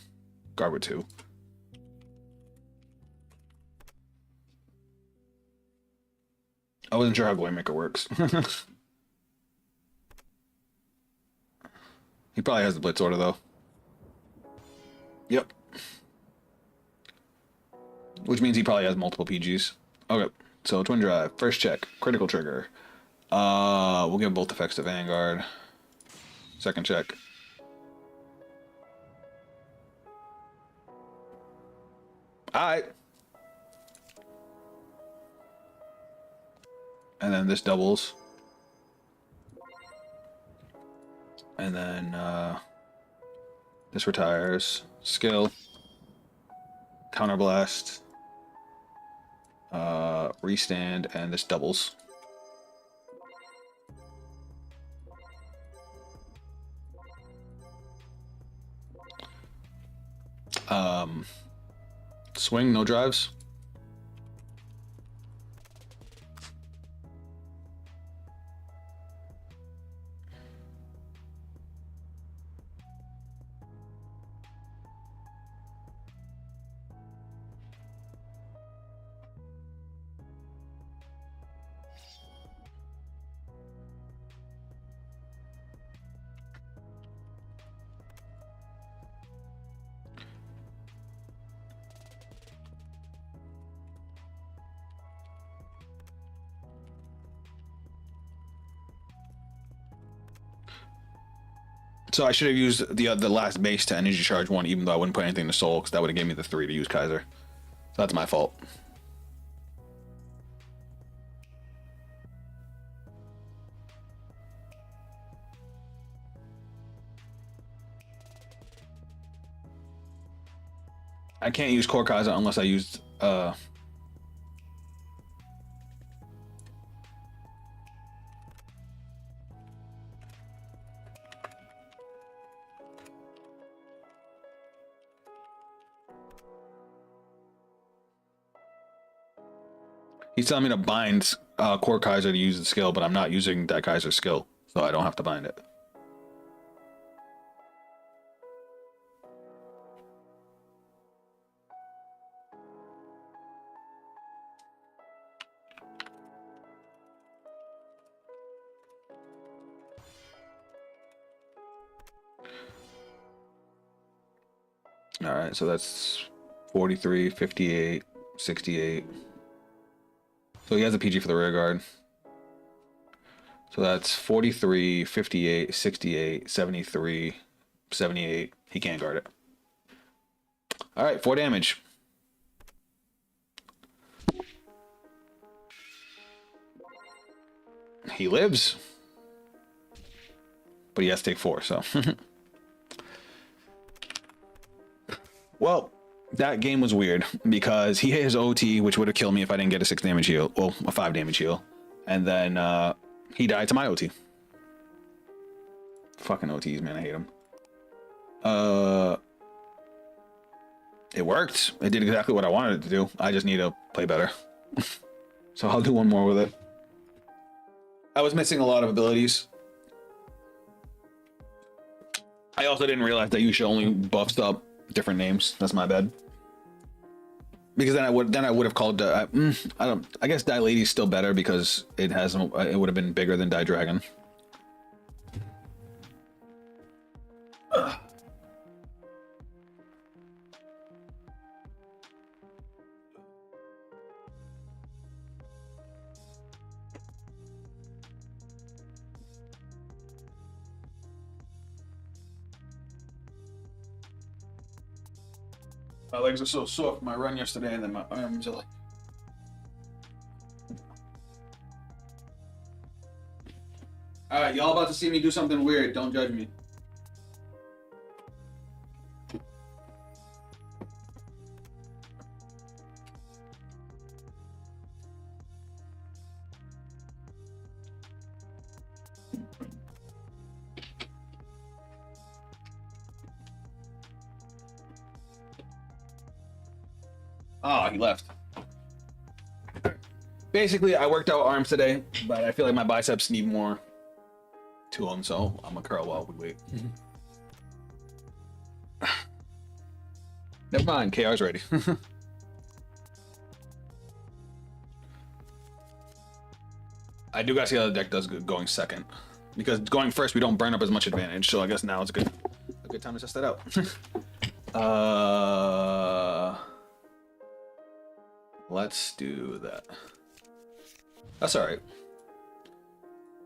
guard with 2. I wasn't sure how Glorymaker works. He probably has the blitz order though. Yep. Which means he probably has multiple PGs. Okay, so Twin Drive, first check, critical trigger. We'll give both effects to Vanguard. Second check. Alright. And then this doubles. And then this retires. Skill. Counterblast. Restand, and this doubles. Swing, no drives. So I should have used the last base to energy charge 1, even though I wouldn't put anything to soul, because that would have given me the 3 to use Kaiser. So that's my fault. I can't use Core Kaiser unless I used he's telling me to bind Core Kaiser to use the skill, but I'm not using that Kaiser's skill, so I don't have to bind it. All right, so that's 43, 58, 68. So he has a PG for the rear guard. So that's 43, 58, 68, 73, 78. He can't guard it. All right, 4 damage. He lives. But he has to take 4, so. Well, that game was weird because he hit his OT, which would have killed me if I didn't get a 6 damage heal. Well, a 5 damage heal. And then he died to my OT. Fucking OTs, man. I hate them. It worked. It did exactly what I wanted it to do. I just need to play better. So I'll do one more with it. I was missing a lot of abilities. I also didn't realize that you should only buffs up different names. That's my bad. Because then I would have called I don't. I guess Die Lady is still better because it would have been bigger than Die Dragon. My legs are so sore from my run yesterday, and then my arms are like. Alright, y'all about to see me do something weird. Don't judge me. Ah, he left. Basically, I worked out arms today, but I feel like my biceps need more to them, so I'm gonna curl while we wait. Never mind, KR's ready. I do gotta see how the deck does good going second, because going first we don't burn up as much advantage. So I guess now it's a good time to test that out. Let's do that. That's all right.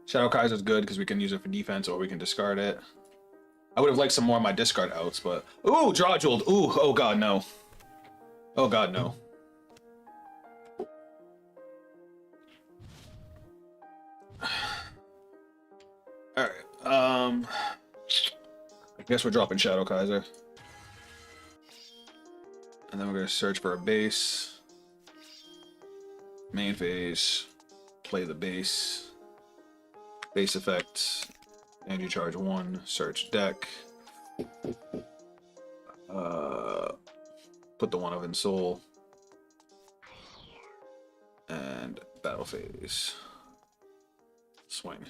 Shadow Kaiser's good because we can use it for defense or we can discard it. I would have liked some more of my discard outs, but ooh, draw jeweled. Ooh, oh god no. Oh god no. All right. I guess we're dropping Shadow Kaiser, and then we're gonna search for a base. Main phase, play the base. Base effect, energy charge 1, search deck. Put the 1 of in soul. And battle phase. Swing.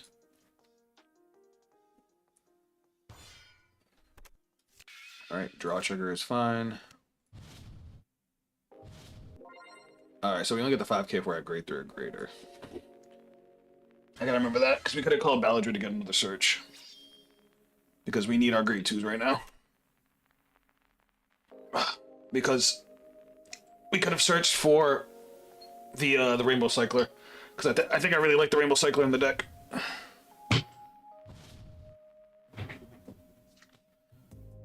Alright, draw trigger is fine. Alright, so we only get the 5k if we're at grade 3 or greater. I gotta remember that, because we could have called Balladry to get another search. Because we need our grade 2s right now. Because we could have searched for the Rainbow Cycler. Because I think I really like the Rainbow Cycler in the deck.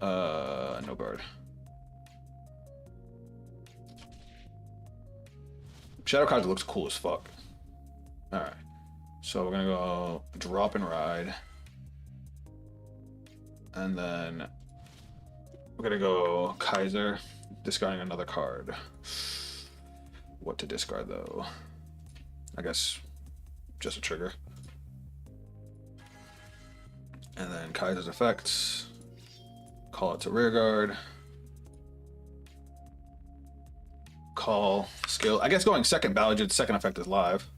No guard. Shadow Kaiser looks cool as fuck. Alright. So we're gonna go drop and ride. And then we're gonna go Kaiser, discarding another card. What to discard though? I guess just a trigger. And then Kaiser's effects. Call it to rear guard. Call, skill. I guess going second, Balladry's second effect is live.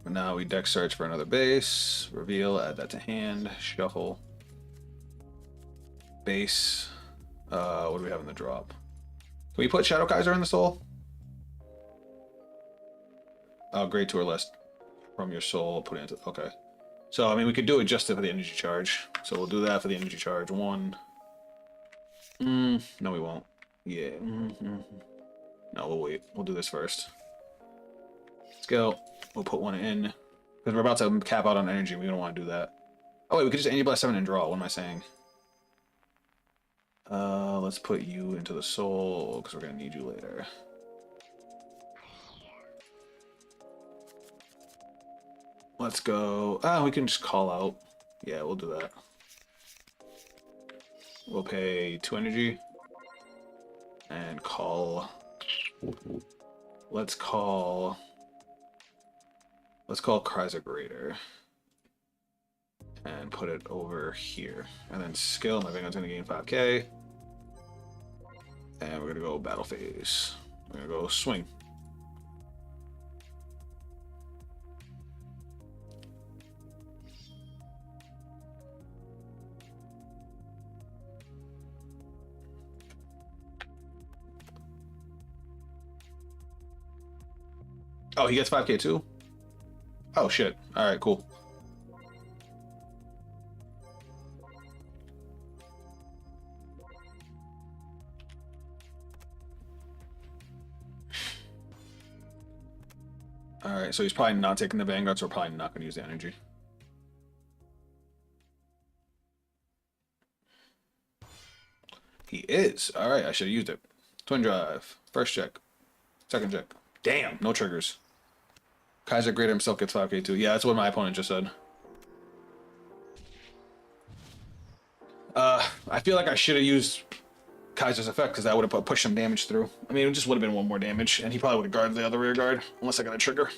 But now we deck search for another base. Reveal, add that to hand. Shuffle. Base. What do we have in the drop? Can we put Shadow Kaiser in the soul? Oh, grade 2 or less from your soul. Put it into. Okay. So, I mean, we could do it just for the energy charge. So we'll do that for the energy charge. 1. No, we won't. Yeah. No, we'll wait. We'll do this first. Let's go. We'll put 1 in. Because we're about to cap out on energy. We don't want to do that. Oh, wait, we could just Energy Blast 7 and draw. What am I saying? Let's put you into the soul, because we're going to need you later. Let's go. We can just call out. Yeah, we'll do that. We'll pay 2 energy. And call. Let's call Krysrain Greater. And put it over here. And then skill, my Vanguard's gonna gain 5k. And we're gonna go battle phase. We're gonna go swing. Oh, he gets 5k too? Oh, shit. Alright, cool. Alright, so he's probably not taking the Vanguard, so we're probably not going to use the energy. He is. Alright, I should have used it. Twin Drive. First check. Second check. Damn, no triggers. Kaiser Greater himself gets 5k too. Yeah, that's what my opponent just said. I feel like I should have used Kaiser's effect because that would have pushed some damage through. I mean, it just would have been one more damage, and he probably would have guarded the other rear guard, unless I got a trigger.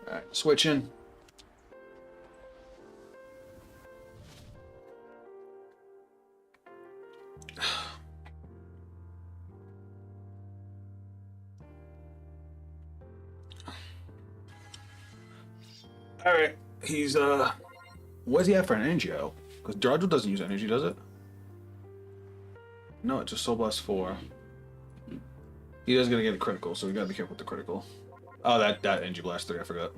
Alright, switching. Alright, he's, what does he have for an energy out? Because Jarjo doesn't use energy, does it? No, it's just Soul Blast 4. He is gonna get a critical, so we gotta be careful with the critical. Oh, that energy blast 3, I forgot.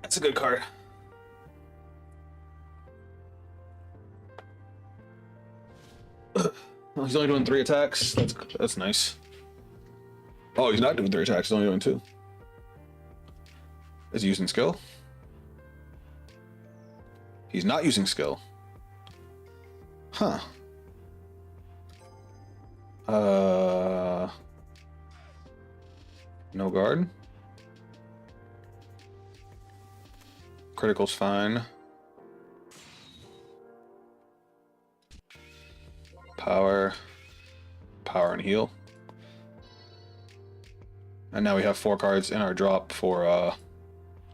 That's a good card. Well, he's only doing 3 attacks. That's nice. Oh, he's not doing 3 attacks. He's only doing 2. Is he using skill? He's not using skill. Huh. No guard. Critical's fine. Power and heal. And now we have 4 cards in our drop for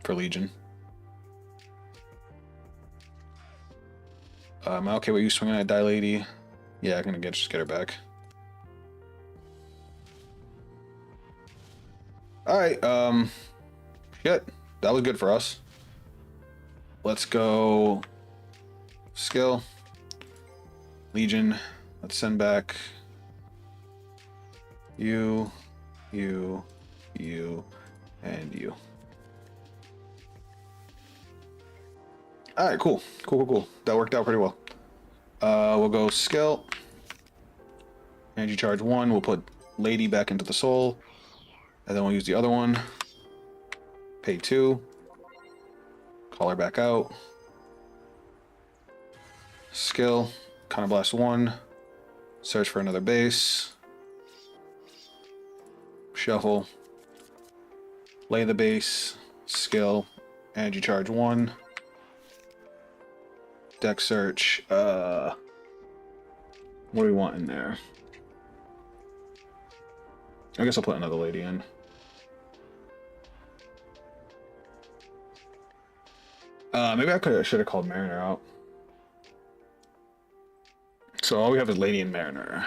Legion. Am I okay with you swinging at Die Lady? Yeah, I'm gonna just get her back. Alright, shit. That was good for us. Let's go skill. Legion. Let's send back you, and you. Alright, cool. That worked out pretty well. We'll go skill. Energy charge 1. We'll put Lady back into the soul. And then we'll use the other one. Pay 2. Call her back out. Skill. Counterblast 1. Search for another base. Shuffle. Lay the base. Skill. Energy charge 1. Deck search. What do we want in there? I guess I'll put another lady in. Maybe I should have called Mariner out. So all we have is Lady and Mariner.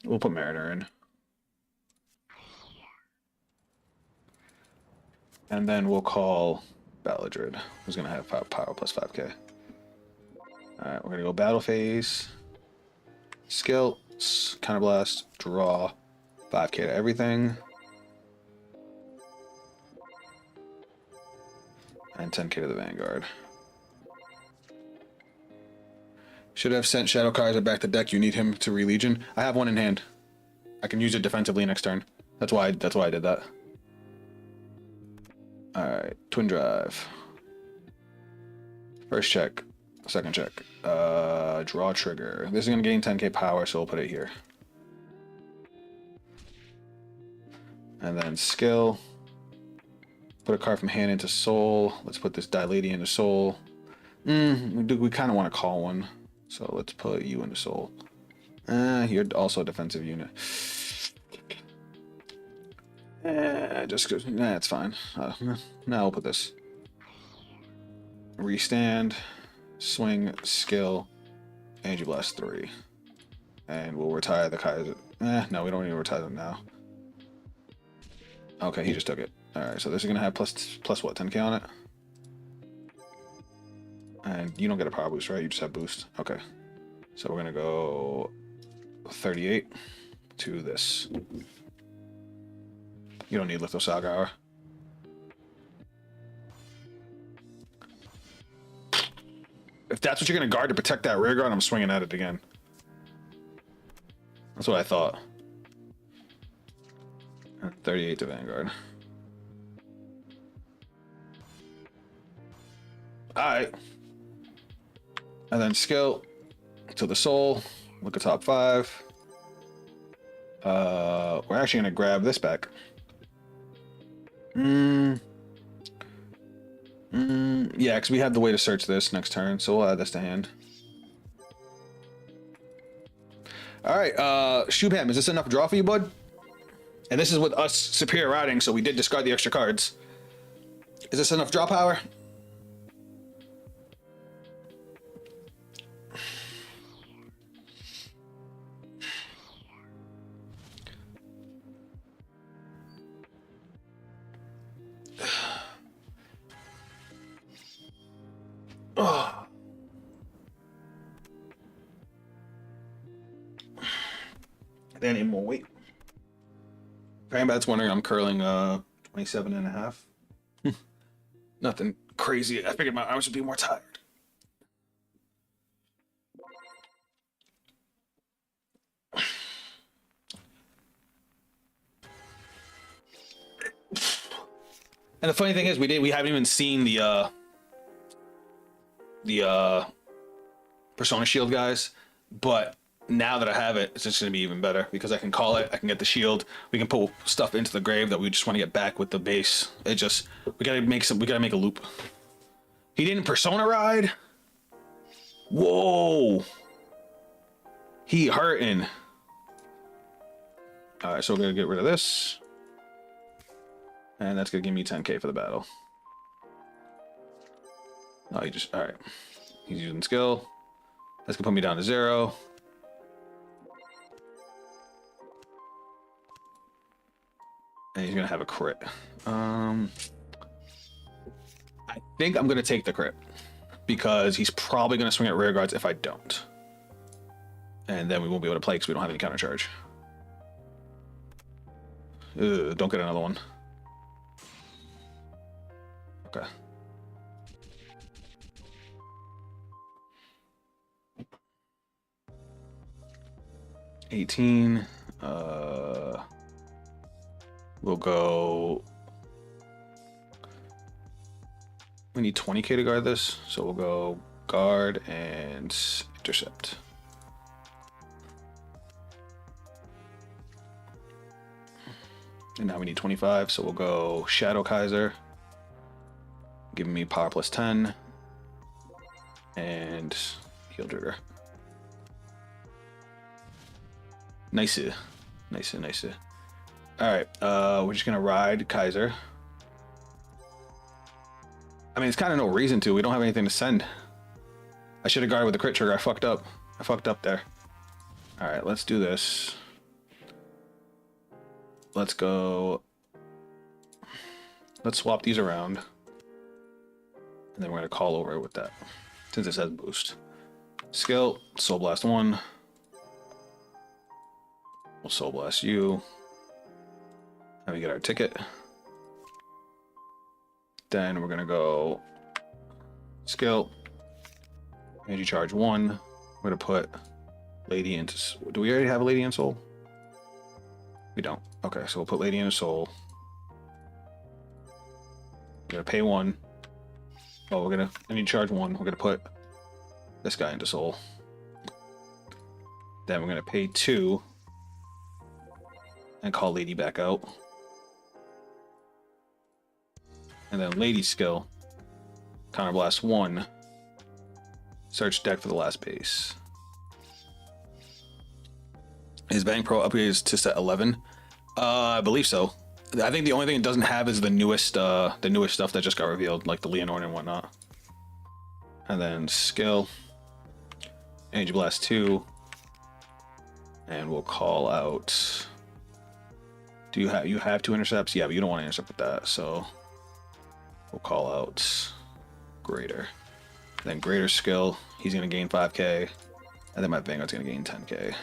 We'll put Mariner in. And then we'll call Baladrid, who's going to have power plus 5k. Alright, we're going to go battle phase. Skill, counterblast, draw, 5k to everything. And 10k to the Vanguard. Should have sent Shadow Kaiser back to deck. You need him to re-Legion. I have one in hand. I can use it defensively next turn. That's why I did that. Alright, Twin Drive. First check. Second check. Draw trigger. This is going to gain 10k power, so we'll put it here. And then skill. Put a card from hand into soul. Let's put this Die Lady into soul. We kind of want to call one. So let's put you into soul. You're also a defensive unit. Just goes. Nah, it's fine. Now I'll put this. Restand, swing, skill, energy blast 3, and we'll retire the Kaiser. No, we don't need to retire them now. Okay, he just took it. All right, so this is gonna have plus what, 10k on it? And you don't get a power boost, right? You just have boost. Okay, so we're gonna go 38 to this. You don't need Litho Saga Hour. If that's what you're gonna guard to protect that rear guard, I'm swinging at it again. That's what I thought. 38 to Vanguard. Alright. And then skill to the soul. Look at top 5. We're actually gonna grab this back. Yeah, because we have the way to search this next turn, so we'll add this to hand. Alright, Shubham, is this enough draw for you, bud? And this is with us superior routing, so we did discard the extra cards. Is this enough draw power? Then in more weight. If anybody's wondering, I'm curling 27 and a half. Nothing crazy. I figured my arms would be more tired. And the funny thing is, we haven't even seen the Persona Shield guys, but now that I have it, it's just gonna be even better because I can call it, I can get the shield, we can pull stuff into the grave that we just want to get back with the base. It just, we gotta make a loop. He didn't Persona ride? Whoa! He hurting. Alright, so we're gonna get rid of this. And that's gonna give me 10k for the battle. Oh, he just, alright. He's using skill. That's gonna put me down to 0. And he's gonna have a crit. I think I'm gonna take the crit because he's probably gonna swing at rear guards if I don't, and then we won't be able to play because we don't have any counter charge. Don't get another one. Okay. $18. We'll go. We need 20k to guard this, so we'll go guard and intercept. And now we need 25, so we'll go Shadow Kaiser, giving me power plus 10, and heal trigger. Nice. Alright, we're just gonna ride Kaiser. I mean, it's kind of no reason to. We don't have anything to send. I should have guarded with the crit trigger. I fucked up. There. Alright, let's do this. Let's go. Let's swap these around. And then we're gonna call over with that. Since this has boost. Skill, Soul Blast 1. We'll Soul Blast you. And we get our ticket. Then we're gonna go skill. Energy charge 1. We're gonna put Lady into. Do we already have a Lady in Soul? We don't. Okay, so we'll put Lady in Soul. We're gonna pay 1. Oh, we're gonna energy charge 1. We're gonna put this guy into Soul. Then we're gonna pay 2 and call Lady back out. And then Lady skill, Counterblast 1, search deck for the last base. His Bang Pro upgrades to set 11. I believe so. I think the only thing it doesn't have is the newest stuff that just got revealed, like the Lianorn and whatnot. And then skill, Energy Blast 2, and we'll call out Do you have 2 intercepts? Yeah, but you don't want to intercept with that, so we'll call out Greater. Then Greater skill, he's gonna gain 5k, and then my Vanguard's gonna gain 10k.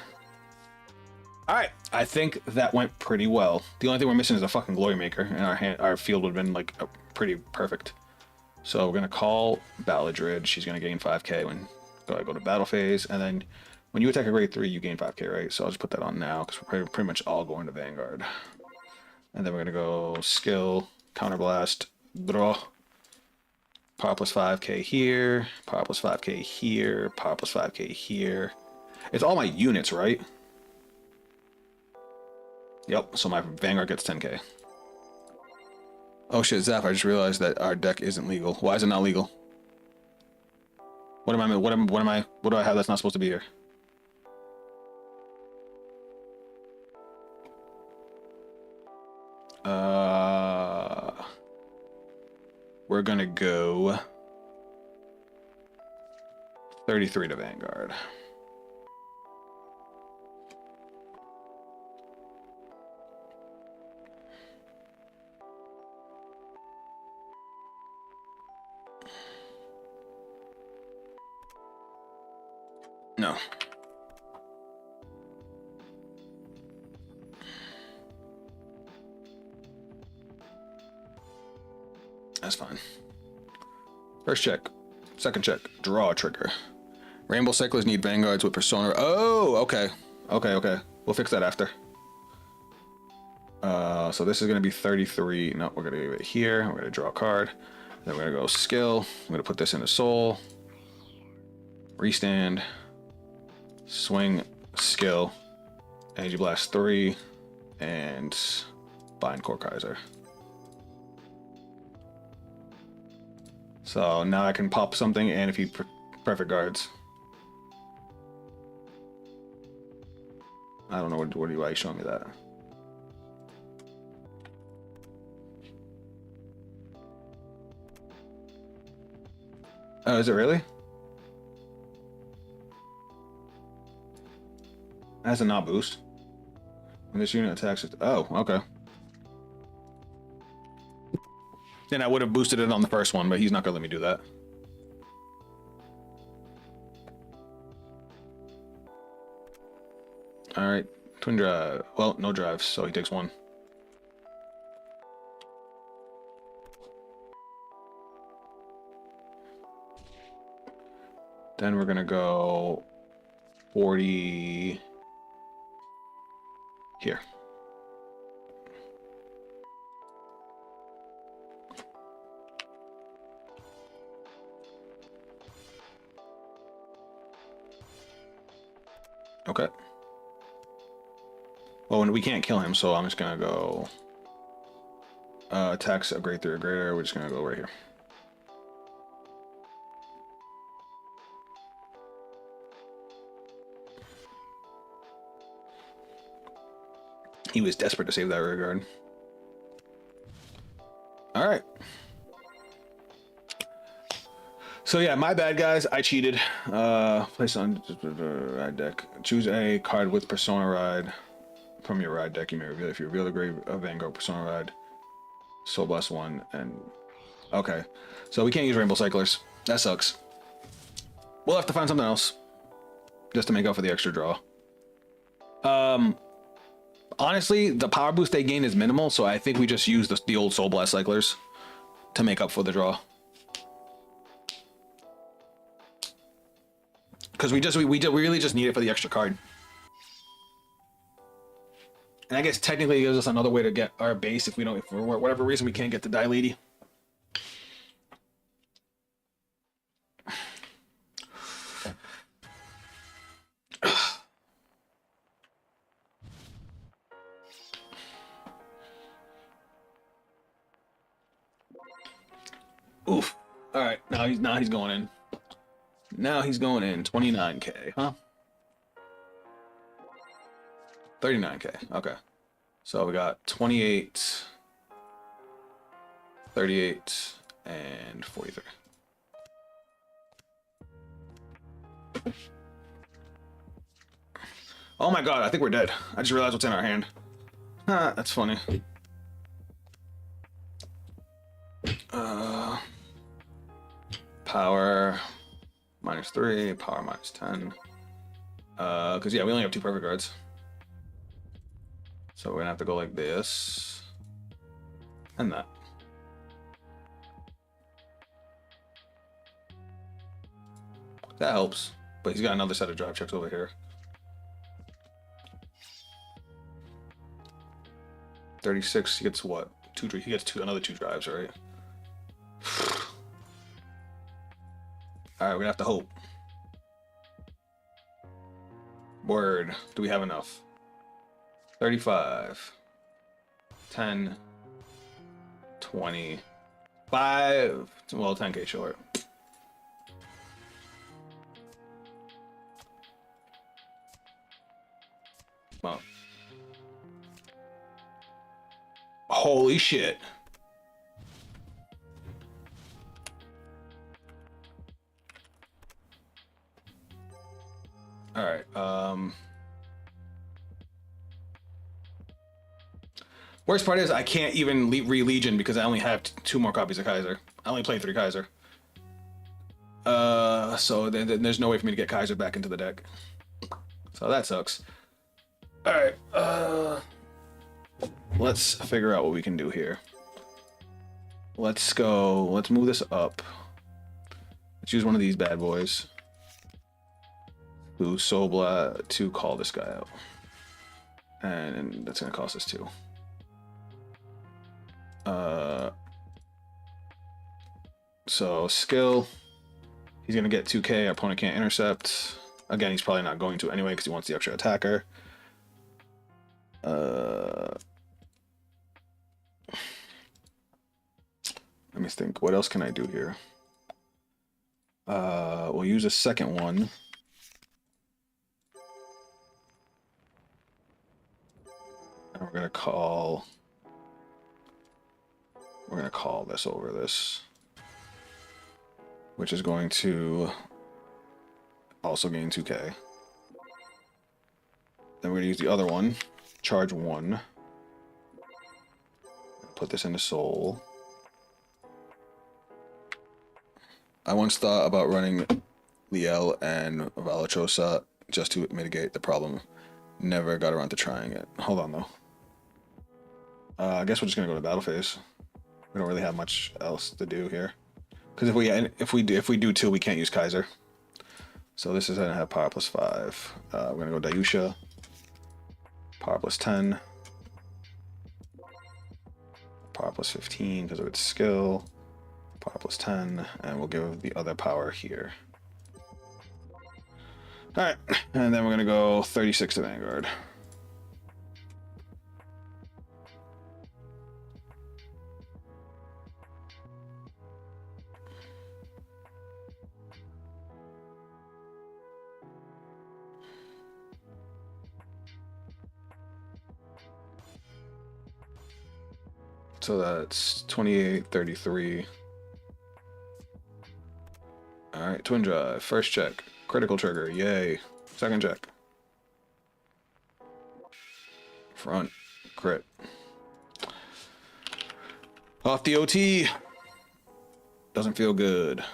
All right, I think that went pretty well. The only thing we're missing is a fucking Glory Maker, and our field would have been like pretty perfect. So we're gonna call Balladrid. She's gonna gain 5k when I go to battle phase, and then when you attack a grade 3, you gain 5k, right? So I'll just put that on now because we're pretty much all going to Vanguard. And then we're gonna go skill, counterblast, draw. Power plus 5k here, power plus 5k here, power plus 5k here. It's all my units, right? Yep, so my Vanguard gets 10k. Oh shit, Zap, I just realized that our deck isn't legal. Why is it not legal? What do I have that's not supposed to be here? We're gonna go 33 to Vanguard. No. That's fine. First check. Second check. Draw a trigger. Rainbow Cyclers need Vanguards with Persona. Oh, okay. Okay. We'll fix that after. So this is going to be 33. No, we're going to give it here. We're going to draw a card. Then we're going to go skill. I'm going to put this into soul. Restand. Swing. Skill. Energy Blast 3. And bind Core Kaiser. So now I can pop something, and if he perfect guards. I don't know why are you showing me that. Oh, is it really? That's a not boost. When this unit attacks it. Oh, okay. Then I would have boosted it on the first one, but he's not gonna let me do that. All right, twin drive. Well, no drives, so he takes 1. Then we're gonna go 40 here. Okay. Well, we can't kill him, so I'm just gonna go attacks a grade 3 or greater. We're just gonna go right here. He was desperate to save that rear guard. All right. So yeah, my bad, guys. I cheated. Place on ride deck. Choose a card with Persona Ride from your ride deck. You may reveal if you reveal the grave of Vanguard Persona Ride. Soul Blast 1 and okay. So we can't use Rainbow Cyclers. That sucks. We'll have to find something else just to make up for the extra draw. Honestly, the power boost they gain is minimal, so I think we just use the old Soul Blast Cyclers to make up for the draw. Because we really just need it for the extra card. And I guess technically it gives us another way to get our base if for whatever reason we can't get the Die Lady. Oof. All right, now he's going in. Now he's going in 29k, huh? 39k. Okay. So we got 28, 38, and 43. Oh my god, I think we're dead. I just realized what's in our hand. That's funny. Uh, power -3, power -10. Because yeah, we only have 2 perfect guards. So we're gonna have to go like this and that. That helps. But he's got another set of drive checks over here. 36, he gets what? He gets another 2 drives, right? Alright, we're gonna have to hope. Word. Do we have enough? 35. 10. 20. 5. Well, 10k short. Well. Holy shit. All right. Worst part is I can't even re-legion because I only have 2 more copies of Kaiser. I only played 3 Kaiser. So then there's no way for me to get Kaiser back into the deck. So that sucks. All right. Let's figure out what we can do here. Let's go. Let's move this up. Let's use one of these bad boys. To Sobla to call this guy out. And that's gonna cost us 2. So skill. He's gonna get 2k. Our opponent can't intercept. Again, he's probably not going to anyway because he wants the extra attacker. Let me think. What else can I do here? We'll use a second one. And we're gonna call this over this, which is going to also gain 2k. Then we're gonna use the other one, charge 1. Put this into Soul. I once thought about running Liel and Valatrosa just to mitigate the problem. Never got around to trying it. Hold on though. I guess we're just gonna go to battle phase. We don't really have much else to do here. Because if we do 2, we can't use Kaiser. So this is gonna have power +5. We're gonna go Dayusha. Power +10. Power +15 because of its skill. Power +10, and we'll give the other power here. Alright, and then we're gonna go 36 to Vanguard. So that's 28, 33. Alright, twin drive. First check. Critical trigger. Yay. Second check. Front. Crit. Off the OT. Doesn't feel good.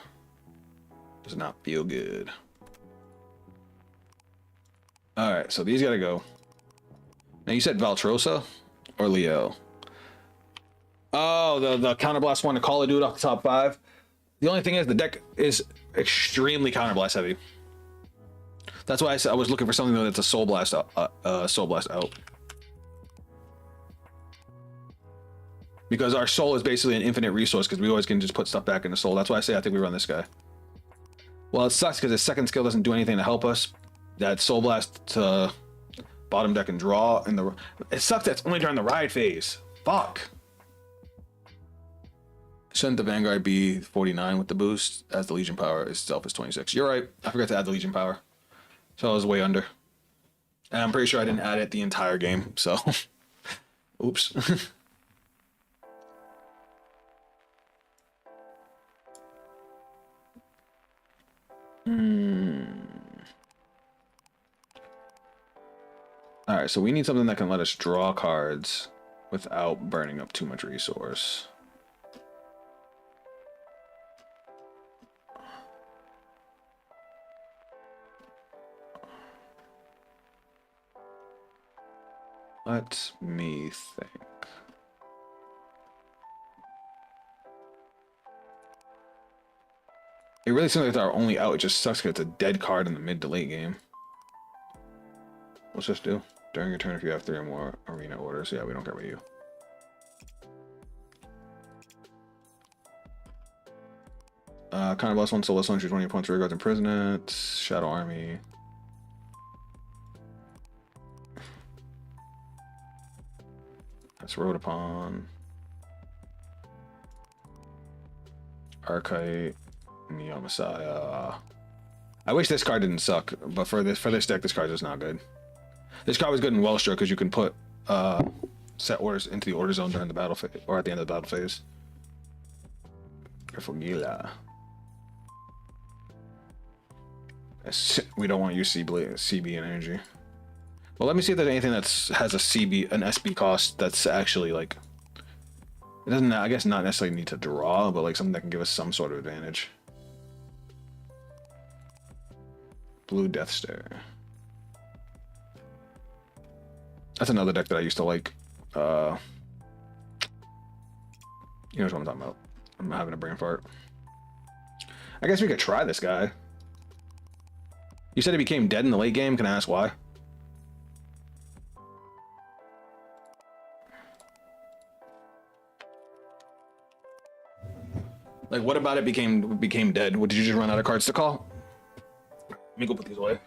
Does not feel good. Alright, so these gotta go. Now you said Valtrosa or Leo? Oh, the counterblast one to call a dude off the top 5. The only thing is the deck is extremely counterblast heavy. That's why I was looking for something that's a soul blast out. Because our soul is basically an infinite resource because we always can just put stuff back into soul. That's why I say I think we run this guy. Well, it sucks because his second skill doesn't do anything to help us. That soul blast to bottom deck and draw in the. It sucks that it's only during the ride phase. Fuck. Shouldn't the Vanguard be 49 with the boost as the Legion power itself is 26? You're right. I forgot to add the Legion power. So I was way under. And I'm pretty sure I didn't add it the entire game, so. Oops. All right, so we need something that can let us draw cards without burning up too much resource. Let me think. It really seems like it's our only out. It just sucks because it's a dead card in the mid to late game. What's this do? During your turn, if you have 3 or more arena orders. Yeah, we don't care about you. Kind of plus 1, so less 1, choose 1 of your opponent's rear guards and prisoners. Shadow Army. That's rode upon. Archite. Neon Messiah. I wish this card didn't suck, but for this deck, this card is not good. This card was good in Wellstra because you can put set orders into the order zone during the battle phase or at the end of the battle phase. Careful, Gila. We don't want to use CB and energy. Well, let me see if there's anything that's has a CB, an SB cost that's actually like. It doesn't, I guess, not necessarily need to draw, but like something that can give us some sort of advantage. Blue Death Stare. That's another deck that I used to like. You know what I'm talking about. I'm having a brain fart. I guess we could try this guy. You said he became dead in the late game. Can I ask why? Like, what about it became dead? What, did you just run out of cards to call? Let me go put these away.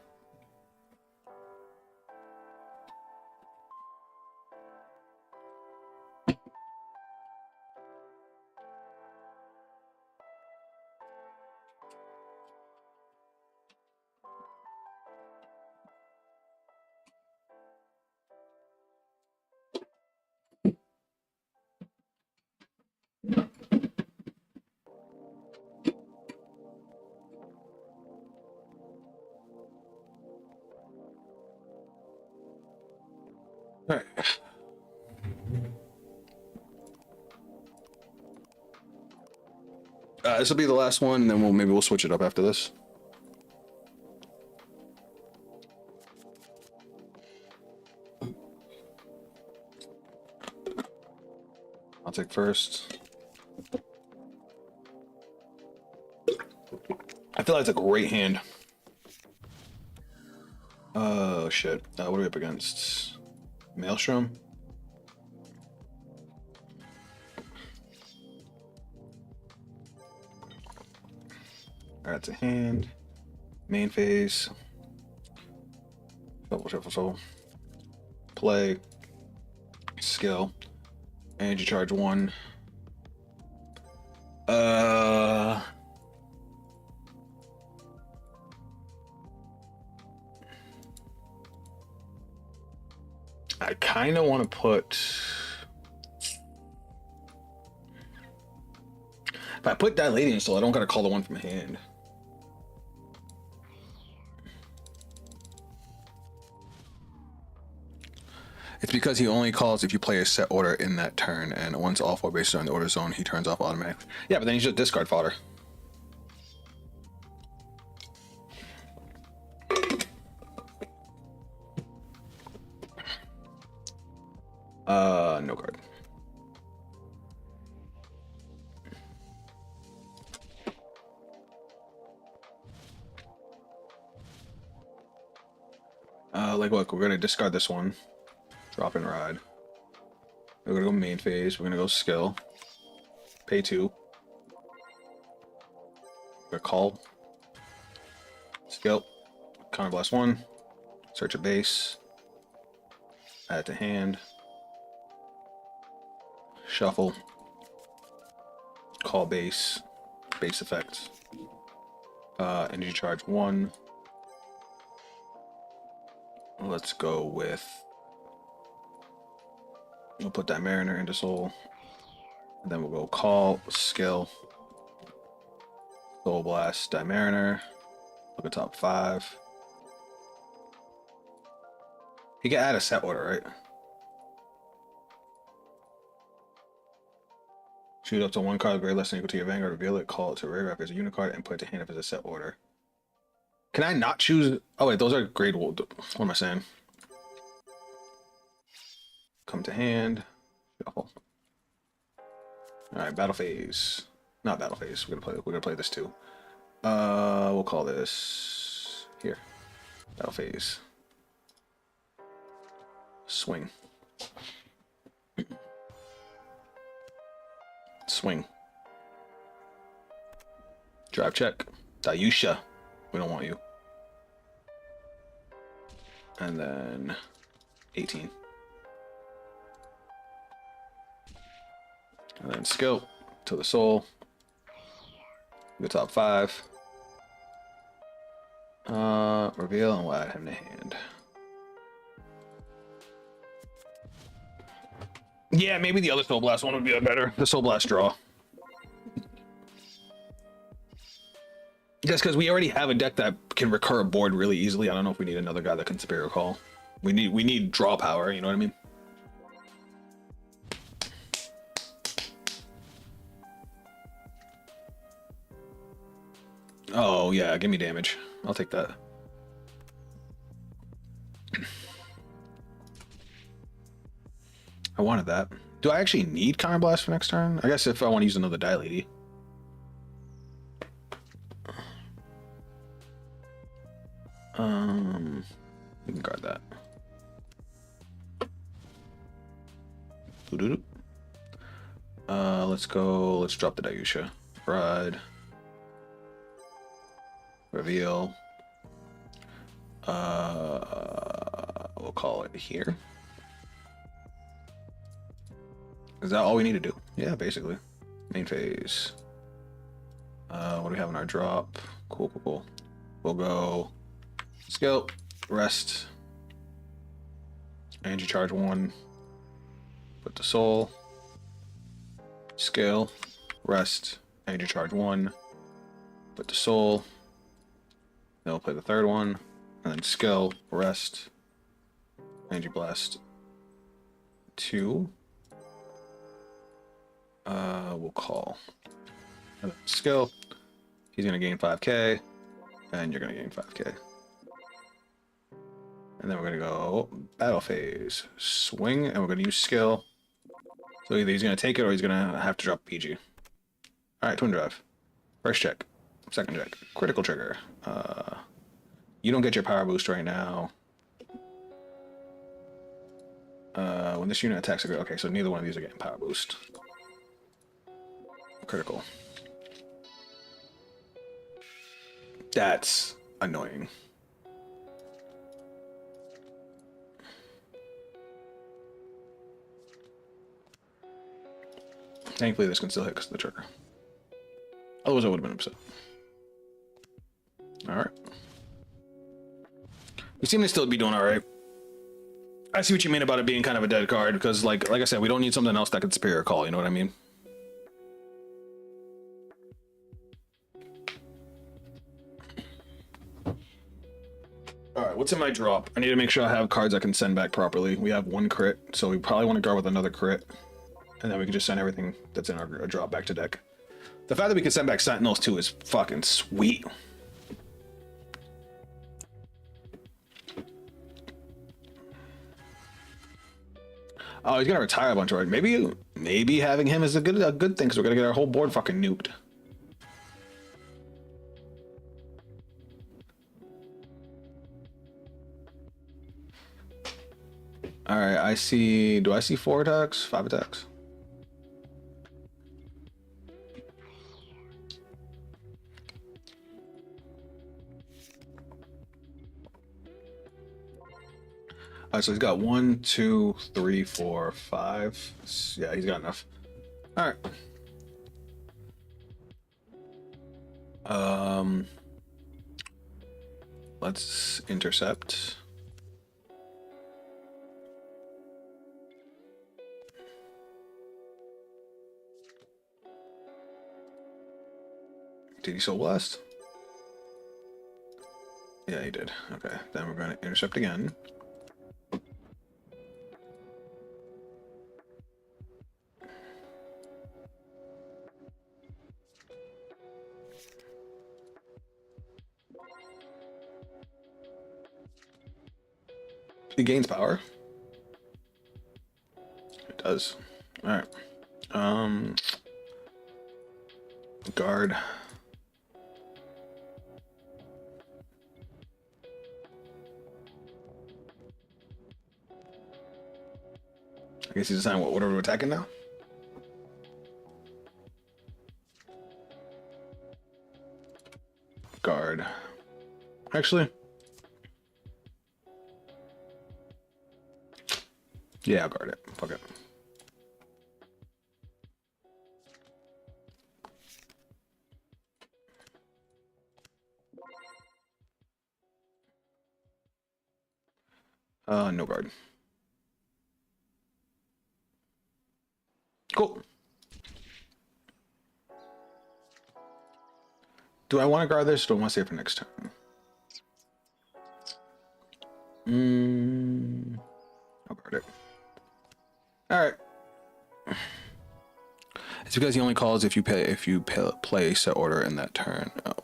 All right. This will be the last one, and then maybe we'll switch it up after this. I'll take first. I feel like it's a great hand. Oh shit! What are we up against? Maelstrom. Alright, it's a hand. Main phase. Shuffle. Play. Skill. Energy charge 1. I kind of want to put. If I put Dilating Soul, I don't gotta call the one from hand. It's because he only calls if you play a set order in that turn, and once all 4 bases are in the order zone, he turns off automatically. Yeah, but then he's just discard fodder. No card. Look, we're gonna discard this one. Drop and ride. We're gonna go main phase. We're gonna go skill. Pay 2. We're gonna call. Skill. Counterblast 1. Search a base. Add it to hand. Shuffle. Call base. Base effects. Energy charge 1. Let's go with. We'll put that Mariner into Soul. And then we'll go call, skill, Soul Blast, Die Mariner. Look at top 5. He can add a set order, right? Shoot up to one card, very less than equal to your Vanguard, reveal it, call it to rear as a unit card, and put it to hand if it's a set order. Can I not choose? Oh wait, those are grade. What am I saying? Come to hand. Shuffle. All right, battle phase. Not battle phase. We're gonna play this too. We'll call this here. Battle phase. Swing. Swing. Drive check. Dayusha. We don't want you. And then 18. And then skill to the soul. The top 5. Reveal and we'll add him to hand. Yeah, maybe the other Soul Blast one would be better. The Soul Blast draw. Just because we already have a deck that can recur a board really easily. I don't know if we need another guy that can Superior Call. We need draw power, you know what I mean? Oh yeah, give me damage. I'll take that. I wanted that. Do I actually need Counter Blast for next turn? I guess if I want to use another Die Lady. We can guard that. Let's go. Let's drop the Dayusha. Ride. Reveal. We'll call it here. Is that all we need to do? Yeah, basically. Main phase. What do we have in our drop? Cool, cool, cool. We'll go skill, rest, energy charge 1. Put the soul. Skill, rest, energy charge 1. Put the soul. Then we'll play the third one. And then skill, rest, energy blast 2. We'll call. And then skill. He's gonna gain 5k, and you're gonna gain 5k. And then we're gonna go battle phase, swing, and we're gonna use skill. So either he's gonna take it or he's gonna have to drop PG. All right, twin drive. First check, second check, critical trigger. You don't get your power boost right now. When this unit attacks, okay, so neither one of these are getting power boost. Critical. That's annoying. Thankfully, this can still hit because of the trigger. Otherwise, I would have been upset. All right. We seem to still be doing all right. I see what you mean about it being kind of a dead card because, like I said, we don't need something else that could Superior Call. You know what I mean? Alright, what's in my drop? I need to make sure I have cards I can send back properly. We have 1 crit, so we probably want to guard with another crit. And then we can just send everything that's in our drop back to deck. The fact that we can send back Sentinels too is fucking sweet. Oh, he's gonna retire a bunch, right? Maybe having him is a good thing because we're gonna get our whole board fucking nuked. Alright, I see... Do I see 4 attacks? 5 attacks? Alright, so he's got 1, 2, 3, 4, 5. Yeah, he's got enough. Alright. Let's intercept. Did he Soul Blast? Yeah, he did. Okay, then we're going to intercept again. It gains power. It does. All right. Guard. I guess he's deciding what order we're attacking now. Guard. Actually, yeah, I'll guard it. Fuck it. No guard. Cool. Do I want to guard this or do I want to save for next turn? I'll guard it. Alright. It's because he only calls if you play set order in that turn. Oh.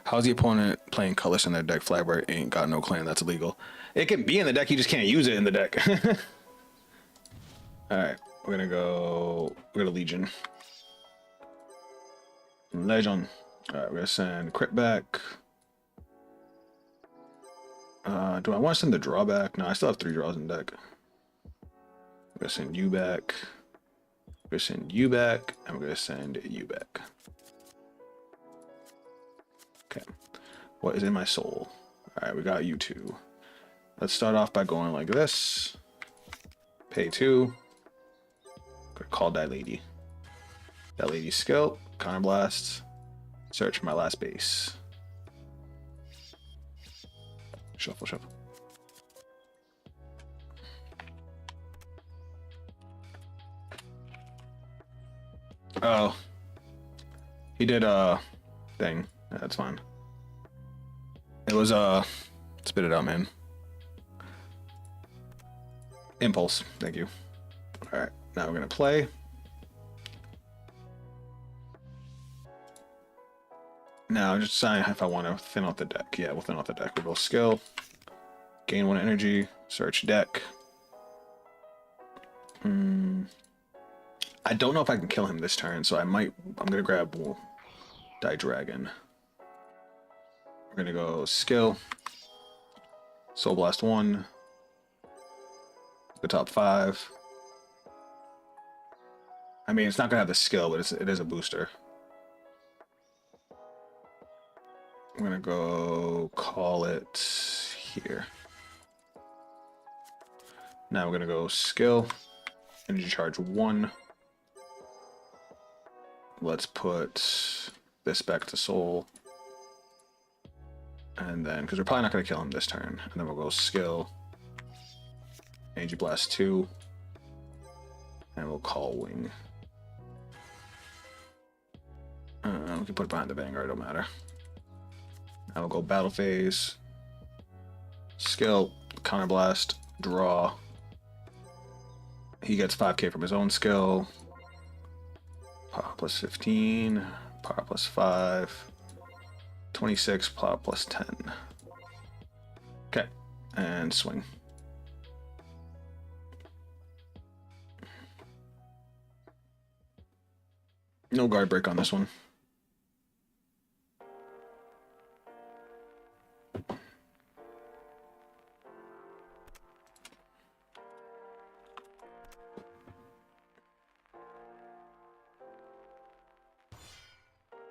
How's the opponent playing colors in their deck? Flagbearer ain't got no clan, that's illegal. It can be in the deck, you just can't use it in the deck. Alright, we're gonna Legion. Legion. Alright, we're gonna send Crit back. Do I want to send the drawback? No, I still have 3 draws in deck. I'm gonna send you back. I'm gonna send you back. I'm gonna send you back. Okay. What is in my soul? Alright, we got you 2. Let's start off by going like this. Pay 2. Gonna call that lady. That lady's skill. Counterblast. Search for my last base. Shuffle, shuffle. Oh. He did thing. Yeah, that's fine. It was spit it out, man. Impulse. Thank you. Alright, now we're gonna play. Now just decide if I want to thin out the deck. Yeah, we'll thin out the deck. We'll go skill. Gain 1 energy. Search deck. I don't know if I can kill him this turn, so I'm gonna grab Die Dragon. We're gonna go skill. Soul Blast 1. The top 5. I mean, it's not gonna have the skill, but it is a booster. I'm gonna go call it here. Now we're gonna go skill. Energy charge 1. Let's put this back to soul. And then, because we're probably not going to kill him this turn. And then we'll go skill. Energy blast 2. And we'll call wing. We can put it behind the Vanguard, don't matter. Now we'll go battle phase. Skill, counterblast, draw. He gets 5k from his own skill. Power plus 15, power plus 5, 26, power plus 10. Okay, and swing. No guard break on this one.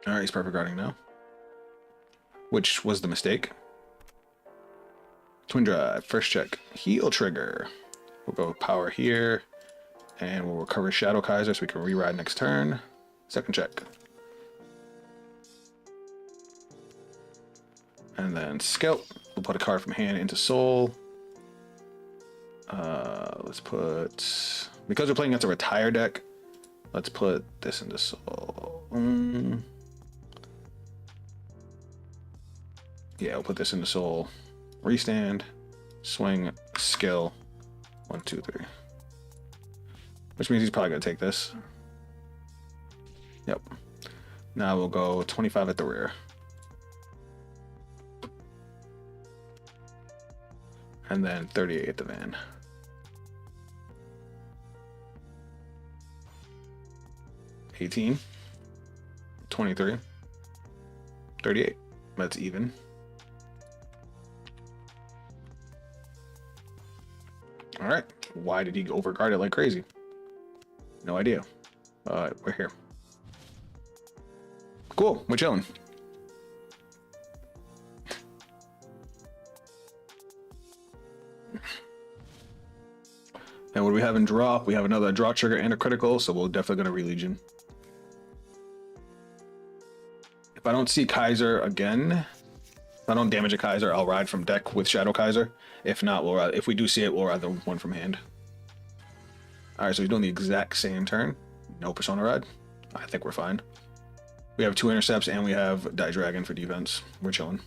Alright, he's perfect guarding now. Which was the mistake. Twin drive, first check. Heal trigger. We'll go power here. And we'll recover Shadow Kaiser so we can re-ride next turn. Second check. And then skill. We'll put a card from hand into soul. Let's put... Because we're playing against a retire deck, let's put this into soul. Yeah, we'll put this into soul. Restand. Swing. Skill. 1, 2, 3. Which means he's probably going to take this. Yep. Now we'll go 25 at the rear. and then 38 at the van. 18, 23, 38. That's even. All right. Why did he overguard it like crazy? No idea. We're here. Cool. We're chilling. And what do we have in drop? We have another draw trigger and a critical, so we're definitely going to re-legion. If I don't see Kaiser again, if I don't damage a Kaiser, I'll ride from deck with Shadow Kaiser. If not, if we do see it, we'll ride the one from hand. Alright, so he's doing the exact same turn. No Persona Ride. I think we're fine. We have 2 intercepts and we have Die Dragon for defense. We're chilling.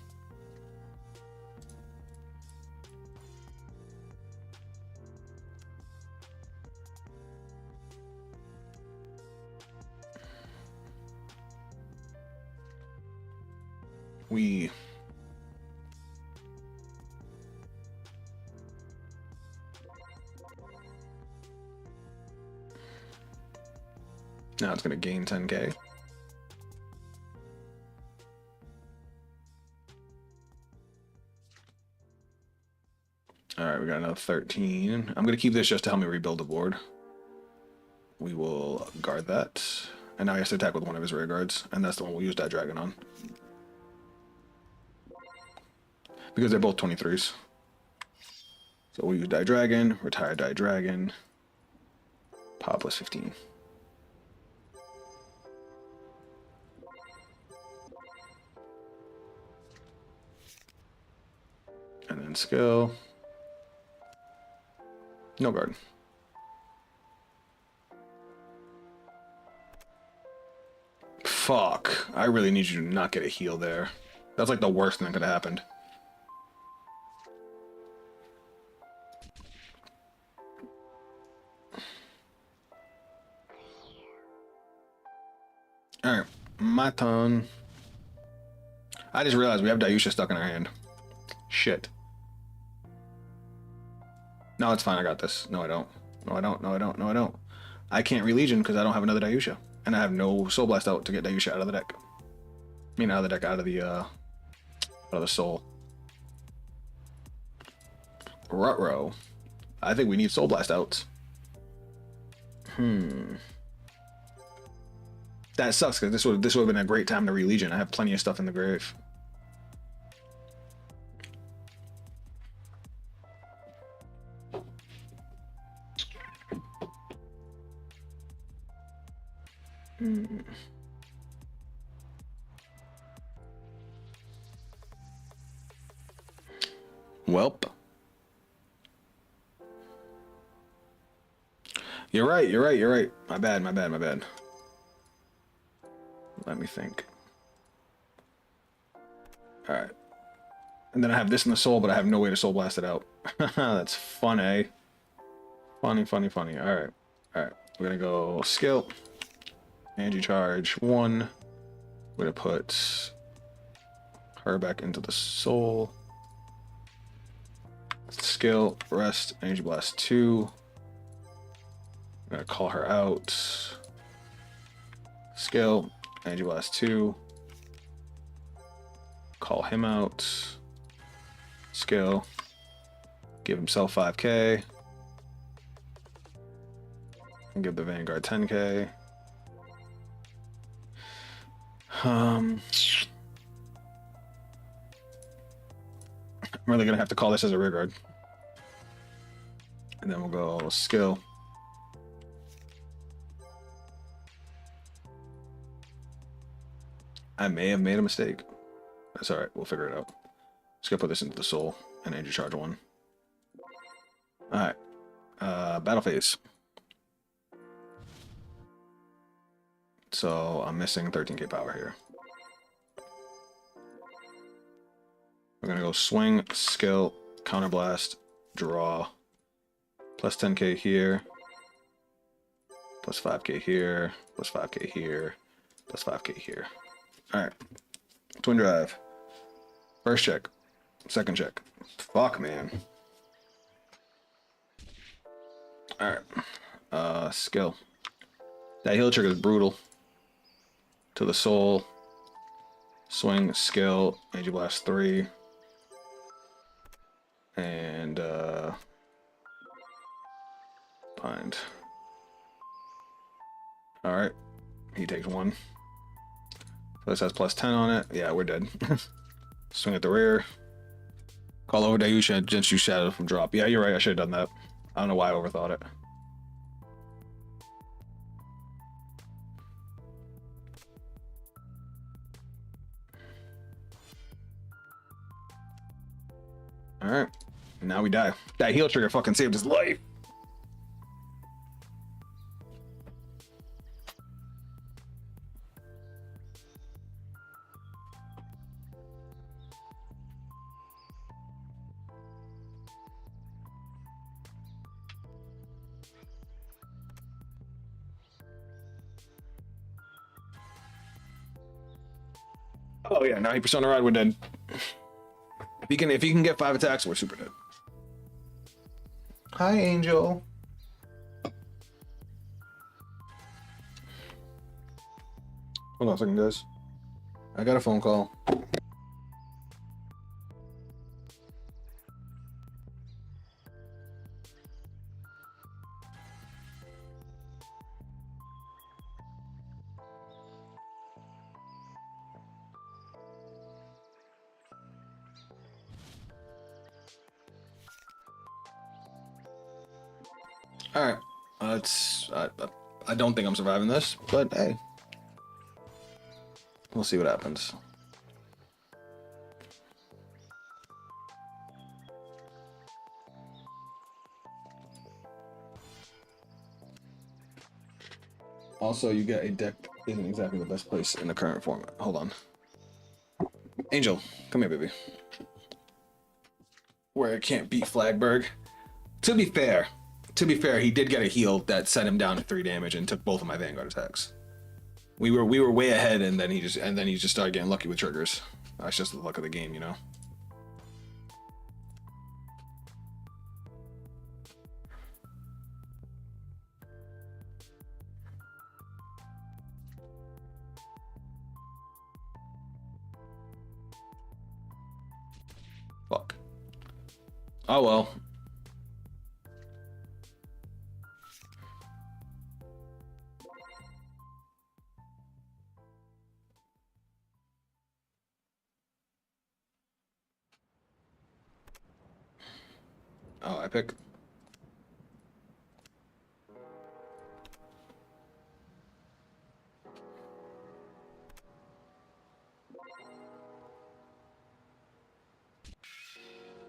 Now it's going to gain 10k. Alright, we got another 13. I'm going to keep this just to help me rebuild the board. We will guard that. And now he has to attack with one of his rear guards. And that's the one we'll use that dragon on. Because they're both 23s. So we'll use Die Dragon, retire Die Dragon, power plus 15. And then skill. No guard. Fuck. I really need you to not get a heal there. That's like the worst thing that could have happened. Alright, my turn. I just realized we have Dayusha stuck in our hand. Shit. No, it's fine, I got this. No, I don't. No, I don't. No, I don't. No, I don't. I can't re-legion because I don't have another Dayusha. And I have no Soul Blast out to get Dayusha out of the deck. I mean, out of the deck, out of the soul. Ruh-roh. I think we need Soul Blast outs. That sucks because this would have been a great time to re-legion. I have plenty of stuff in the grave. Welp. You're right, you're right, you're right. My bad, my bad, my bad. Let me think. Alright. And then I have this in the soul, but I have no way to soul blast it out. That's fun, eh? Funny, funny, funny. Alright. Alright. We're gonna go skill. Angie charge 1. We're gonna put her back into the soul. Skill, rest, energy blast 2. I'm gonna call her out. Skill, energy blast 2. Call him out. Skill. Give himself 5k. And give the Vanguard 10k. I'm really gonna have to call this as a rear guard. And then we'll go skill. I may have made a mistake. That's alright, we'll figure it out. Just gonna put this into the soul and energy charge 1. Alright. Battle phase. So I'm missing 13k power here. We're gonna go swing, skill, counterblast, draw. Plus 10k here. Plus 5k here. Plus 5k here. Plus 5k here. Alright. Twin drive. First check. Second check. Fuck, man. Alright. Skill. That heal trigger is brutal. To the soul. Swing, skill, Energy Blast 3. And, bind. Alright. He takes 1. So this has +10 on it. Yeah, we're dead. Swing at the rear. Call over Dayusha and Genshu Shadow from drop. Yeah, you're right. I should have done that. I don't know why I overthought it. Alright. Now we die. That heal trigger fucking saved his life. Oh yeah, 90% of ride, we're dead. If he can get 5 attacks, we're super dead. Hi, Angel. Hold on a second, guys. I got a phone call. All right, I don't think I'm surviving this, but hey, we'll see what happens. Also, you get a deck that isn't exactly the best place in the current format. Hold on. Angel, come here, baby. Where it can't beat Flagberg. To be fair, he did get a heal that set him down to 3 damage and took both of my Vanguard attacks. We were way ahead, and then he just started getting lucky with triggers. That's just the luck of the game, you know. Fuck. Oh well. Oh, epic.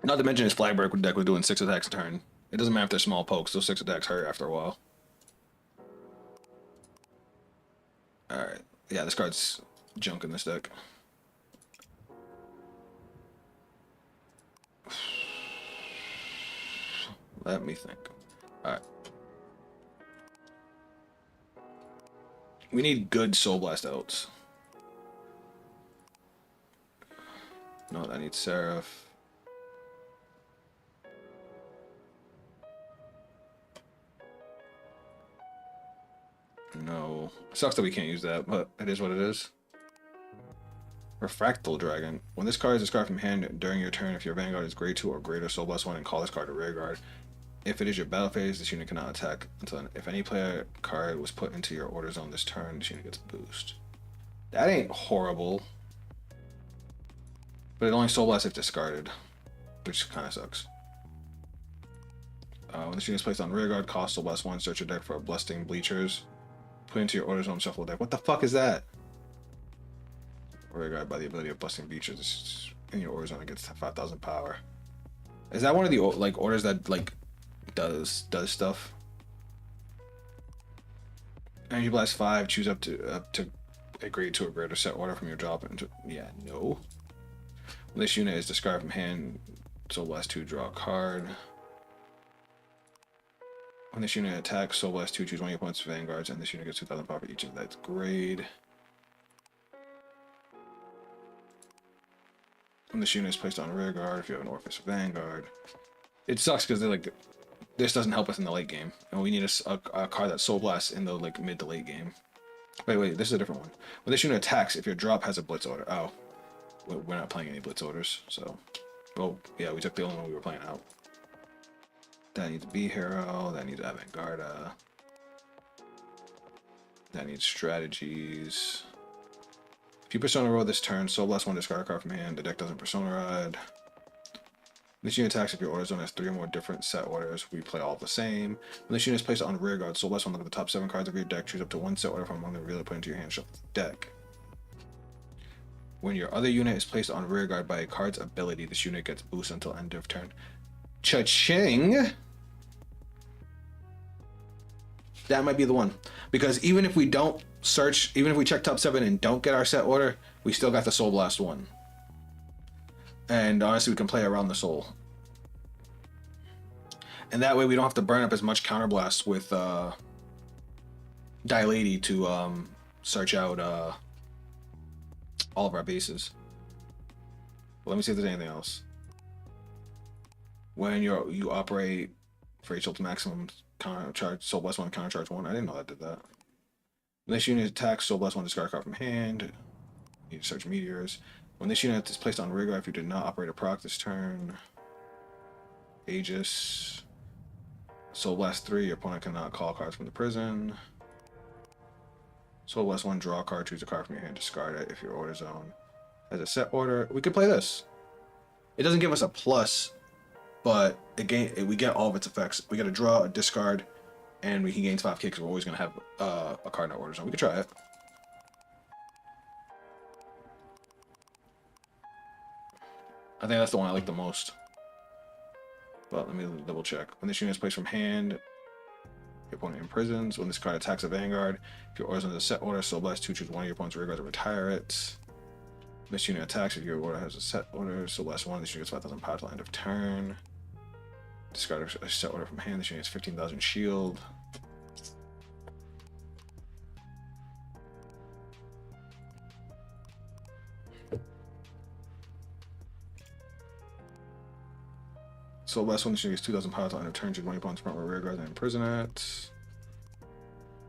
Not to mention his Flagberg deck was doing 6 attacks a turn. It doesn't matter if they're small pokes, those 6 attacks hurt after a while. Alright. Yeah, this card's junk in this deck. Let me think. Alright. We need good Soul Blast outs. No, I need Seraph. No. Sucks that we can't use that, but it is what it is. Refractal Dragon. When this card is discarded from hand during your turn, if your Vanguard is grade 2 or greater, Soul Blast 1, and call this card a rear guard. If it is your battle phase, this unit cannot attack until if any player card was put into your order zone this turn, this unit gets a boost. That ain't horrible. But it only Soul Blast if discarded, which kind of sucks. When this unit is placed on rear guard, cost Soul Blast 1, search your deck for Blasting Bleachers. Put into your order zone shuffle deck. What the fuck is that? Rear guard by the ability of Blasting Bleachers in your order zone, it gets 5,000 power. Is that one of the like orders that like does stuff? Energy Blast 5, choose up to a grade 2 or greater, set order from your drop into. Yeah, no. When this unit is discarded from hand, Soul Blast 2, draw a card. When this unit attacks, Soul Blast 2, choose one of your opponent's Vanguards, and this unit gets 2,000 power for each of that grade. When this unit is placed on rear guard, if you have an Orpheus Vanguard. It sucks because they like this doesn't help us in the late game, and we need a card that Soul Blast in the like mid to late game. Wait, this is a different one. When this unit attacks, if your drop has a blitz order, oh, we're not playing any blitz orders, so, well, yeah, we took the only one we were playing out. That needs B hero. That needs Vanguard. That needs strategies. If you Persona roll this turn, Soul Blast 1, discard a card from hand. The deck doesn't Persona Ride. This unit attacks if your order zone has 3 or more different set orders. We play all the same. When this unit is placed on rear guard, Soul Blast 1, look at the top 7 cards of your deck. Choose up to 1 set order from among them. Really put into your hand. Shuffle the deck. When your other unit is placed on rear guard by a card's ability, this unit gets boost until end of turn. Cha-ching! That might be the one. Because even if we don't search, even if we check top 7 and don't get our set order, we still got the Soul Blast 1. And honestly, we can play around the soul. And that way we don't have to burn up as much counterblast with Dilady to search out all of our bases. Well, let me see if there's anything else. When you operate for each ultimate maximum counter charge, Soul Blast 1, counter charge 1. I didn't know that did that. When this unit attacks, Soul Blast 1, discard a card from hand. You search meteors. When this unit is placed on rear guard, if you did not operate a proc this turn, Aegis, Soul Blast 3, your opponent cannot call cards from the prison. Soul Blast 1, draw a card, choose a card from your hand, discard it if your order zone has a set order. We could play this. It doesn't give us a plus, but we get all of its effects. We get a draw, a discard, and he gains 5 kicks. We're always going to have a card in our order zone. We could try it. I think that's the one I like the most. But let me double check. When this unit is placed from hand, your opponent imprisons. When this card attacks a Vanguard, if your order is under the set order, Soul Blast 2, choose one of your opponent's rear guards and retire it. When this unit attacks, if your order has a set order, Soul Blast 1, this unit gets 5,000 power till end of turn. Discard a set order from hand, this unit gets 15,000 shield. So last one, this unit gets 2,000 power till end of turn. Choose one of your opponent's front row rear guard and imprison it.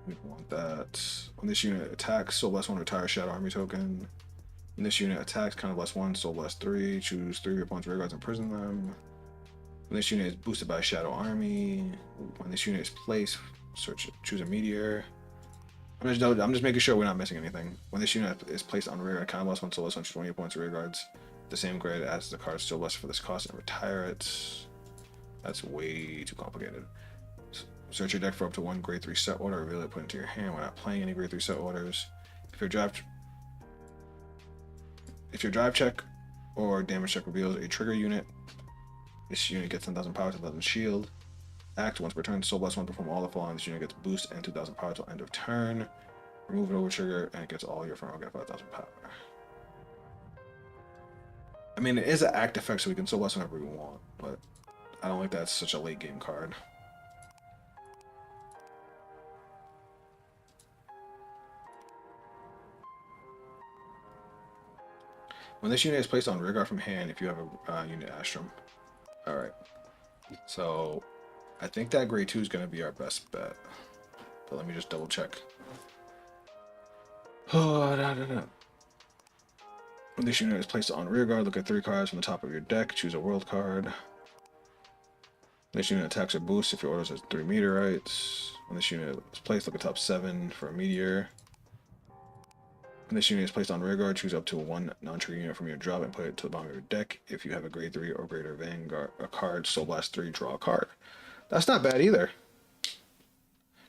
We don't want that. When this unit attacks, Soul Blast 1, retire Shadow Army token. When this unit attacks, Counter Blast 1, Soul Blast 3, choose 3 of your opponent's rear guards and imprison them. When this unit is boosted by Shadow Army, when this unit is placed, choose a meteor. I'm just making sure we're not missing anything. When this unit is placed on rear guard, Counter Blast 1, Soul Blast 1, choose one of your opponent's rear guards. The same grade as the card Soul Blast for this cost and retire it. That's way too complicated. Search your deck for up to 1 grade 3 set order, reveal it, put it into your hand. We're not playing any grade 3 set orders. If your drive check or damage check reveals a trigger unit, this unit gets 10,000 power, 10,000 shield. Act once per turn, Soul Blast 1, perform all the following. This unit gets boost and 2,000 power till end of turn. Remove an over trigger and it gets all your front row, get 5,000 power. I mean, it is an act effect, so we can Soul Blast whenever we want, but I don't think that's such a late game card. When this unit is placed on rear guard from hand, if you have a unit Astrum. Alright. So, I think that grade 2 is going to be our best bet. But let me just double check. When this unit is placed on rear guard, look at 3 cards from the top of your deck, choose a world card. This unit attacks or boosts if your orders has 3 meteorites. When this unit is placed, look at top 7 for a meteor. When this unit is placed on rear guard, choose up to 1 non-trigger unit from your drop and put it to the bottom of your deck. If you have a grade 3 or greater Vanguard a card, Soul Blast 3, draw a card. That's not bad either.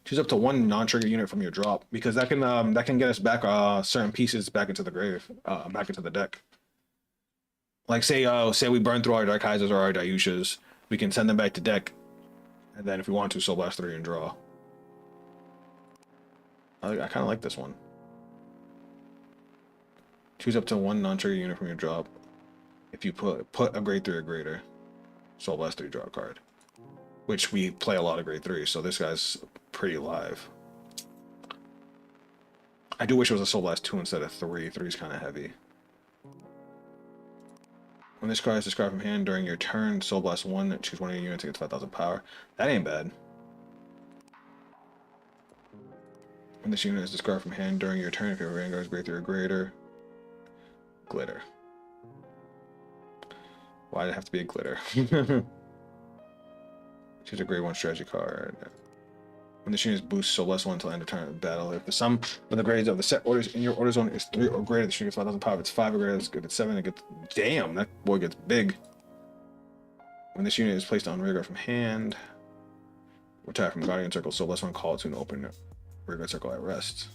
Choose up to 1 non-trigger unit from your drop, because that can get us back certain pieces back into the grave, back into the deck. Like say we burn through our Darkaizers or our Dayushas, we can send them back to deck, and then if we want to, Soul Blast 3 and draw. I kind of like this one. Choose up to 1 non-trigger unit from your drop. If you put a grade 3 or greater, Soul Blast 3, draw a card. Which we play a lot of grade 3, so this guy's pretty live. I do wish it was a Soul Blast 2 instead of 3. 3's kind of heavy. When this card is discarded from hand during your turn, Soul Blast 1, choose one of your units to get 5,000 power. That ain't bad. When this unit is discarded from hand during your turn, if your Vanguard is grade 3 or greater, glitter. Why did it have to be a glitter? Choose a grade 1 strategy card. When this unit is boost Soul Blast 1 until end of turn of battle. If the sum of the grades of the set orders in your order zone is 3 or greater, the unit gets 5,000 power. If it's 5 or greater, it's good. If it's 7, it gets... Damn, that boy gets big. When this unit is placed on rearguard from hand, retire from Guardian Circle, Soul Blast 1, call it to an open rearguard circle at rest.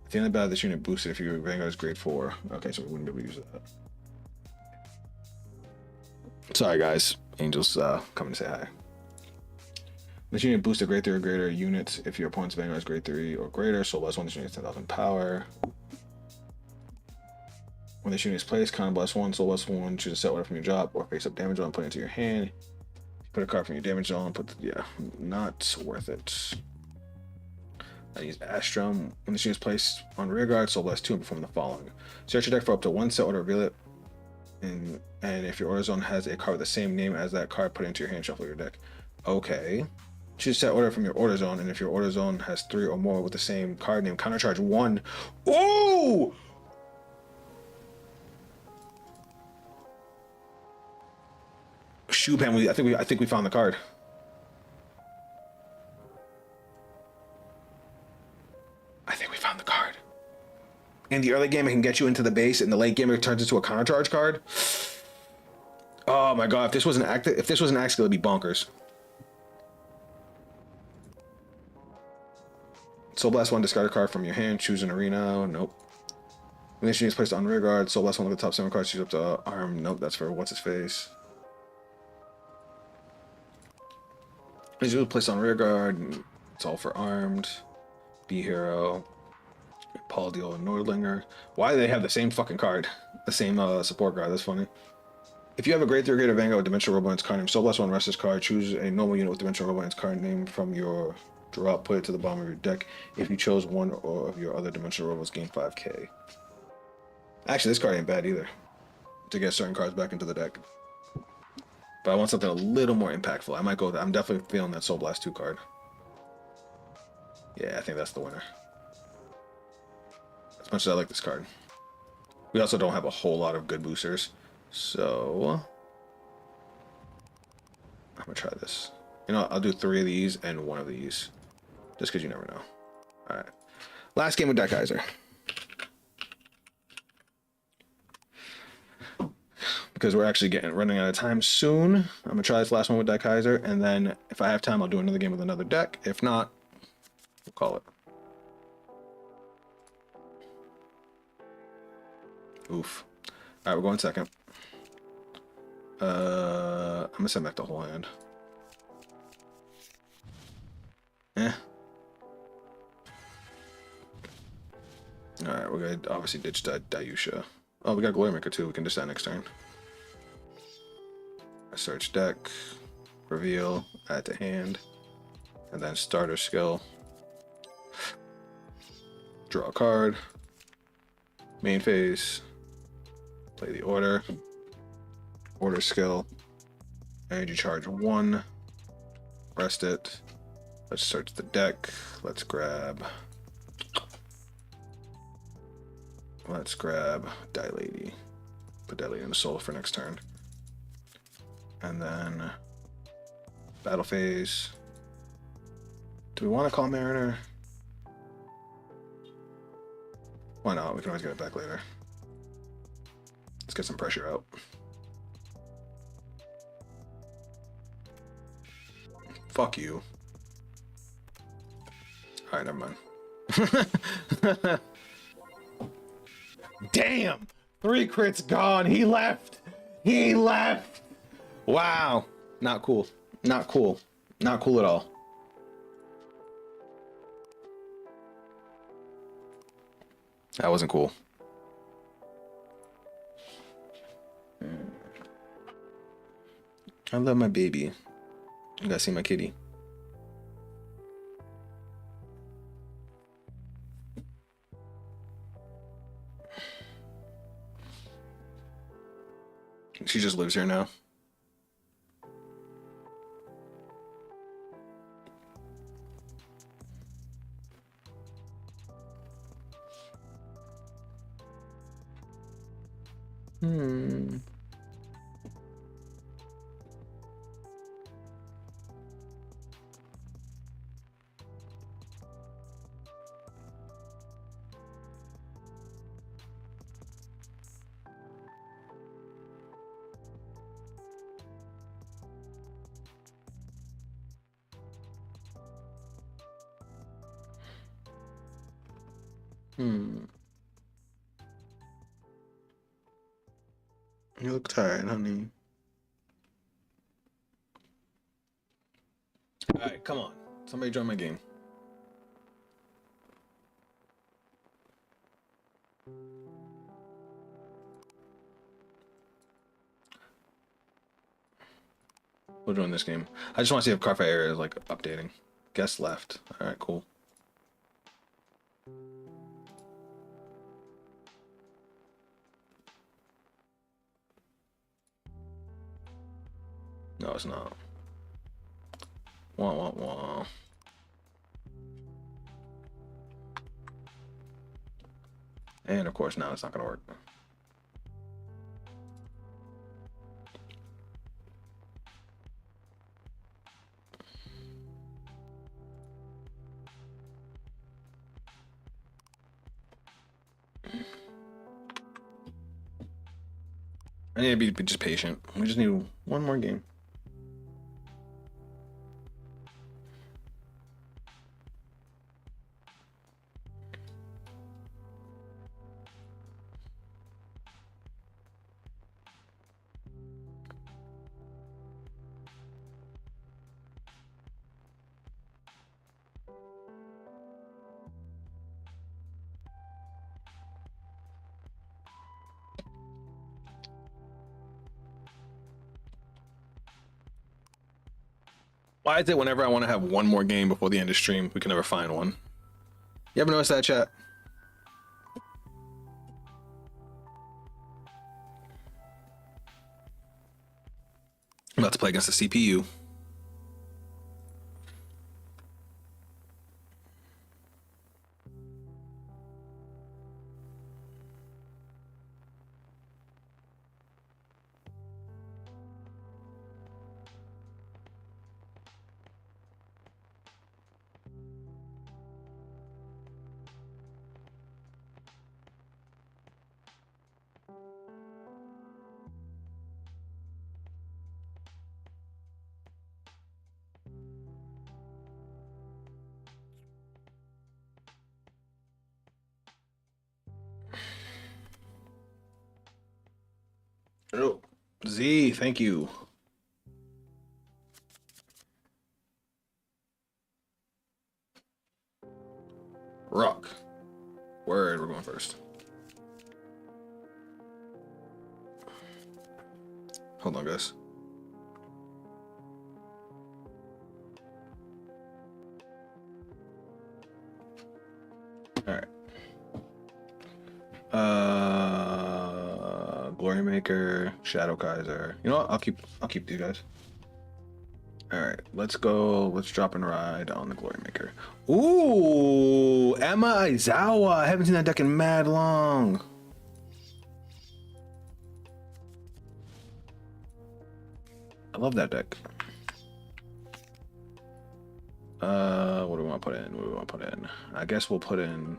At the end of the battle, this unit boosted if your Vanguard is grade 4. Okay, so we wouldn't be able to use that. Sorry, guys. Angel's coming to say hi. This unit boosts a grade 3 or greater units if your opponent's Vanguard is grade 3 or greater. Soul Blast 1, this unit is 10,000 power. When this unit is placed, Counter Blast 1, Soul Blast 1, choose a set order from your job or face up damage zone, put it into your hand. Put a card from your damage zone, yeah, not worth it. I use Astrum. When this unit is placed on rearguard, Soul Blast 2 and perform the following. Search your deck for up to one set order, reveal it. And if your order zone has a card with the same name as that card, put it into your hand, shuffle your deck. Okay. Choose set order from your order zone, and if your order zone has 3 or more with the same card name, countercharge 1. Ooh! Shoe pan. I think we found the card. I think we found the card. In the early game, it can get you into the base. In the late game, it turns into a countercharge card. Oh my god! If this was an active, it'd be bonkers. Soul Blast 1, discard a card from your hand, choose an arena. Nope. When this unit is placed on rearguard, Soul Blast 1, look at the top 7 cards, choose up to arm. Nope, that's for what's his face. This unit is placed on rearguard, it's all for armed. B Hero, Paul Deal, and Nordlinger. Why do they have the same fucking card? The same support card, that's funny. If you have a grade 3 or greater Vanguard with Dimensional Robo in its card name, Soul Blast 1, rest this card, choose a normal unit with Dimensional Robo in its card name from your drop, put it to the bottom of your deck. If you chose one or of your other Dimensional Robos, gain 5k. Actually, this card ain't bad either. To get certain cards back into the deck. But I want something a little more impactful. I might go with that. I'm definitely feeling that Soul Blast 2 card. Yeah, I think that's the winner. As much as I like this card. We also don't have a whole lot of good boosters. So I'm gonna try this. You know, I'll do 3 of these and 1 of these. Just because you never know. Alright. Last game with Dykaiser. Because we're actually running out of time soon. I'm gonna try this last one with Dykaiser, and then if I have time, I'll do another game with another deck. If not, we'll call it. Oof. Alright, we're going second. I'm gonna send back the whole hand. Alright, we're gonna obviously ditch Dayusha. Oh, we got Glorymaker too. We can ditch that next turn. Search deck, reveal, add to hand, and then starter skill. Draw a card. Main phase. Play the order. Order skill. Energy charge 1. Rest it. Let's search the deck. Let's grab Dilady. Put Dilady in the soul for next turn. And then battle phase. Do we want to call Mariner? Why not? We can always get it back later. Let's get some pressure out. Fuck you. Alright, never mind. Damn! 3 crits gone. He left. He left. Wow. Not cool. Not cool. Not cool at all. That wasn't cool. I love my baby. You gotta see my kitty. She just lives here now. Hmm. Hmm. You look tired, honey. Alright, come on. Somebody join my game. We'll join this game. I just want to see if Cardfight area is like updating. Guest left. Alright, cool. No, it's not. Wah, wah, wah. And of course, now it's not going to work. I need to be just patient. We just need one more game. Why is it whenever I want to have one more game before the end of stream, we can never find one? You ever notice that, chat? I'm about to play against the CPU. Oh, Z, thank you. Rock. Word, we're going first. Hold on, guys. All right. Glory Maker, Shadow Kaiser. You know what? I'll keep these guys. All right, let's go. Let's drop and ride on the Glory Maker. Ooh, Emma Aizawa. I haven't seen that deck in mad long. I love that deck. What do we want to put in? What do we want to put in? I guess we'll put in.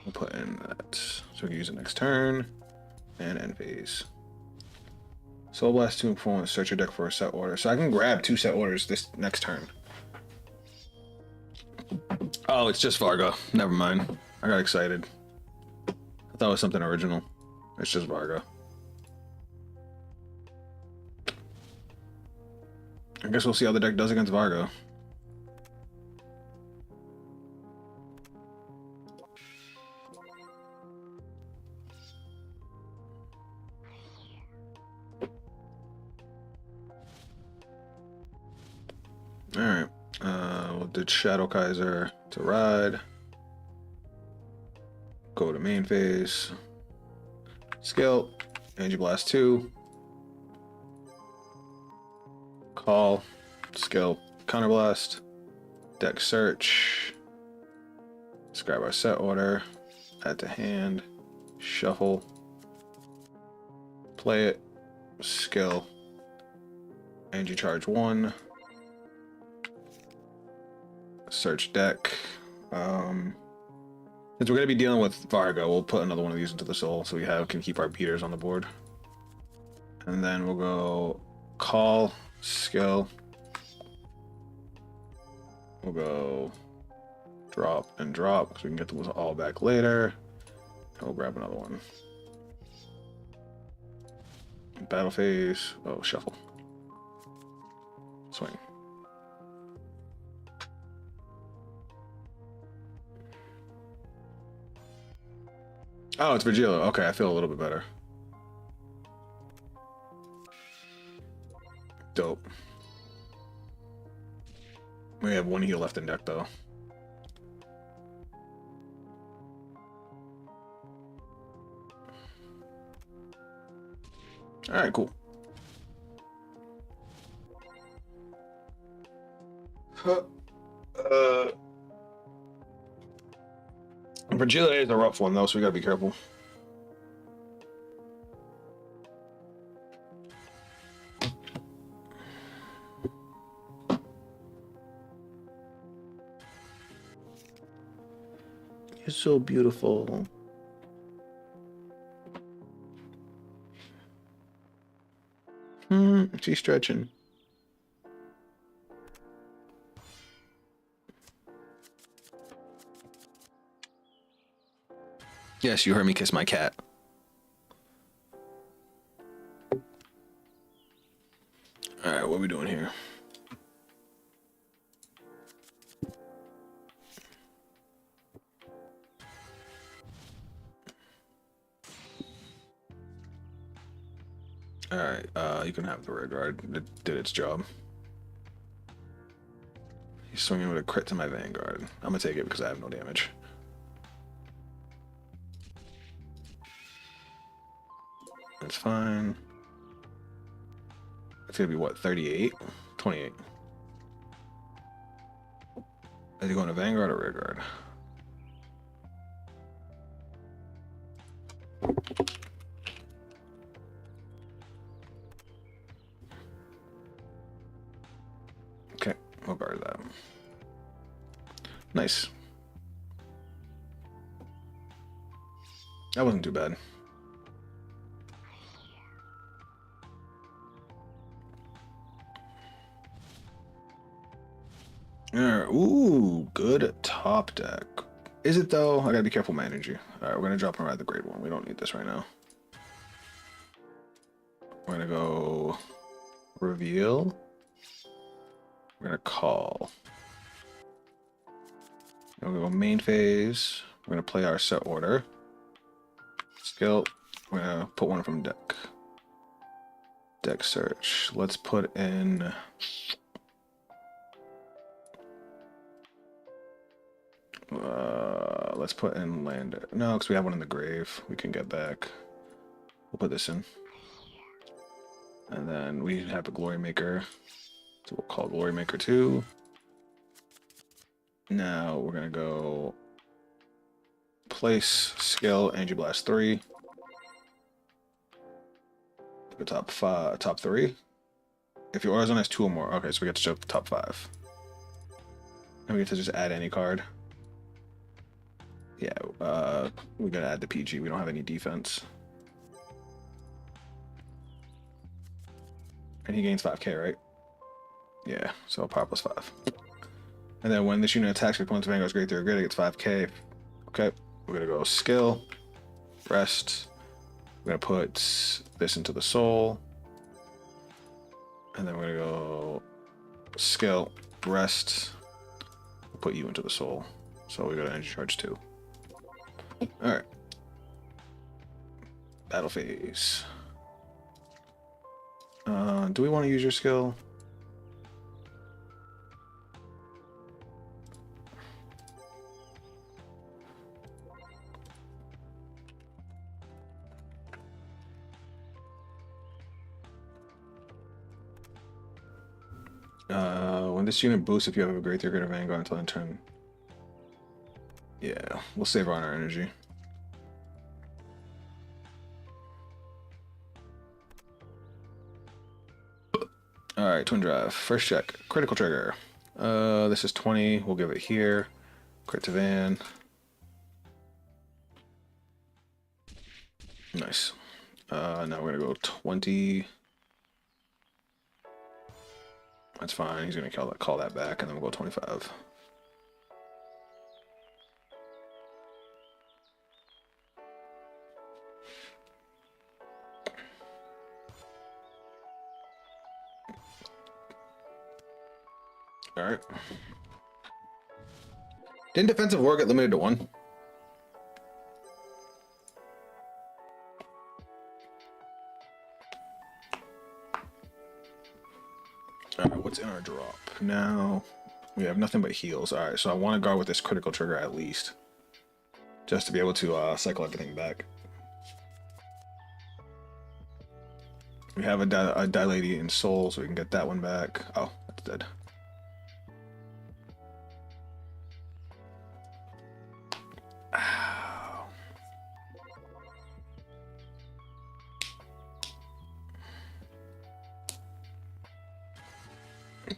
We'll put in that, so we can use it next turn, and end phase. Soul Blast 2 and search your deck for a set order. So I can grab 2 set orders this next turn. Oh, it's just Varga. Never mind. I got excited. I thought it was something original. It's just Varga. I guess we'll see how the deck does against Varga. Alright. We'll do Shadow Kaiser to ride. Go to main phase. Skill, Energy Blast 2. Call, skill, Counterblast. Deck search. Describe our set order. Add to hand. Shuffle. Play it. Skill. Energy charge 1. Search deck. Since we're going to be dealing with Varga, we'll put another one of these into the soul so we can keep our beaters on the board. And then we'll go call, skill. We'll go drop and drop because we can get those all back later. And we'll grab another one. Battle phase. Oh, shuffle. Swing. Oh, it's Virgilio. Okay, I feel a little bit better. Dope. We have one heal left in deck, though. Alright, cool. Virgilia is a rough one, though, so we gotta be careful. You're so beautiful. She's stretching. Yes, you heard me kiss my cat. Alright, what are we doing here? Alright, you can have the red guard. It did its job. He's swinging with a crit to my Vanguard. I'm gonna take it because I have no damage. That's fine. It's gonna be what, 38? 28. Is he going to Vanguard or rear guard? Okay, we'll guard that. Nice. That wasn't too bad. Ooh, good top deck. Is it though? I gotta be careful with my energy. Alright, we're gonna drop him at the grade 1. We don't need this right now. We're gonna go reveal. We're gonna call. We're gonna go main phase. We're gonna play our set order. Skill. We're gonna put one from deck. Deck search. Let's put in. Let's put in land. No, because we have one in the grave. We can get back. We'll put this in. And then we have a Glory Maker. So we'll call Glory Maker 2. Now we're going to go place, skill, Energy Blast 3. The top 3. If your order zone has 2 or more. Okay, so we get to jump the top 5. And we get to just add any card. Yeah, we gotta add the PG. We don't have any defense. And he gains 5k, right? Yeah, so power plus 5. And then when this unit attacks your opponent's Vanguard's grade 3 or greater, it gets 5k. Okay, we're gonna go skill, rest. We're gonna put this into the soul. And then we're gonna go skill, rest. We'll put you into the soul. So we got an energy charge 2. Alright. Battle phase. Do we want to use your skill? When this unit boosts, if you have a great 3 Vanguard until end turn. Yeah, we'll save on our energy. Alright, twin drive. First check. Critical trigger. This is 20. We'll give it here. Crit to Van. Nice. Now we're gonna go 20. That's fine. He's gonna call that back, and then we'll go 25. All right. Didn't defensive war get limited to 1? All right, what's in our drop? Now we have nothing but heals. All right, so I want to guard with this critical trigger at least, just to be able to cycle everything back. We have a Dilating in Soul, so we can get that one back. Oh, that's dead. Ow.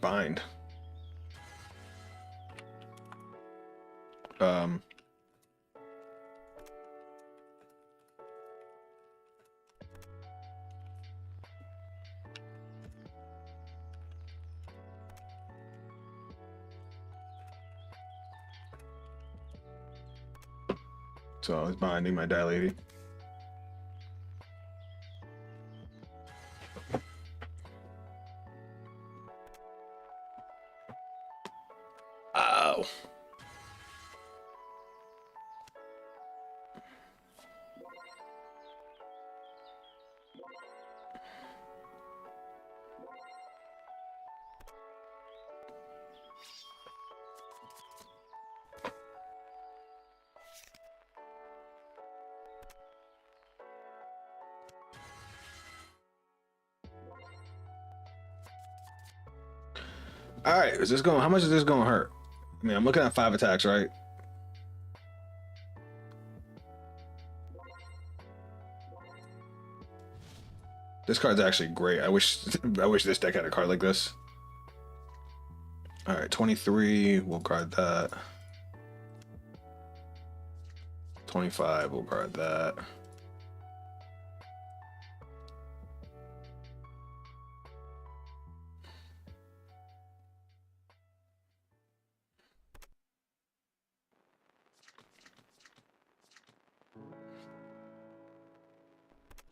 Bind. So I was binding my Dilating. Ow. All right, is this going? How much is this going to hurt? I mean, I'm looking at 5 attacks, right? This card's actually great. I wish this deck had a card like this. All right, 23. We'll guard that. 25. We'll guard that.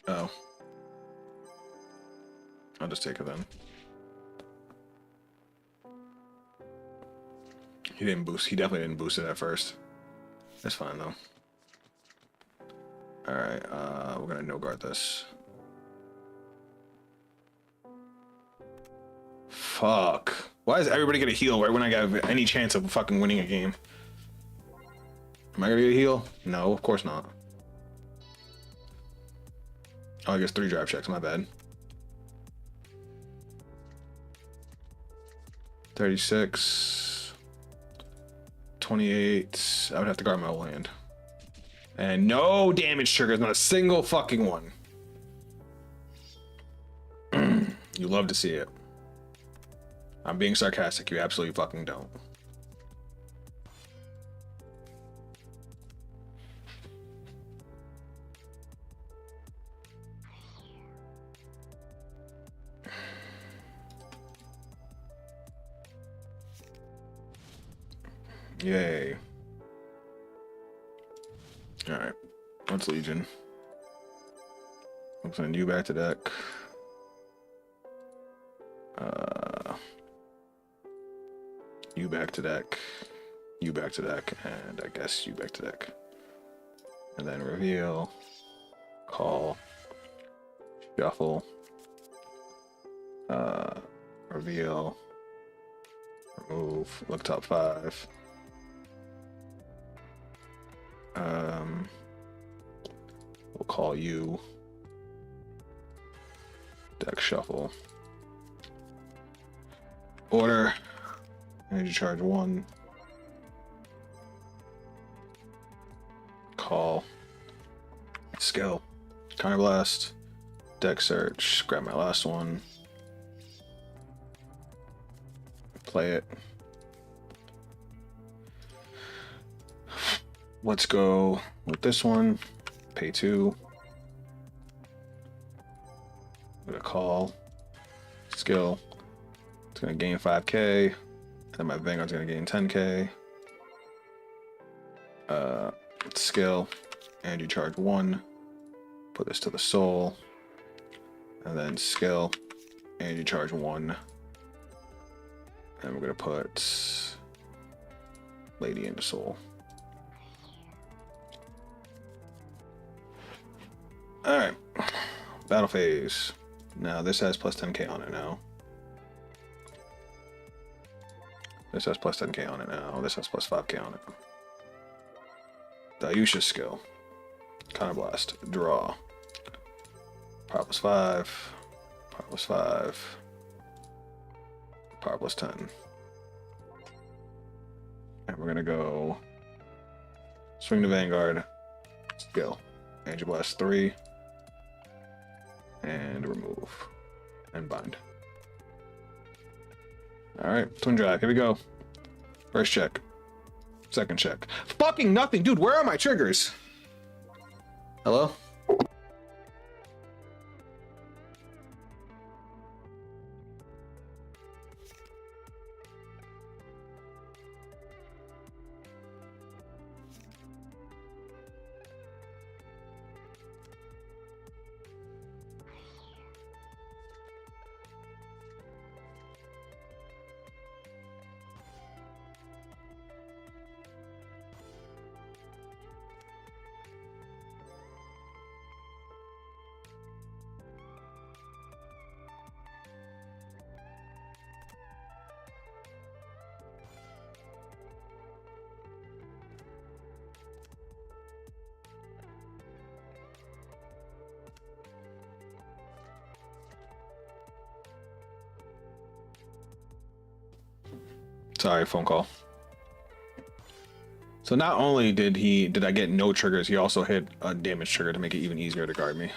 Oh. I'll just take it then. He didn't boost. He definitely didn't boost it at first. That's fine though. All right, we're gonna no guard this. Fuck. Why is everybody gonna heal right when I got any chance of fucking winning a game? Am I gonna get a heal? No, of course not. Oh, I guess 3 drive checks. My bad. 36. 28. I would have to guard my whole hand. And no damage triggers, not a single fucking one. You love to see it. I'm being sarcastic. You absolutely fucking don't. Yay. Alright. What's Legion? I'm sending you back to deck. You back to deck. You back to deck. And I guess you back to deck. And then reveal. Call. Shuffle. Reveal. Remove. Look top 5. We'll call you. Deck shuffle. Order. Energy charge 1. Call. Skill. Counterblast. Deck search. Grab my last one. Play it. Let's go with this one. Pay 2. I'm gonna call. Skill. It's gonna gain 5k. And my Vanguard's gonna gain 10k. Skill. Energy charge 1. Put this to the soul. And then skill. Energy charge 1. And we're gonna put Lady into soul. Alright. Battle phase. Now this has plus 10k on it now. This has plus 10k on it now. This has plus 5k on it. Dayusha's skill. Counterblast. Draw. Power plus 5. Power plus 5. Power plus 10. And we're gonna go swing the Vanguard. Skill. Energy blast 3. And remove. And bind. Alright, twin drive, here we go. First check. Second check. Fucking nothing, dude, where are my triggers? Hello? Sorry, phone call. So not only did I get no triggers, he also hit a damage trigger to make it even easier to guard me.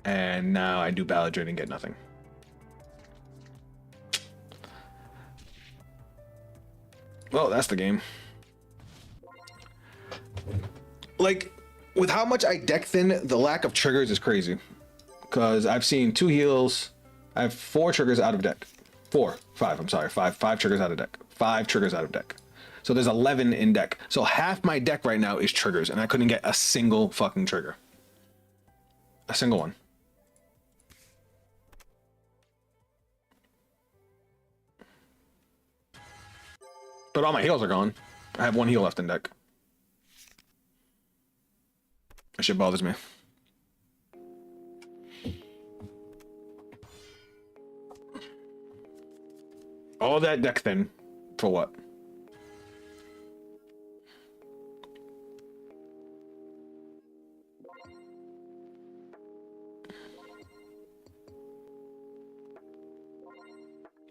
And now I do Ballad Drain and get nothing. Well, that's the game. Like, with how much I deck thin, the lack of triggers is crazy. Because I've seen 2 heals. I have 4 triggers out of deck. 5, I'm sorry. 5 triggers out of deck. 5 triggers out of deck. So there's 11 in deck. So half my deck right now is triggers, and I couldn't get a single fucking trigger. A single one. But all my heals are gone. I have 1 heal left in deck. That shit bothers me. All that deck thin for what?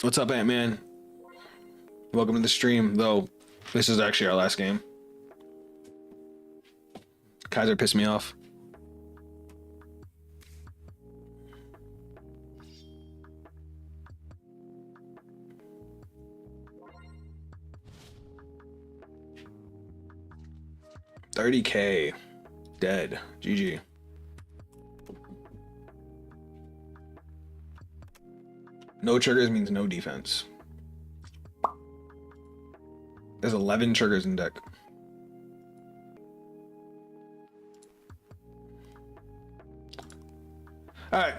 What's up, Ant-Man? Welcome to the stream, though this is actually our last game. Kaiser pissed me off. $30K. Dead. GG. No triggers means no defense. There's 11 triggers in deck. Alright.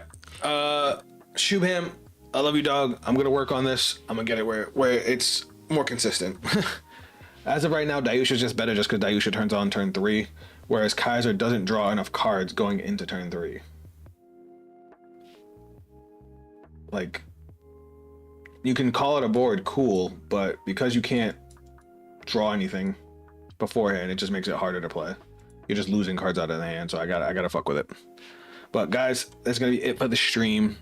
Shubham, I love you, dog. I'm gonna work on this. I'm gonna get it where it's more consistent. As of right now, Dayusha's just better just because Dayusha turns on turn 3, whereas Kaiser doesn't draw enough cards going into turn 3. Like, you can call it a board, cool, but because you can't draw anything beforehand, it just makes it harder to play. You're just losing cards out of the hand, so I gotta fuck with it. But guys, that's gonna be it for the stream.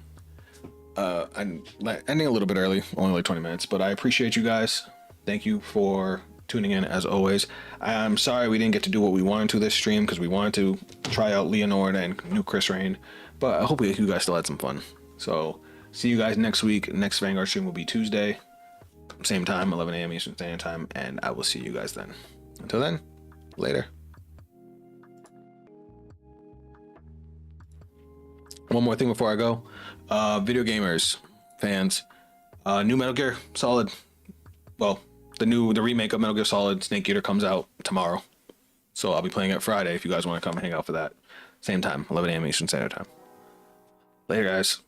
I'm ending a little bit early, only like 20 minutes, but I appreciate you guys. Thank you for tuning in as always. I'm sorry we didn't get to do what we wanted to this stream because we wanted to try out Lianorn and new Krysrain, but I hope you guys still had some fun. So see you guys next week. Next Vanguard stream will be Tuesday, same time, 11 a.m. Eastern Standard Time, and I will see you guys then. Until then, later. One more thing before I go. Video gamers, fans, new Metal Gear Solid. Well, the remake of Metal Gear Solid Snake Eater comes out tomorrow. So I'll be playing it Friday if you guys want to come hang out for that. Same time, 11 a.m. Eastern Standard Time. Later, guys.